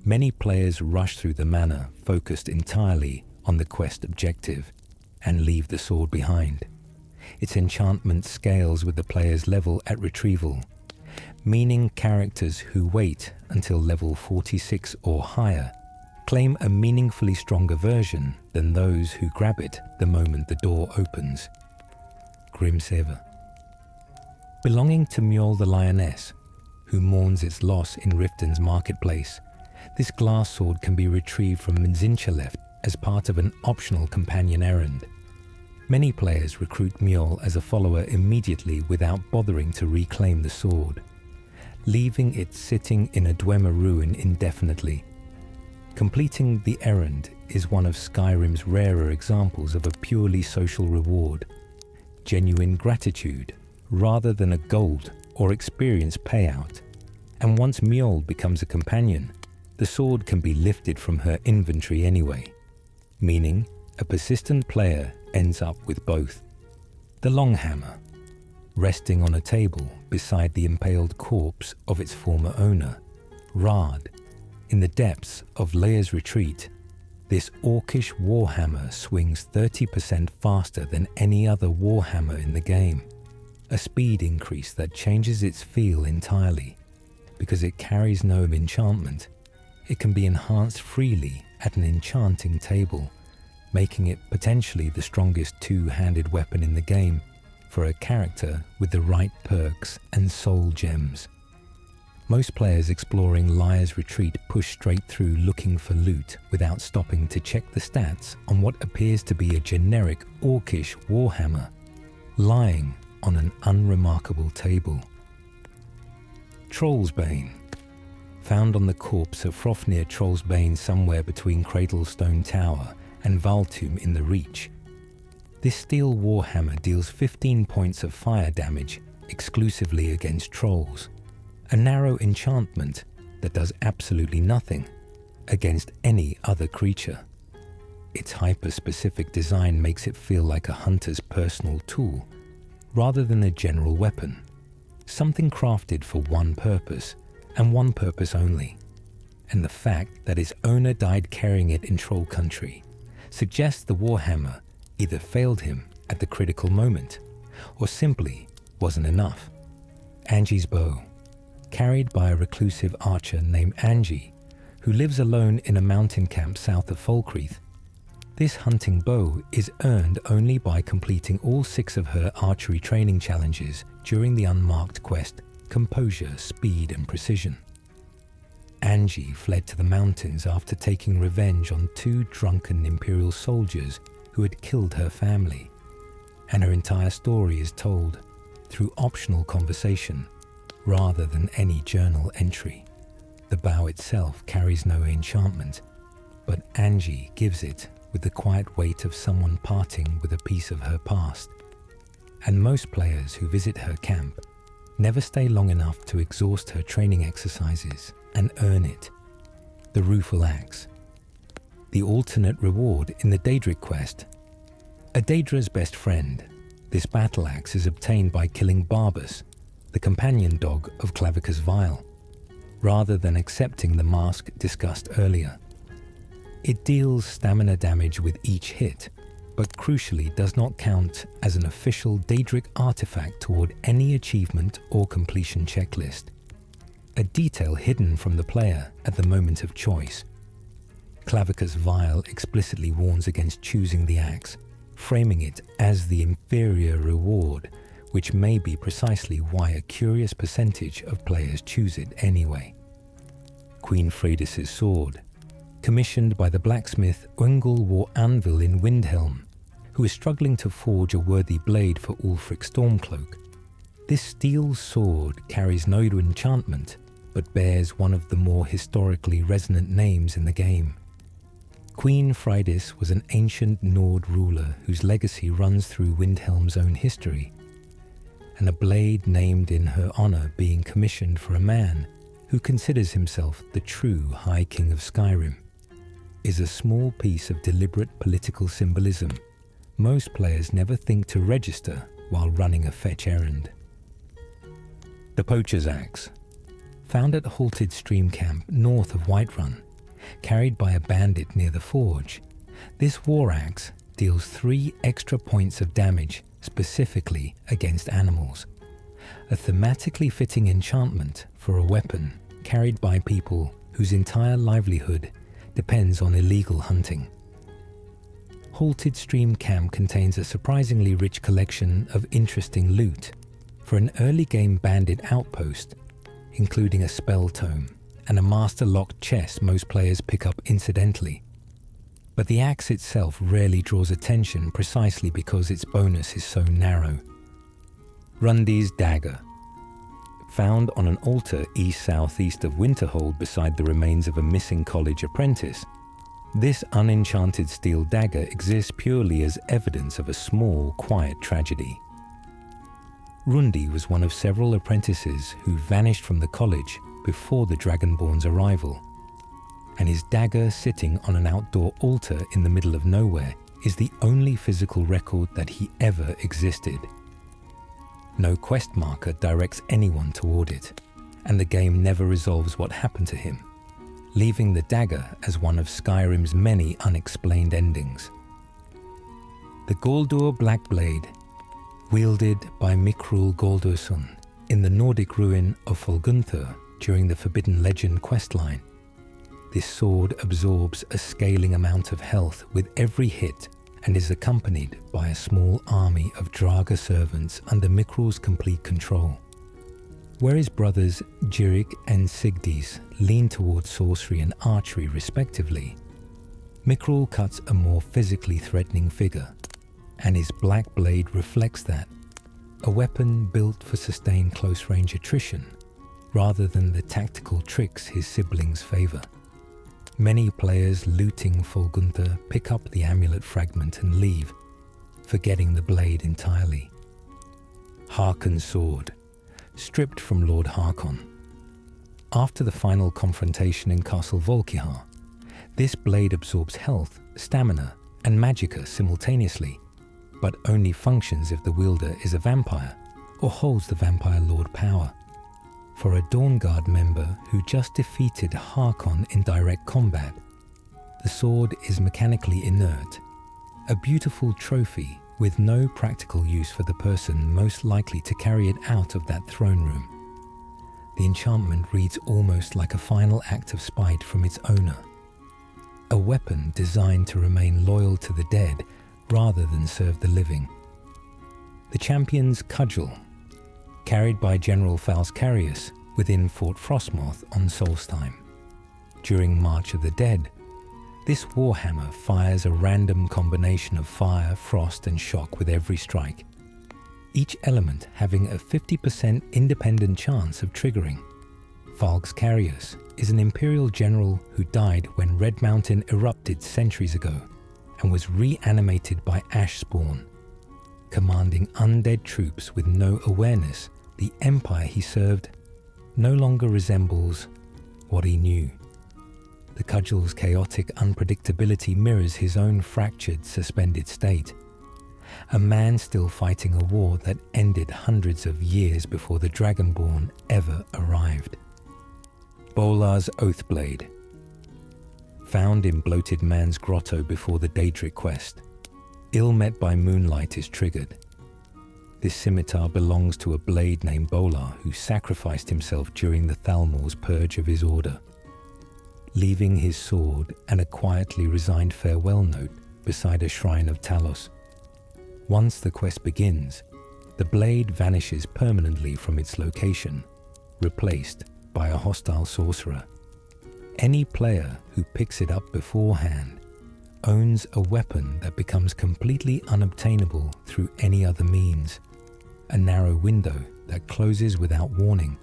many players rush through the manor focused entirely on the quest objective and leave the sword behind. Its enchantment scales with the player's level at retrieval, meaning characters who wait until level 46 or higher claim a meaningfully stronger version than those who grab it the moment the door opens. Grimsever, belonging to Mjol the Lioness, who mourns its loss in Riften's marketplace, this glass sword can be retrieved from Mzinchalev as part of an optional companion errand. Many players recruit Mjol as a follower immediately without bothering to reclaim the sword, leaving it sitting in a Dwemer ruin indefinitely. Completing the errand is one of Skyrim's rarer examples of a purely social reward, genuine gratitude rather than a gold or experience payout, and once Mjol becomes a companion, the sword can be lifted from her inventory anyway, meaning a persistent player ends up with both. The Longhammer, resting on a table beside the impaled corpse of its former owner, Rard. In the depths of Leia's retreat, this orcish warhammer swings 30% faster than any other warhammer in the game, a speed increase that changes its feel entirely. Because it carries no enchantment, it can be enhanced freely at an enchanting table, making it potentially the strongest two-handed weapon in the game for a character with the right perks and soul gems. Most players exploring Leia's retreat push straight through looking for loot without stopping to check the stats on what appears to be a generic orcish warhammer lying on an unremarkable table. Trollsbane, found on the corpse of Frofnir Trollsbane somewhere between Cradlestone Tower and Valtum in the Reach. This steel warhammer deals 15 points of fire damage exclusively against trolls, a narrow enchantment that does absolutely nothing against any other creature. Its hyper-specific design makes it feel like a hunter's personal tool, rather than a general weapon, something crafted for one purpose, and one purpose only. And the fact that its owner died carrying it in Troll Country suggests the warhammer either failed him at the critical moment, or simply wasn't enough. Angie's bow, carried by a reclusive archer named Angie, who lives alone in a mountain camp south of Falkreath. This hunting bow is earned only by completing all 6 of her archery training challenges during the unmarked quest, Composure, Speed and Precision. Angie fled to the mountains after taking revenge on 2 drunken Imperial soldiers who had killed her family, and her entire story is told through optional conversation rather than any journal entry. The bow itself carries no enchantment, but Angie gives it with the quiet weight of someone parting with a piece of her past. And most players who visit her camp never stay long enough to exhaust her training exercises and earn it. The Rueful Axe, the alternate reward in the Daedric quest. A Daedra's best friend, this battle axe is obtained by killing Barbas, the companion dog of Clavicus Vile, rather than accepting the mask discussed earlier. It deals stamina damage with each hit, but crucially does not count as an official Daedric artifact toward any achievement or completion checklist. A detail hidden from the player at the moment of choice. Clavicus Vile explicitly warns against choosing the axe, framing it as the inferior reward, which may be precisely why a curious percentage of players choose it anyway. Queen Freydis' sword, commissioned by the blacksmith Ungel wore Anvil in Windhelm, who is struggling to forge a worthy blade for Ulfric Stormcloak. This steel sword carries no enchantment, but bears one of the more historically resonant names in the game. Queen Freydis was an ancient Nord ruler whose legacy runs through Windhelm's own history, and a blade named in her honor being commissioned for a man who considers himself the true High King of Skyrim, is a small piece of deliberate political symbolism most players never think to register while running a fetch errand. The Poacher's Axe, found at Halted Stream Camp north of Whiterun, carried by a bandit near the forge. This war axe deals 3 extra points of damage specifically against animals, a thematically fitting enchantment for a weapon carried by people whose entire livelihood depends on illegal hunting. Halted Stream Camp contains a surprisingly rich collection of interesting loot for an early game bandit outpost, including a spell tome and a master-locked chest most players pick up incidentally. But the axe itself rarely draws attention precisely because its bonus is so narrow. Rundi's Dagger, found on an altar east-southeast of Winterhold beside the remains of a missing college apprentice. This unenchanted steel dagger exists purely as evidence of a small, quiet tragedy. Rundi was one of several apprentices who vanished from the college before the Dragonborn's arrival, and his dagger sitting on an outdoor altar in the middle of nowhere is the only physical record that he ever existed. No quest marker directs anyone toward it, and the game never resolves what happened to him, leaving the dagger as one of Skyrim's many unexplained endings. The Guldur Blackblade, wielded by Mikrul Guldursson in the Nordic ruin of Folgunthur during the Forbidden Legend questline. This sword absorbs a scaling amount of health with every hit and is accompanied by a small army of Draga servants under Mikrul's complete control. Where his brothers Jirik and Sigdis lean towards sorcery and archery respectively, Mikrul cuts a more physically threatening figure, and his black blade reflects that, a weapon built for sustained close-range attrition rather than the tactical tricks his siblings favor. Many players looting Folgunthur pick up the amulet fragment and leave, forgetting the blade entirely. Harkon's sword, stripped from Lord Harkon. After the final confrontation in Castle Volkihar, this blade absorbs health, stamina, and magicka simultaneously, but only functions if the wielder is a vampire or holds the vampire lord power. For a Dawnguard member who just defeated Harkon in direct combat, the sword is mechanically inert, a beautiful trophy with no practical use for the person most likely to carry it out of that throne room. The enchantment reads almost like a final act of spite from its owner, a weapon designed to remain loyal to the dead rather than serve the living. The champion's cudgel, carried by General Falscarius within Fort Frostmoth on Solstheim. During March of the Dead, this warhammer fires a random combination of fire, frost, and shock with every strike, each element having a 50% independent chance of triggering. Falscarius is an Imperial general who died when Red Mountain erupted centuries ago and was reanimated by ash spawn. Commanding undead troops with no awareness, the empire he served no longer resembles what he knew. The cudgel's chaotic unpredictability mirrors his own fractured, suspended state. A man still fighting a war that ended hundreds of years before the Dragonborn ever arrived. Bolar's Oathblade. Found in Bloated Man's grotto before the Daedric quest, ill met by moonlight is triggered. This scimitar belongs to a blade named Bolar who sacrificed himself during the Thalmor's purge of his order, leaving his sword and a quietly resigned farewell note beside a shrine of Talos. Once the quest begins, the blade vanishes permanently from its location, replaced by a hostile sorcerer. Any player who picks it up beforehand owns a weapon that becomes completely unobtainable through any other means, a narrow window that closes without warning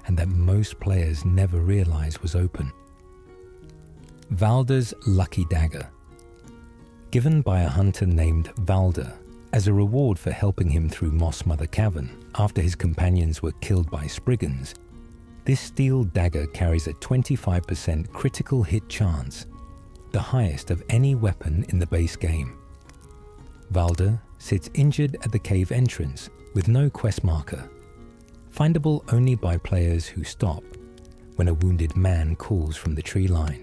and that most players never realize was open. Valder's Lucky Dagger. Given by a hunter named Valder as a reward for helping him through Moss Mother Cavern after his companions were killed by Spriggans, this steel dagger carries a 25% critical hit chance, the highest of any weapon in the base game. Valder sits injured at the cave entrance with no quest marker, findable only by players who stop when a wounded man calls from the tree line.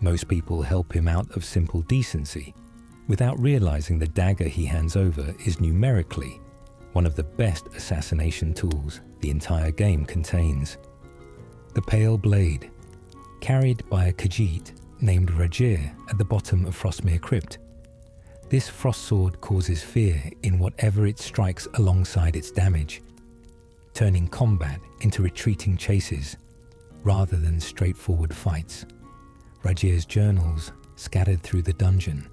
Most people help him out of simple decency, without realizing the dagger he hands over is numerically one of the best assassination tools the entire game contains. The Pale Blade, carried by a Khajiit named Rajir at the bottom of Frostmere Crypt. This frost sword causes fear in whatever it strikes alongside its damage, turning combat into retreating chases rather than straightforward fights. Rajir's journals, scattered through the dungeon,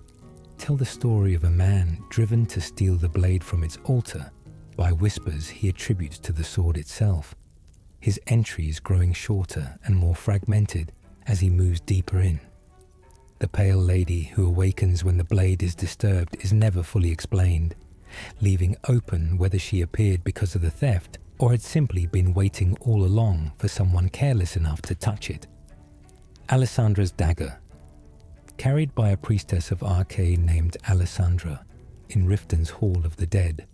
tell the story of a man driven to steal the blade from its altar by whispers he attributes to the sword itself, his entries growing shorter and more fragmented as he moves deeper in. The pale lady who awakens when the blade is disturbed is never fully explained, leaving open whether she appeared because of the theft or had simply been waiting all along for someone careless enough to touch it. Alessandra's Dagger, carried by a priestess of Arcane named Alessandra in Riften's Hall of the Dead.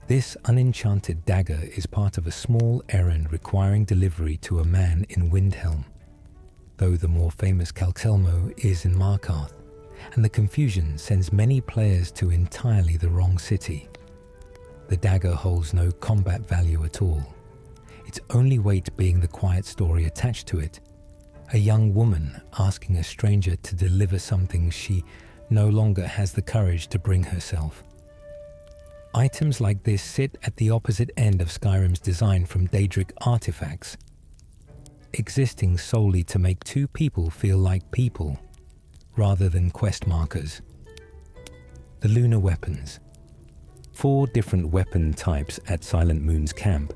This unenchanted dagger is part of a small errand requiring delivery to a man in Windhelm, though the more famous Calcelmo is in Markarth, and the confusion sends many players to entirely the wrong city. The dagger holds no combat value at all, its only weight being the quiet story attached to it, a young woman asking a stranger to deliver something she no longer has the courage to bring herself. Items like this sit at the opposite end of Skyrim's design from Daedric artifacts, existing solely to make two people feel like people, rather than quest markers. The Lunar Weapons. 4 different weapon types at Silent Moon's camp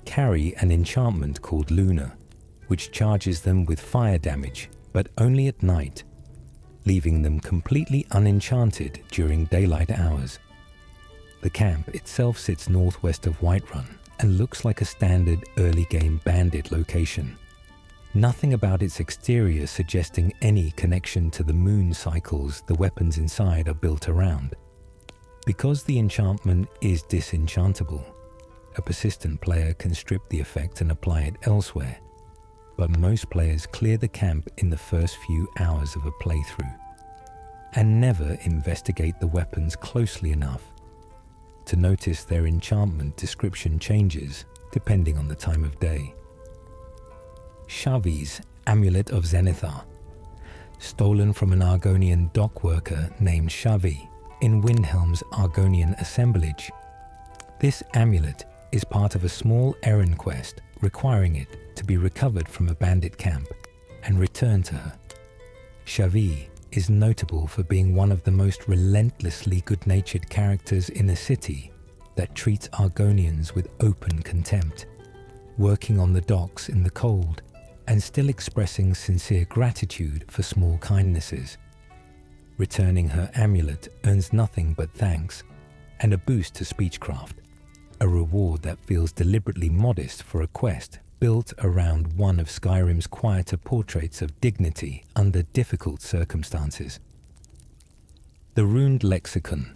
carry an enchantment called Lunar, which charges them with fire damage, but only at night. leaving them completely unenchanted during daylight hours. The camp itself sits northwest of Whiterun and looks like a standard early-game bandit location. Nothing about its exterior suggesting any connection to the moon cycles the weapons inside are built around. Because the enchantment is disenchantable, a persistent player can strip the effect and apply it elsewhere, but most players clear the camp in the first few hours of a playthrough, and never investigate the weapons closely enough to notice their enchantment description changes depending on the time of day. Shavi's Amulet of Zenithar, stolen from an Argonian dock worker named Shavi in Windhelm's Argonian assemblage. This amulet is part of a small errand quest requiring it to be recovered from a bandit camp and returned to her. Shavi is notable for being one of the most relentlessly good-natured characters in a city that treats Argonians with open contempt, working on the docks in the cold and still expressing sincere gratitude for small kindnesses. Returning her amulet earns nothing but thanks and a boost to speechcraft, a reward that feels deliberately modest for a quest built around one of Skyrim's quieter portraits of dignity under difficult circumstances. The Runed Lexicon,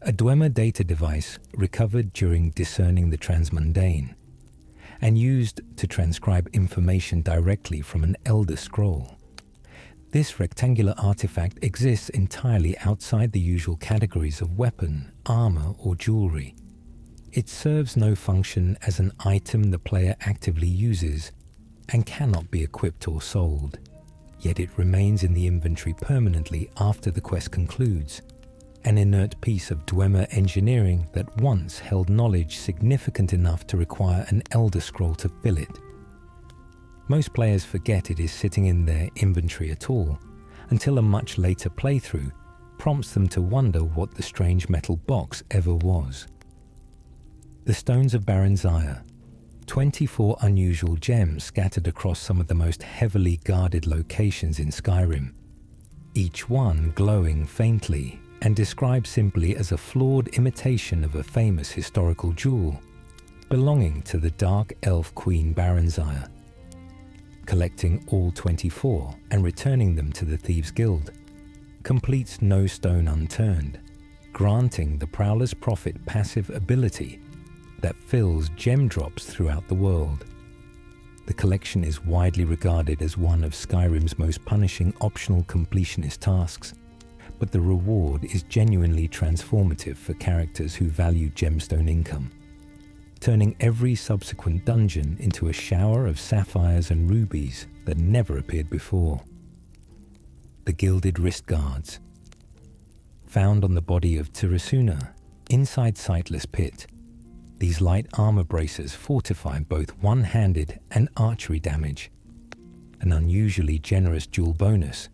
a Dwemer data device recovered during discerning the transmundane, and used to transcribe information directly from an Elder Scroll. This rectangular artifact exists entirely outside the usual categories of weapon, armor, or jewelry. It serves no function as an item the player actively uses and cannot be equipped or sold, yet it remains in the inventory permanently after the quest concludes, an inert piece of Dwemer engineering that once held knowledge significant enough to require an Elder Scroll to fill it. Most players forget it is sitting in their inventory at all, until a much later playthrough prompts them to wonder what the strange metal box ever was. The Stones of Baranzaya, 24 unusual gems scattered across some of the most heavily guarded locations in Skyrim, each one glowing faintly and described simply as a flawed imitation of a famous historical jewel belonging to the Dark Elf Queen Baranzaya. Collecting all 24 and returning them to the Thieves' Guild completes no stone unturned, granting the Prowler's Prophet passive ability that fills gem drops throughout the world. The collection is widely regarded as one of Skyrim's most punishing optional completionist tasks, but the reward is genuinely transformative for characters who value gemstone income, turning every subsequent dungeon into a shower of sapphires and rubies that never appeared before. The Gilded Wrist Guards, found on the body of Tirasuna inside Sightless Pit. These light armor braces fortify both one-handed and archery damage, an unusually generous dual bonus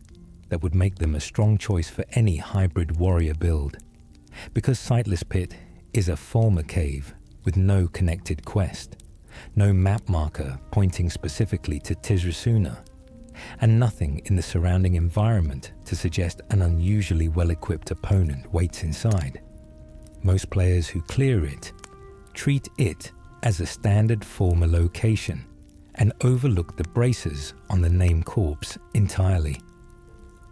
that would make them a strong choice for any hybrid warrior build, because Sightless Pit is a Fulmer cave with no connected quest, no map marker pointing specifically to Tirasuna, and nothing in the surrounding environment to suggest an unusually well-equipped opponent waits inside. Most players who clear it treat it as a standard Fulmer location and overlook the braces on the named corpse entirely.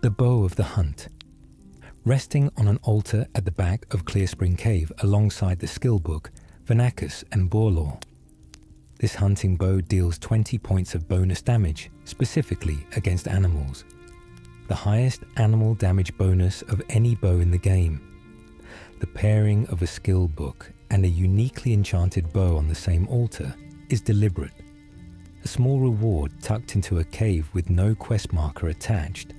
The Bow of the Hunt, resting on an altar at the back of Clearspring Cave alongside the skill book Vernacus and Borlaw. This hunting bow deals 20 points of bonus damage, specifically against animals, the highest animal damage bonus of any bow in the game. The pairing of a skill book and a uniquely enchanted bow on the same altar is deliberate, a small reward tucked into a cave with no quest marker attached,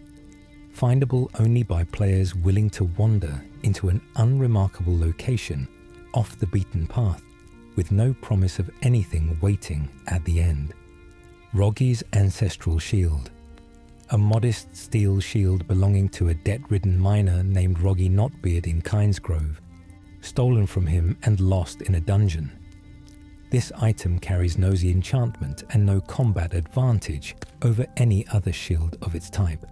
findable only by players willing to wander into an unremarkable location off the beaten path, with no promise of anything waiting at the end. Roggy's Ancestral Shield, a modest steel shield belonging to a debt-ridden miner named Roggy Knotbeard in Kinesgrove, stolen from him and lost in a dungeon. This item carries nosy enchantment and no combat advantage over any other shield of its type.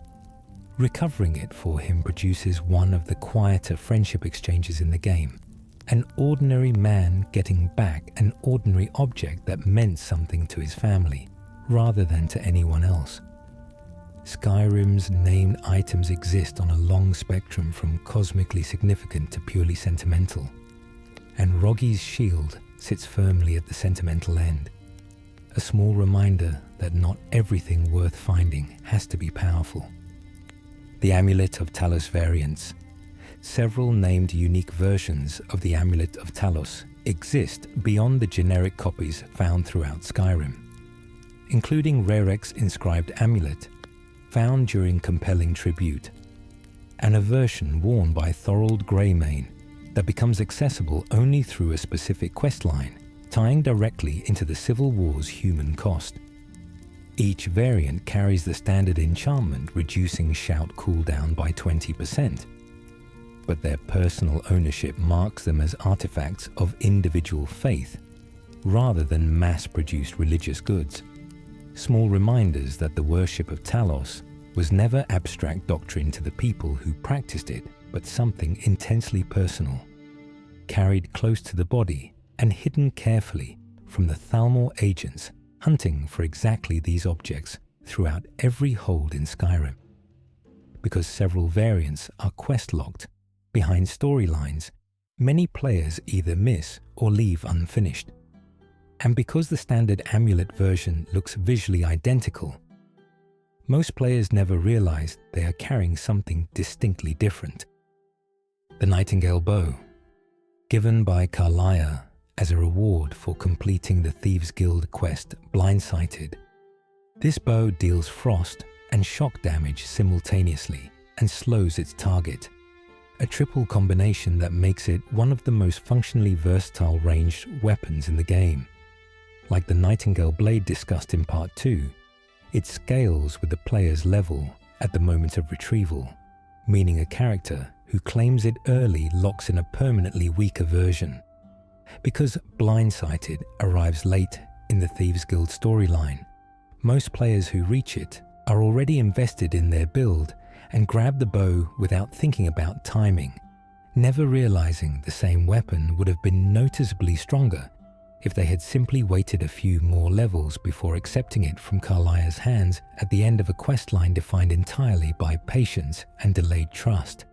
Recovering it for him produces one of the quieter friendship exchanges in the game. An ordinary man getting back an ordinary object that meant something to his family, rather than to anyone else. Skyrim's named items exist on a long spectrum from cosmically significant to purely sentimental, and Roggy's shield sits firmly at the sentimental end. A small reminder that not everything worth finding has to be powerful. The Amulet of Talos variants. Several named unique versions of the Amulet of Talos exist beyond the generic copies found throughout Skyrim, including Rarex inscribed amulet, found during compelling tribute, and a version worn by Thorold Greymane that becomes accessible only through a specific questline, tying directly into the Civil War's human cost. Each variant carries the standard enchantment reducing shout cooldown by 20%, but their personal ownership marks them as artifacts of individual faith, rather than mass-produced religious goods. Small reminders that the worship of Talos was never abstract doctrine to the people who practiced it, but something intensely personal, carried close to the body and hidden carefully from the Thalmor agents hunting for exactly these objects throughout every hold in Skyrim. Because several variants are quest-locked behind storylines, many players either miss or leave unfinished. And because the standard amulet version looks visually identical, most players never realize they are carrying something distinctly different. The Nightingale Bow, given by Carlia as a reward for completing the Thieves Guild quest Blindsighted. This bow deals frost and shock damage simultaneously and slows its target, a triple combination that makes it one of the most functionally versatile ranged weapons in the game. Like the Nightingale Blade discussed in Part 2, it scales with the player's level at the moment of retrieval, meaning a character who claims it early locks in a permanently weaker version. Because Blindsighted arrives late in the Thieves Guild storyline, most players who reach it are already invested in their build and grab the bow without thinking about timing, never realizing the same weapon would have been noticeably stronger if they had simply waited a few more levels before accepting it from Carlia's hands at the end of a questline defined entirely by patience and delayed trust.